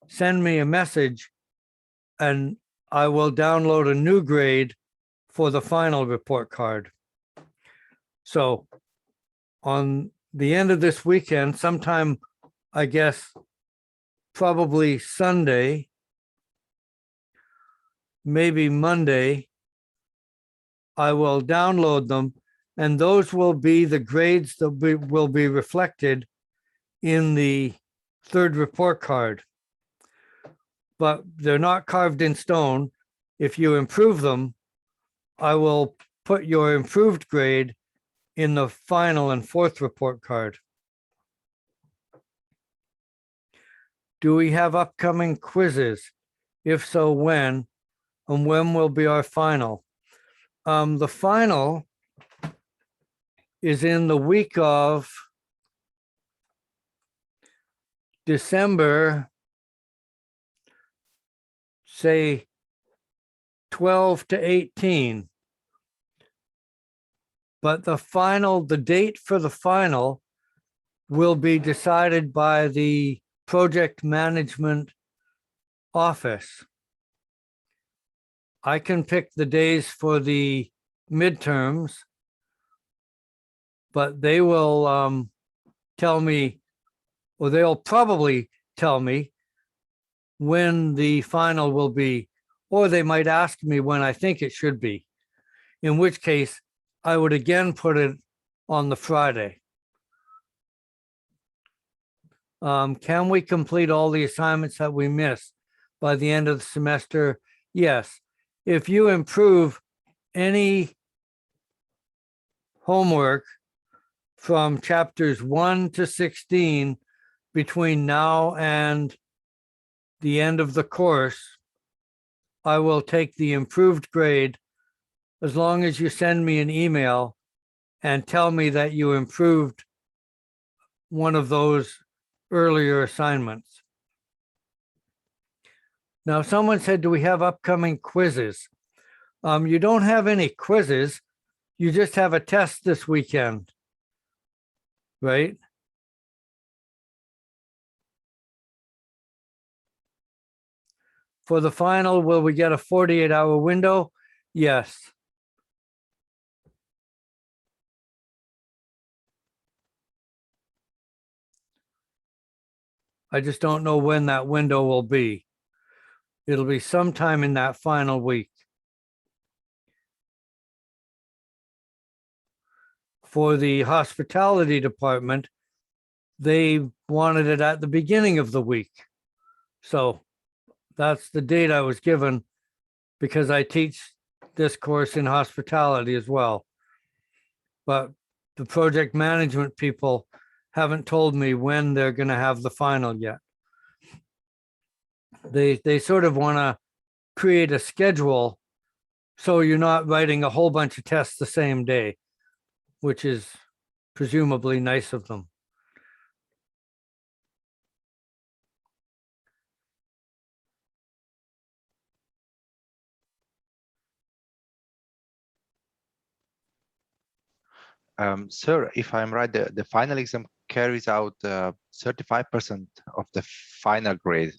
send me a message and I will download a new grade for the final report card. So on the end of this weekend, sometime, I guess, probably Sunday, maybe Monday, I will download them, and those will be the grades that will be reflected in the third report card. But they're not carved in stone. If you improve them, I will put your improved grade in the final and fourth report card. Do we have upcoming quizzes? If so, when? And when will be our final? The final is in the week of December, say 12 to 18. But the date for the final will be decided by the project management office. I can pick the days for the midterms, but they will tell me, or they'll probably tell me when the final will be, or they might ask me when I think it should be, in which case I would again put it on the Friday. Can we complete all the assignments that we missed by the end of the semester? Yes. If you improve any homework from chapters 1 to 16 between now and the end of the course, I will take the improved grade as long as you send me an email and tell me that you improved one of those earlier assignments. Now, someone said, do we have upcoming quizzes? You don't have any quizzes. You just have a test this weekend, right? For the final, will we get a 48-hour window? Yes. I just don't know when that window will be. It'll be sometime in that final week. For the hospitality department, they wanted it at the beginning of the week. So that's the date I was given because I teach this course in hospitality as well. But the project management people haven't told me when they're going to have the final yet. They sort of want to create a schedule so you're not writing a whole bunch of tests the same day, which is presumably nice of them.
Sir, if I'm right, the final exam carries out 35% of the final grade.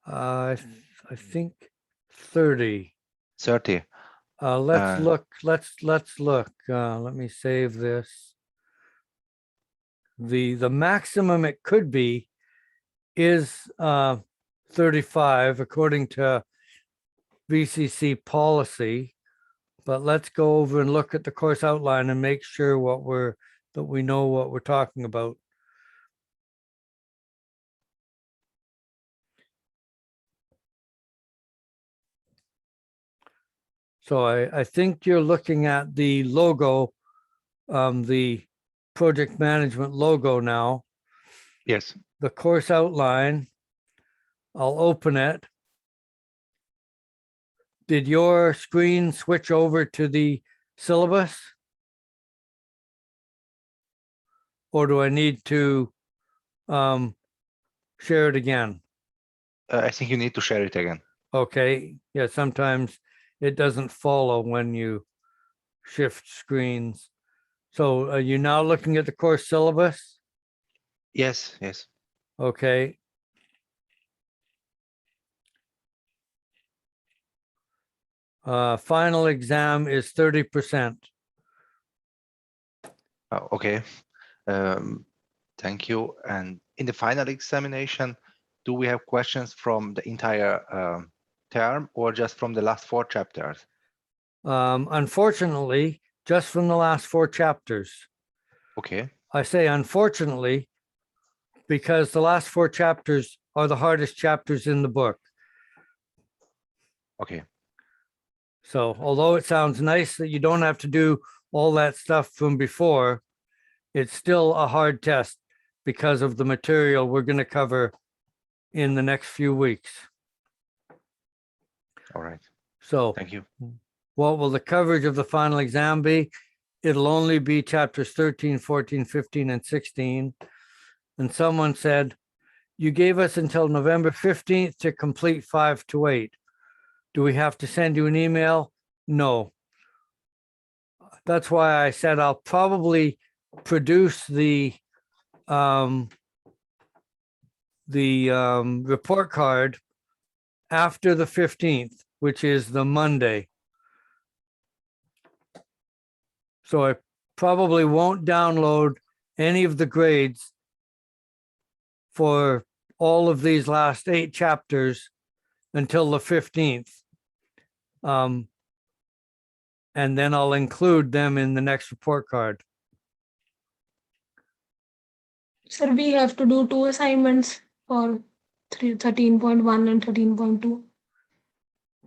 I think 30.
30.
Let's
Uh,
look, let's look. Let me save this. The maximum it could be is 35 according to VCC policy. But let's go over and look at the course outline and make sure that we know what we're talking about. So I think you're looking at the logo, the project management logo now,
yes.
the course outline. I'll open it. Did your screen switch over to the syllabus? Or do I need to share it again?
I think you need to share it again.
Okay, yeah, sometimes it doesn't follow when you shift screens. So are you now looking at the course syllabus?
Yes, yes.
Okay. Final exam is 30%.
Okay. Thank you. And in the final examination, do we have questions from the entire term or just from the last 4 chapters?
Unfortunately, just from the last 4 chapters.
Okay.
I say unfortunately, because the last 4 chapters are the hardest chapters in the book.
Okay.
So although it sounds nice that you don't have to do all that stuff from before, it's still a hard test because of the material we're going to cover in the next few weeks.
All right.
So
Thank you.
what will the coverage of the final exam be? It'll only be chapters 13, 14, 15, and 16. And someone said, you gave us until November 15th to complete 5 to 8. Do we have to send you an email? No. That's why I said I'll probably produce the report card after the 15th, which is the Monday. So I probably won't download any of the grades for all of these last 8 chapters until the 15th. And then I'll include them in the next report card.
Sir, we have to do 2 assignments for 13.1 and 13.2.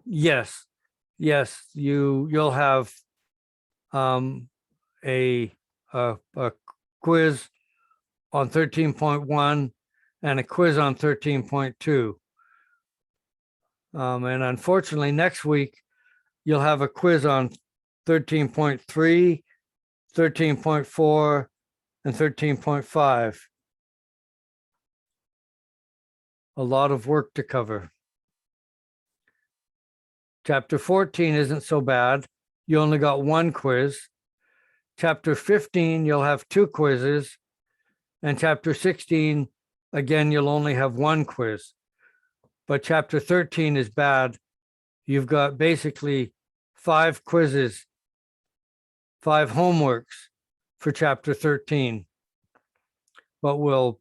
Yes, yes, you'll have a quiz on 13.1 and a quiz on 13.2. And unfortunately, next week, you'll have a quiz on 13.3, 13.4, and 13.5. A lot of work to cover. Chapter 14 isn't so bad. You only got 1 quiz. Chapter 15, you'll have 2 quizzes. And chapter 16, again, you'll only have 1 quiz. But chapter 13 is bad. You've got basically 5 quizzes, 5 homeworks for chapter 13. But we'll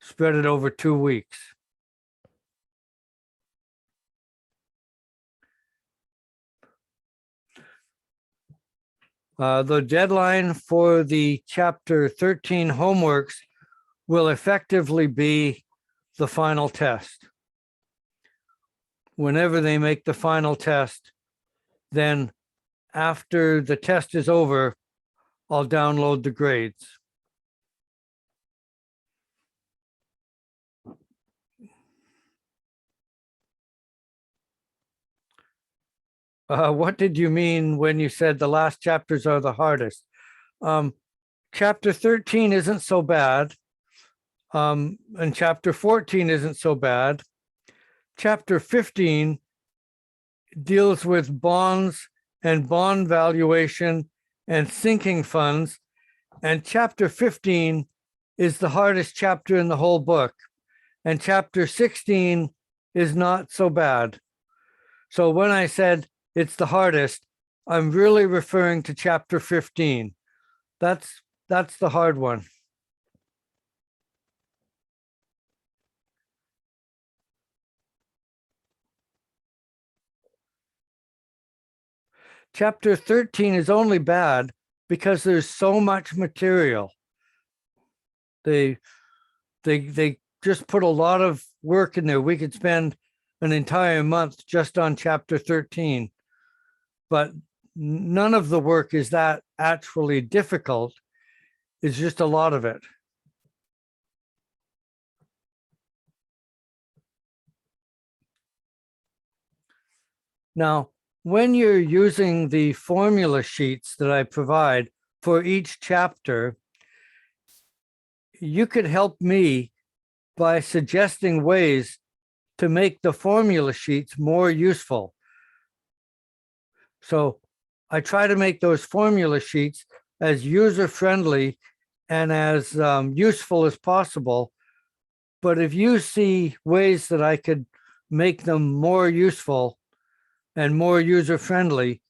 spread it over 2 weeks. The deadline for the chapter 13 homeworks will effectively be the final test. Whenever they make the final test, then after the test is over, I'll download the grades. What did you mean when you said the last chapters are the hardest? chapter 13 isn't so bad. And chapter 14 isn't so bad. Chapter 15 deals with bonds and bond valuation and sinking funds. And chapter 15 is the hardest chapter in the whole book. And chapter 16 is not so bad. So when I said it's the hardest, I'm really referring to chapter 15. That's the hard one. Chapter 13 is only bad because there's so much material. They just put a lot of work in there. We could spend an entire month just on chapter 13, but none of the work is that actually difficult. It's just a lot of it. Now, when you're using the formula sheets that I provide for each chapter, you could help me by suggesting ways to make the formula sheets more useful. So I try to make those formula sheets as user-friendly and as useful as possible. But if you see ways that I could make them more useful and more user-friendly,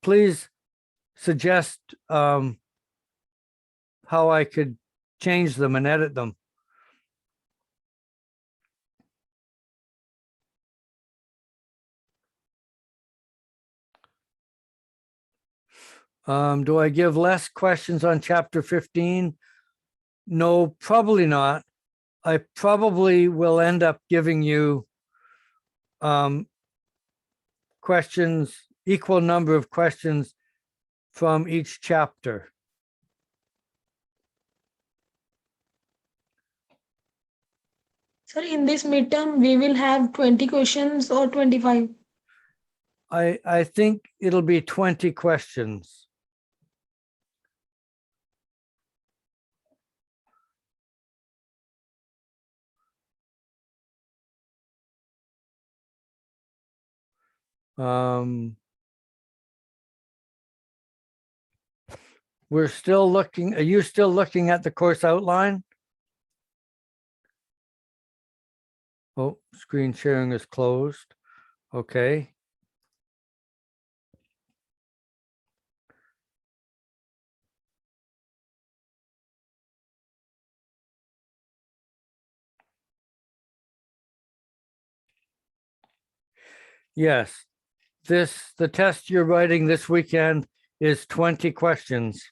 please suggest how I could change them and edit them. Do I give less questions on chapter 15? No, probably not. I probably will end up giving you questions, equal number of questions from each chapter.
Sir, in this midterm, we will have 20 questions or 25.
I think it'll be 20 questions. We're still looking, are you still looking at the course outline? Oh, screen sharing is closed. Okay. Yes, the test you're writing this weekend is 20 questions.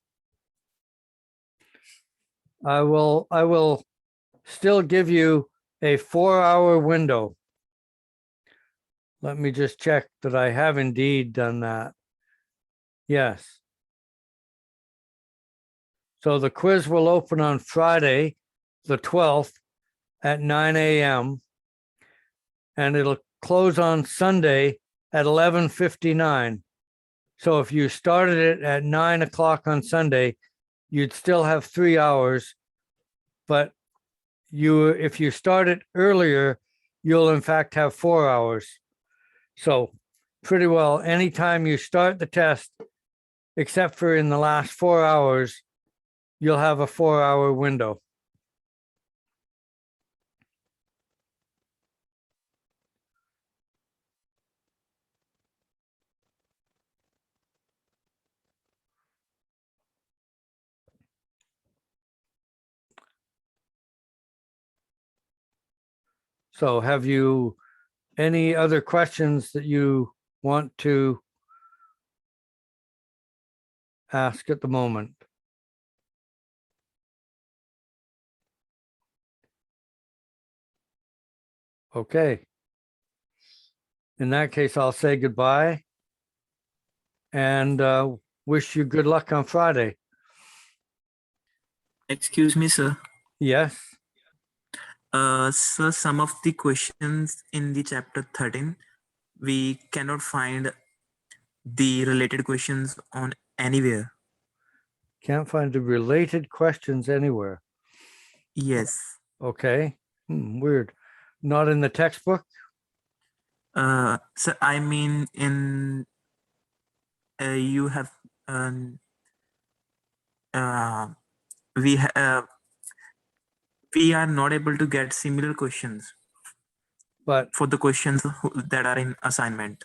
I will still give you a 4-hour window. Let me just check that I have indeed done that. Yes. So the quiz will open on Friday, the 12th at 9 a.m. and it'll close on Sunday at 11:59. So if you started it at 9 o'clock on Sunday, you'd still have 3 hours. But if you start it earlier, you'll in fact have 4 hours. So pretty well, anytime you start the test, except for in the last 4 hours, you'll have a 4-hour window. So have you any other questions that you want to ask at the moment? Okay. In that case, I'll say goodbye and wish you good luck on Friday.
Excuse me, sir.
Yes.
Sir, some of the questions in the chapter 13, we cannot find the related questions on anywhere.
Can't find the related questions anywhere.
Yes.
Okay, weird. Not in the textbook?
So I mean, in you have we are not able to get similar questions
But
for the questions that are in assignment.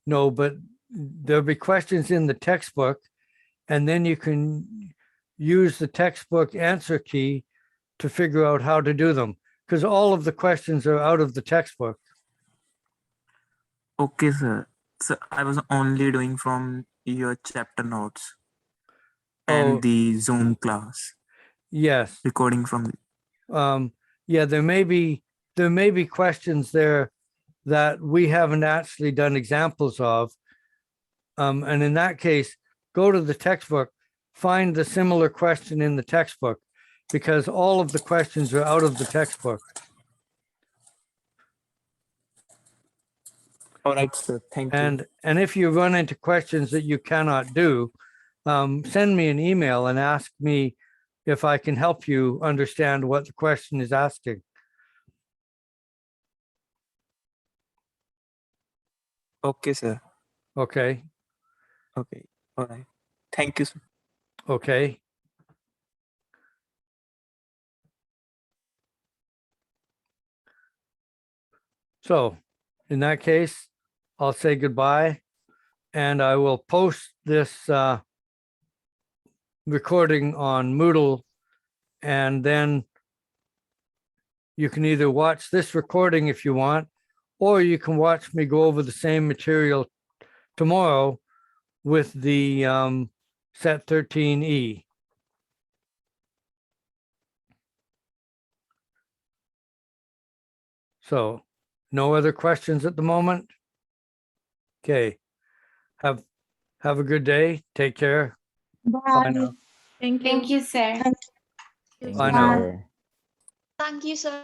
no, but there'll be questions in the textbook, and then you can use the textbook answer key to figure out how to do them, because all of the questions are out of the textbook.
Okay, sir. So I was only doing from your chapter notes
Oh.
and the Zoom class
Yes.
recording from.
Yeah, there may be questions there that we haven't actually done examples of. And in that case, go to the textbook, find the similar question in the textbook, because all of the questions are out of the textbook.
All right, sir. Thank you.
And if you run into questions that you cannot do, send me an email and ask me if I can help you understand what the question is asking.
Okay, sir.
Okay,
Okay. All right. Thank you, sir.
okay. So in that case, I'll say goodbye, and I will post this recording on Moodle, and then you can either watch this recording if you want, or you can watch me go over the same material tomorrow with the set 13E. So no other questions at the moment? Okay. Have a good day. Take care. Bye now.
Thank you.
Thank you, sir.
Bye now.
Thank you, sir.